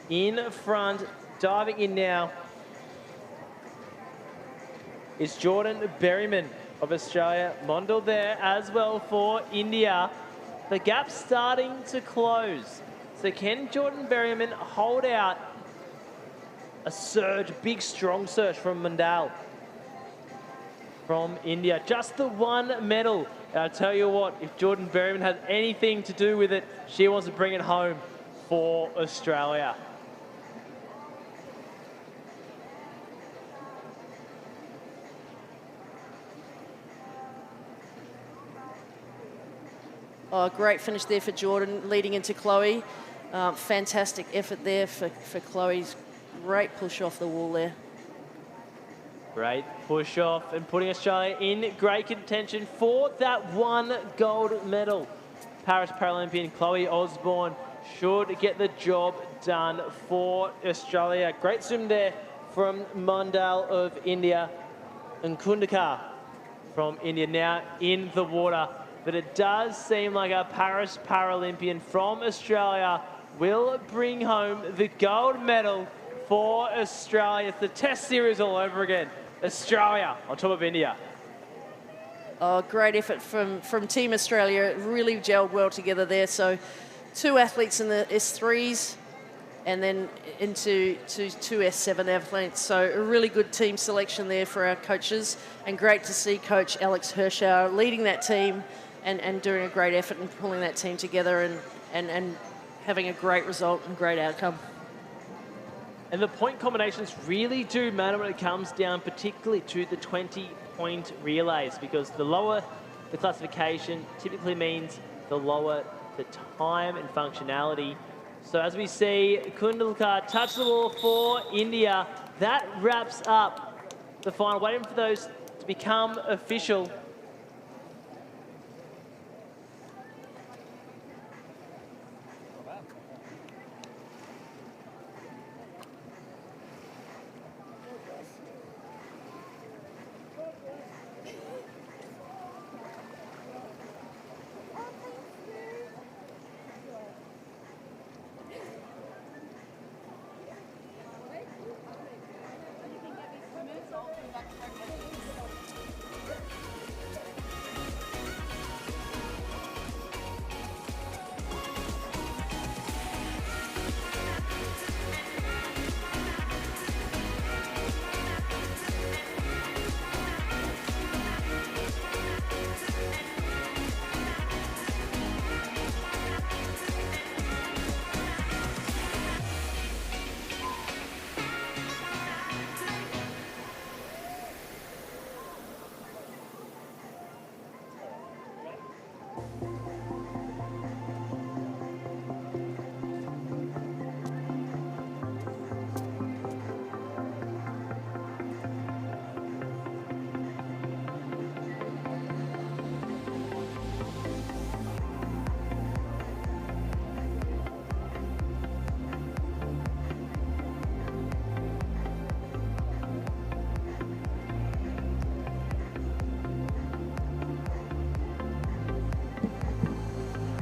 in front. Diving in now is Jordan Berryman of Australia. Mondal there as well for India. The gap's starting to close. So can Jordan Berryman hold out a surge, big strong surge from Mondal from India? Just the 1 medal. And I'll tell you what, if Jordan Berryman has anything to do with it, she wants to bring it home for Australia. Oh, great finish there for Jordan, leading into Chloe. Fantastic effort there for Chloe's great push off the wall there. Great push off and putting Australia in great contention for that one gold medal. Paris Paralympian Chloe Osborne should get the job done for Australia. Great swim there from Mandal of India and Kundakar from India now in the water. But it does seem like a Paris Paralympian from Australia will bring home the gold medal for Australia. It's the test series all over again. Australia on top of India. Oh, great effort from Team Australia. It really gelled well together there. So 2 athletes in the S3s and then into two S7 athletes. So a really good team selection there for our coaches, and great to see Coach Alex Hirschauer leading that team and doing a great effort and pulling that team together and having a great result and great outcome. And the point combinations really do matter when it comes down particularly to the 20-point relays, because the lower the classification typically means the lower the time and functionality. So as we see, Kundalkar touch the ball for India. That wraps up the final, waiting for those to become official.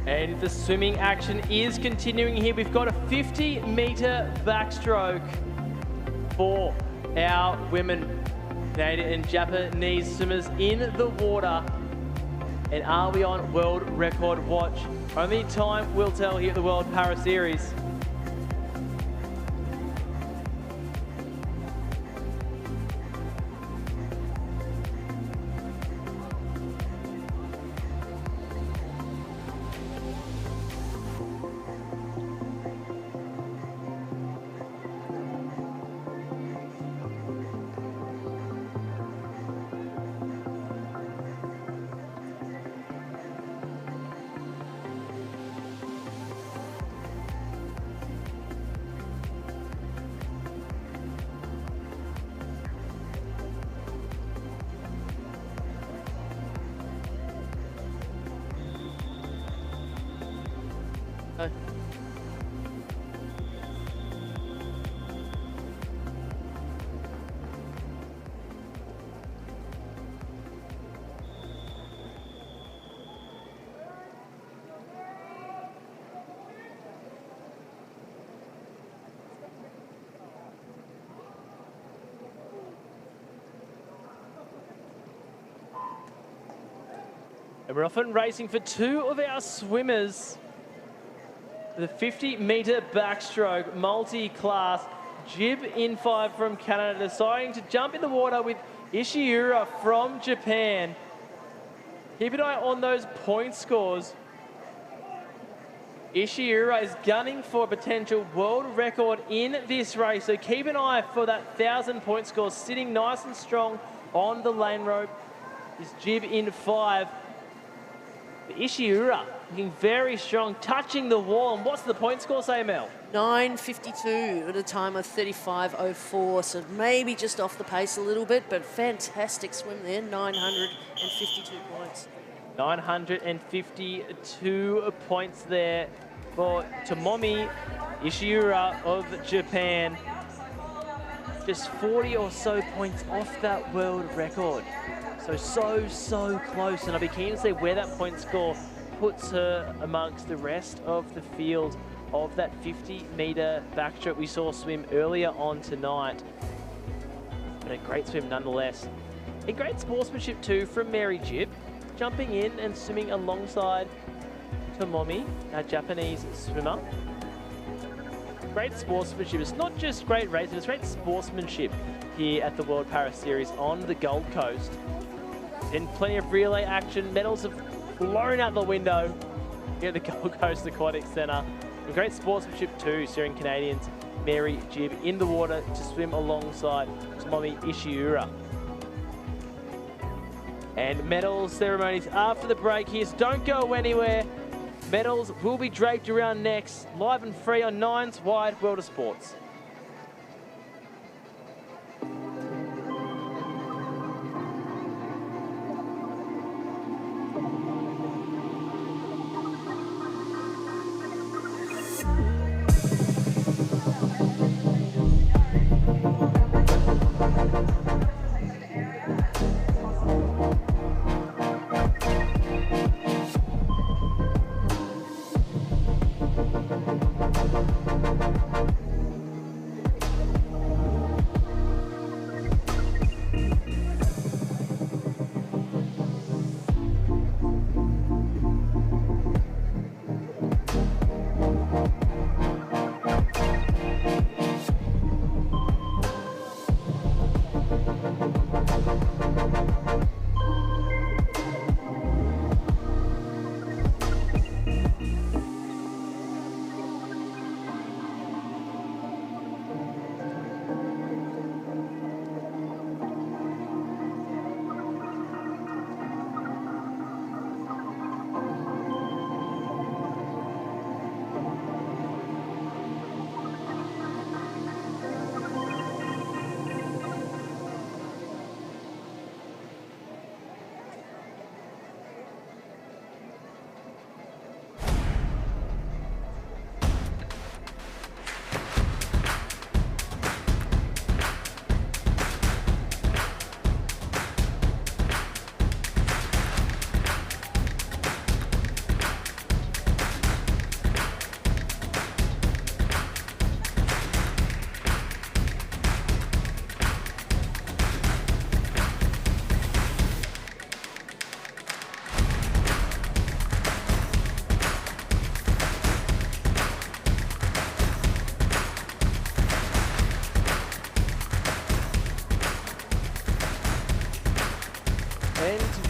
And the swimming action is continuing here. We've got a 50-metre backstroke for our women, Canadian and Japanese swimmers in the water. And are we on world record watch? Only time will tell here at the World Para Series. Oh. And we're off and racing for 2 of our swimmers. The 50-metre backstroke multi-class. Jib in 5 from Canada, deciding to jump in the water with Ishiura from Japan. Keep an eye on those point scores. Ishiura is gunning for a potential world record in this race, so keep an eye for that 1,000-point score, sitting nice and strong on the lane rope. Is Jib in 5. Ishiura Looking very strong, touching the wall. And what's the point score say, Mel? 9:52 at a time of 35:04, so maybe just off the pace a little bit, but fantastic swim there, 952 points. 952 points there for Tomomi Ishiura of Japan. Just 40 or so points off that world record. So close. And I'll be keen to see where that point score puts her amongst the rest of the field of that 50-metre backstroke we saw swim earlier on tonight. But a great swim nonetheless. A great sportsmanship too from Mary Jibb, jumping in and swimming alongside Tomomi, our Japanese swimmer. Great sportsmanship. It's not just great racing, it's great sportsmanship here at the World Para Series on the Gold Coast. And plenty of relay action. Medals have flown out the window here at the Gold Coast Aquatic Centre. And great sportsmanship too, steering Canadians Mary Jibb in the water to swim alongside Tomomi Ishiura. And medal ceremonies after the break here, so don't go anywhere. Medals will be draped around necks, live and free on Nine's Wide World of Sports.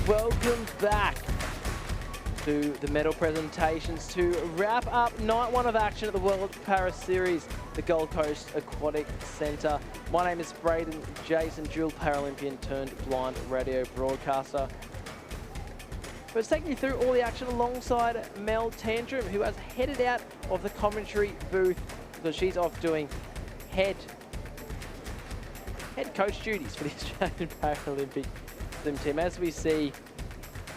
Welcome back to the medal presentations to wrap up night one of action at the World Para Series, the Gold Coast Aquatic Centre. My name is Braden Jason, dual Paralympian turned blind radio broadcaster. But it's taking you through all the action alongside Mel Tantrum, who has headed out of the commentary booth because she's off doing head coach duties for the Australian Paralympic swim team. As we see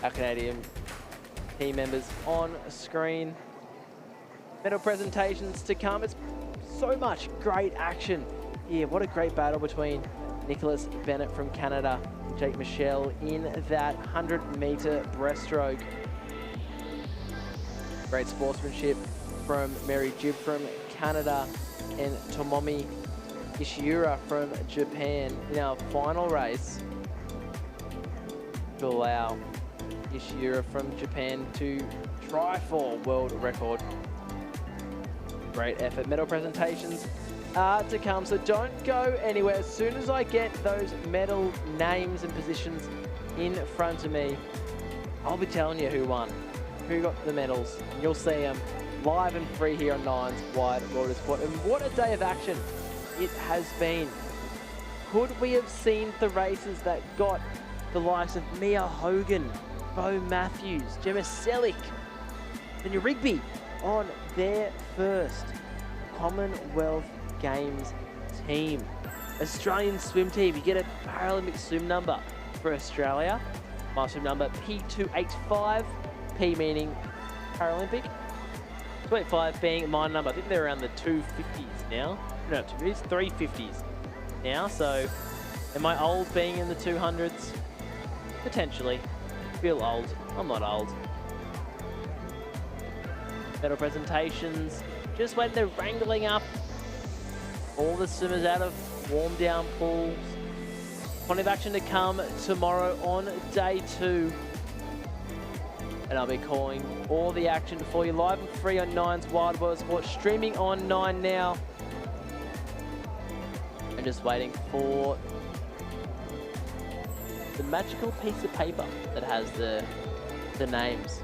our Canadian team members on screen. Medal presentations to come. It's so much great action here. What a great battle between Nicholas Bennett from Canada and Jake Michelle in that 100-metre breaststroke. Great sportsmanship from Mary Jibb from Canada and Tomomi Ishiura from Japan in our final race to allow Ishiura from Japan to try for world record. Great effort. Medal presentations are to come, so don't go anywhere. As soon as I get those medal names and positions in front of me, I'll be telling you who won, who got the medals, and you'll see them live and free here on Nine's Wide World of Sport. And what a day of action it has been. Could we have seen the races that got the likes of Mia Hogan, Bo Matthews, Gemma Selick, Then your Rigby on their first Commonwealth Games team. Australian swim team, you get a Paralympic swim number for Australia. My swim number P285, P meaning Paralympic. 285 being my number. I think they're around the 250s now. No, 250s, 350s now. So, am I old being in the 200s? Potentially. Feel old. I'm not old. Medal presentations. Just when they're wrangling up all the swimmers out of warm down pools. Plenty of action to come tomorrow on day 2. And I'll be calling all the action for you live and free on 9's Wide World of Sport, streaming on 9 now. And just waiting for the magical piece of paper that has the names.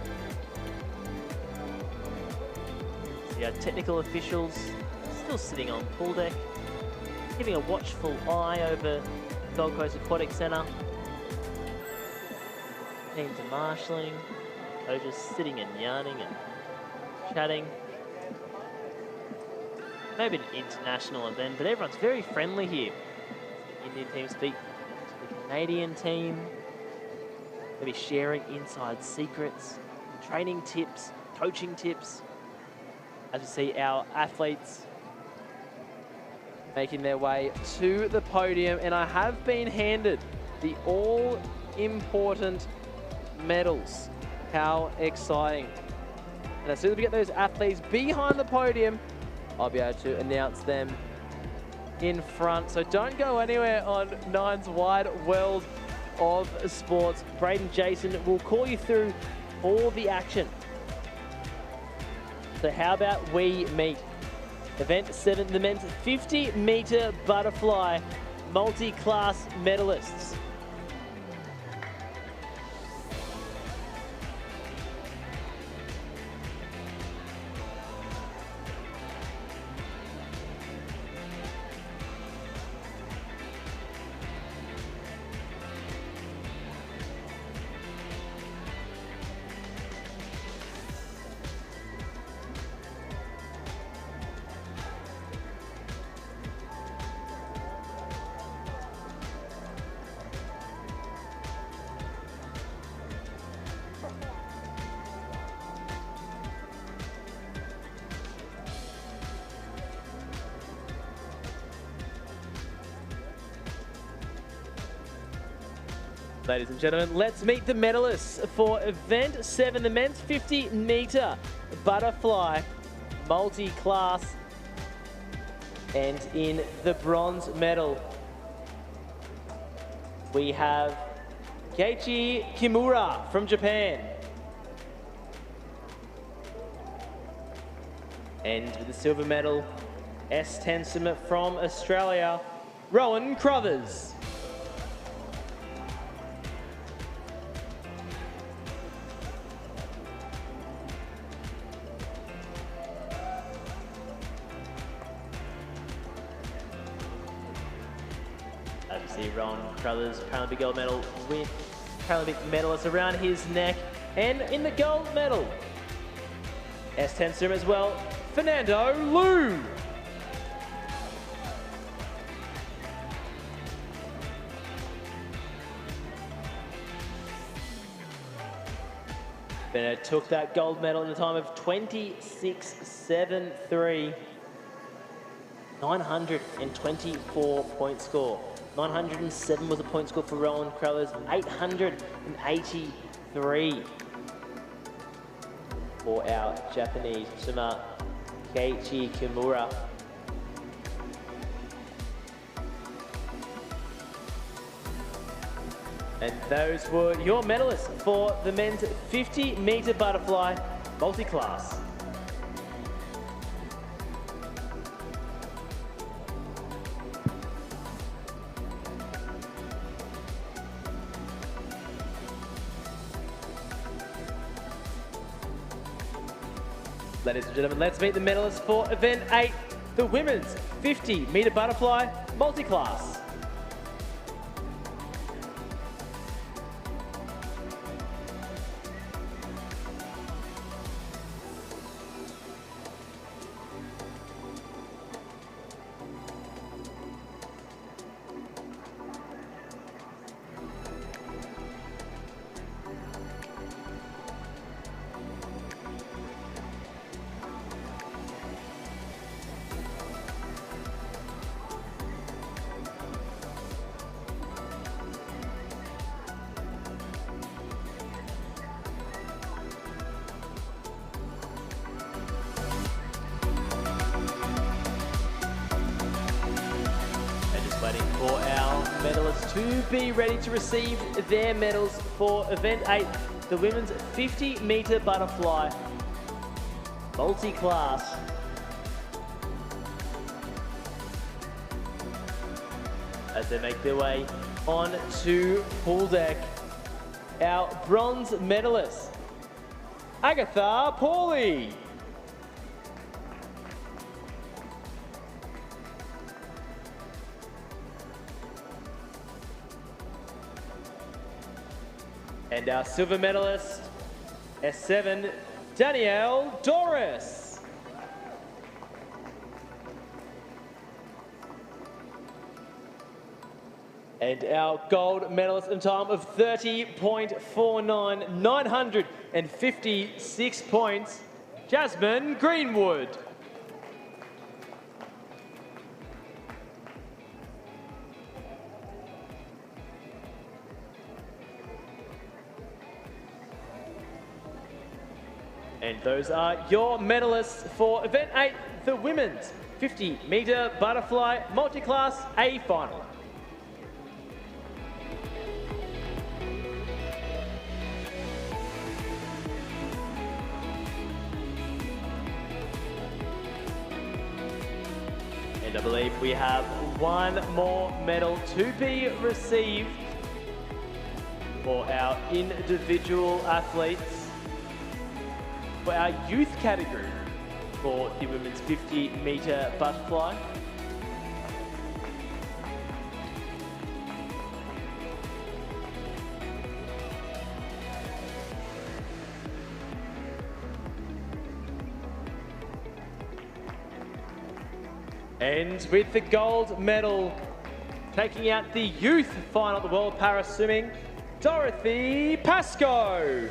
So our technical officials still sitting on pool deck, giving a watchful eye over Gold Coast Aquatic Centre. Teams are marshalling, coaches sitting and yarning and chatting. Maybe an international event, but everyone's very friendly here. The Indian team speak to the Canadian team, maybe sharing inside secrets, training tips, coaching tips. As you see our athletes making their way to the podium, and I have been handed the all-important medals. How exciting. And as soon as we get those athletes behind the podium, I'll be able to announce them in front. So don't go anywhere on 9's Wide World of Sports. Braden Jason will call you through all the action. So how about we meet Event 7, the men's 50-metre butterfly multi-class medalists. Ladies and gentlemen, let's meet the medalists for Event 7, the men's 50-metre butterfly multi-class. And in the bronze medal, we have Keiichi Kimura from Japan. And with the silver medal, S10 swimmer from Australia, Rowan Crothers. As you see, Rowan Crothers, Paralympic gold medal with Paralympic medalists around his neck. And in the gold medal, S10 swimmer as well, Fernando Liu. Fernando took that gold medal in a time of 26.73. 924 point score. 907 was the point score for Rowan Crothers. 883 for our Japanese swimmer, Keiichi Kimura. And those were your medalists for the men's 50-metre butterfly multi-class. Ladies and gentlemen, let's meet the medalists for Event 8, the women's 50-metre butterfly multi-class. to be ready to receive their medals for event 8, the women's 50-metre butterfly multi-class. As they make their way on to pool deck, our bronze medalist, Agatha Pauly. And our silver medalist, S7, Danielle Doris. And our gold medalist in time of 30.49, 956 points, Jasmine Greenwood. And those are your medalists for event 8, the women's 50-metre butterfly multi-class A final. And I believe we have one more medal to be received for our individual athletes. For our youth category for the women's 50-metre butterfly. And with the gold medal, taking out the youth final at the World Para Swimming, Dorothy Pascoe.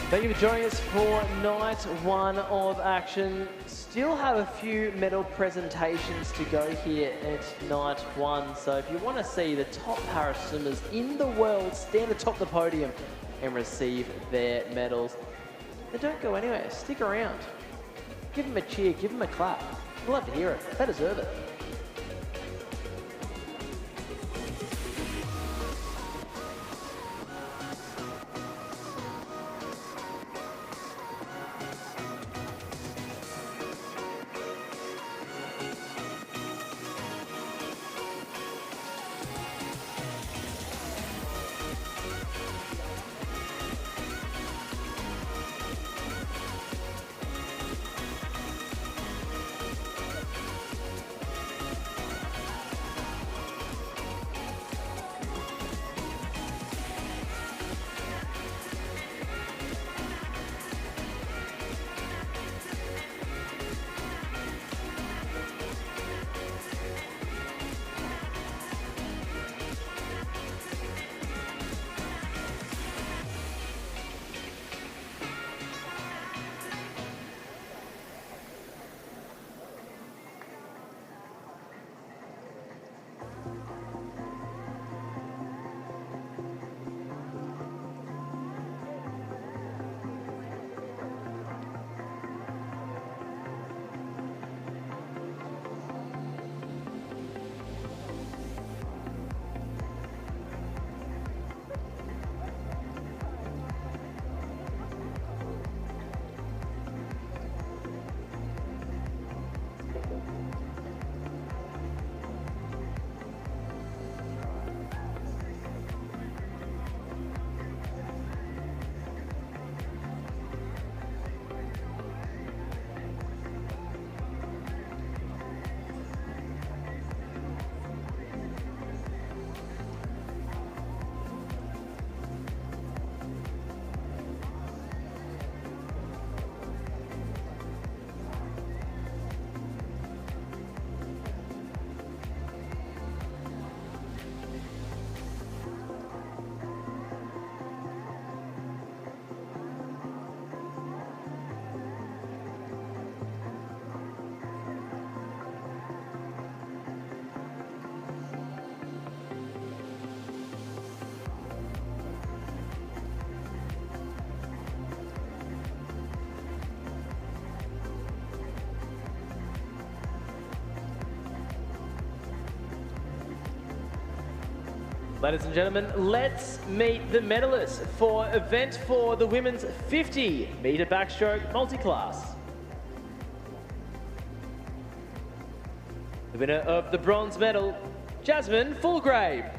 Thank you for joining us for night 1 of action. Still have a few medal presentations to go here at night 1. So if you want to see the top para swimmers in the world stand atop the podium and receive their medals, then don't go anywhere. Stick around. Give them a cheer, give them a clap. We'd love to hear it. They deserve it. Ladies and gentlemen, let's meet the medalists for event 4, the women's 50-metre backstroke multi-class. The winner of the bronze medal, Jasmine Fulgrave.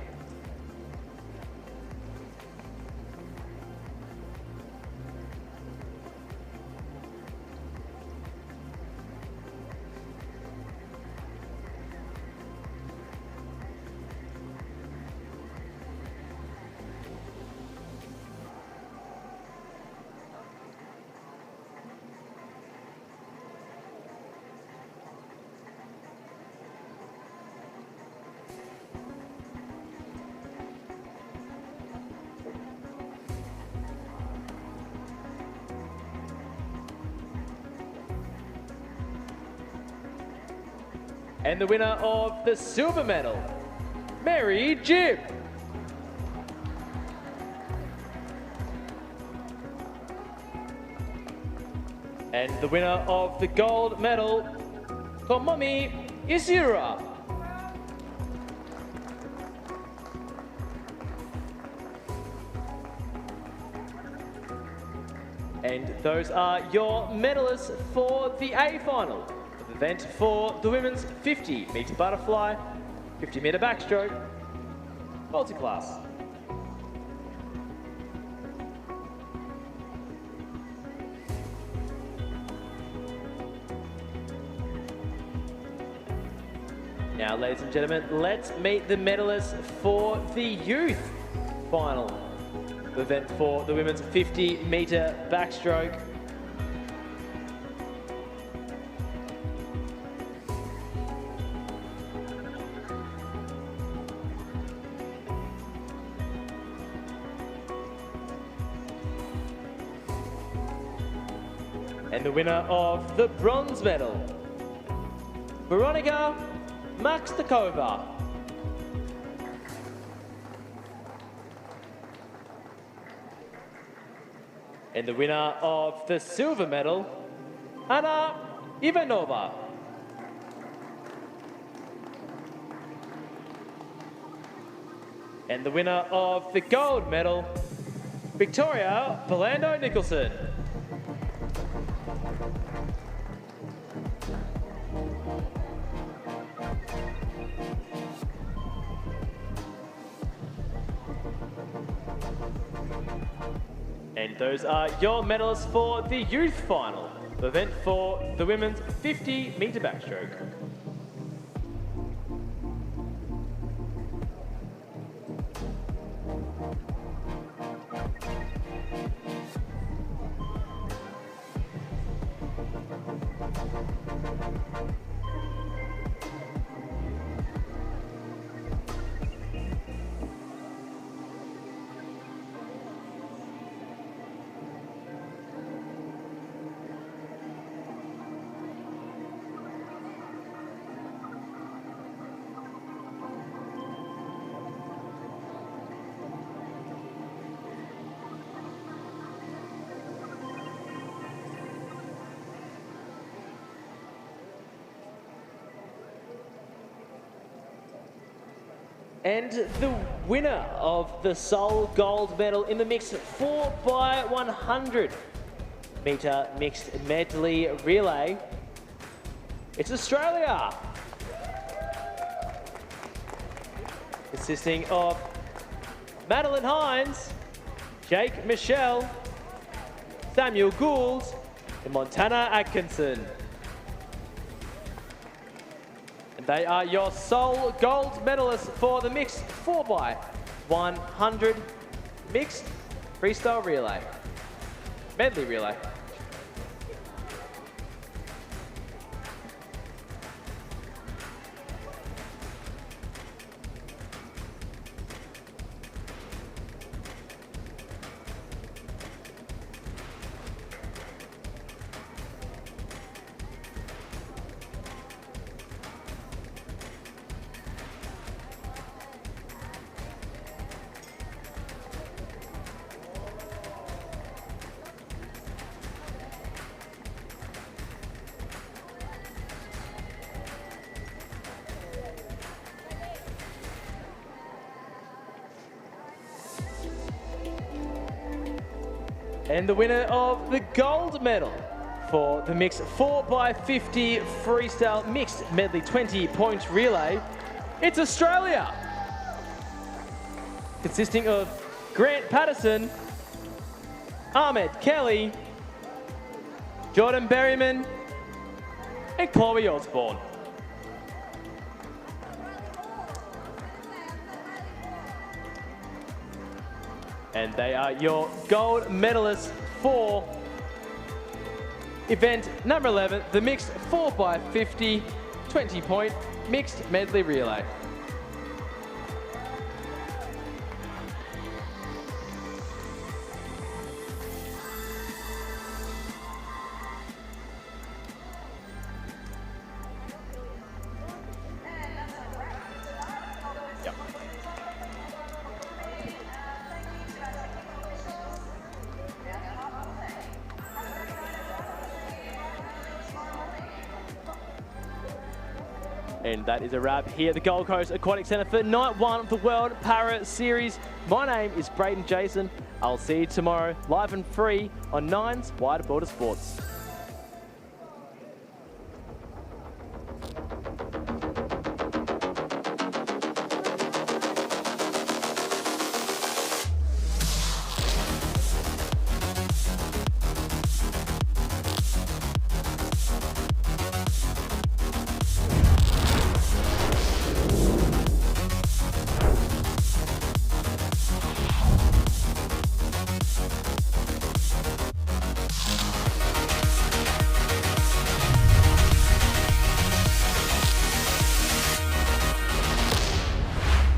And the winner of the silver medal, Mary Jibb. And the winner of the gold medal, Tomomi Isura. And those are your medalists for the A final. Event for the women's 50-metre butterfly, 50-metre backstroke, multi-class. Now, ladies and gentlemen, let's meet the medalists for the youth final. Event for the women's 50-metre backstroke. And the winner of the bronze medal, Veronika Makstakova. And the winner of the silver medal, Anna Ivanova. And the winner of the gold medal, Victoria Palando Nicholson. And those are your medalists for the youth final, the event for the women's 50-metre backstroke. And the winner of the sole gold medal in the mixed 4x100 metre mixed medley relay, it's Australia. Consisting of Madeline Hines, Jake Michelle, Samuel Gould, and Montana Atkinson. They are your sole gold medalists for the mixed 4x100 mixed freestyle relay, medley relay. And the winner of the gold medal for the mixed 4x50 freestyle mixed medley 20-point relay, it's Australia. Consisting of Grant Patterson, Ahmed Kelly, Jordan Berryman, and Chloe Osborne. And they are your gold medalists for event number 11, the mixed 4x50 20-point mixed medley relay. And that is a wrap here at the Gold Coast Aquatic Centre for night one of the World Para Series. My name is Braden Jason. I'll see you tomorrow, live and free on Nine's Wide Border Sports.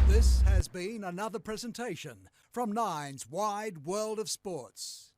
This has been another presentation from Nine's Wide World of Sports.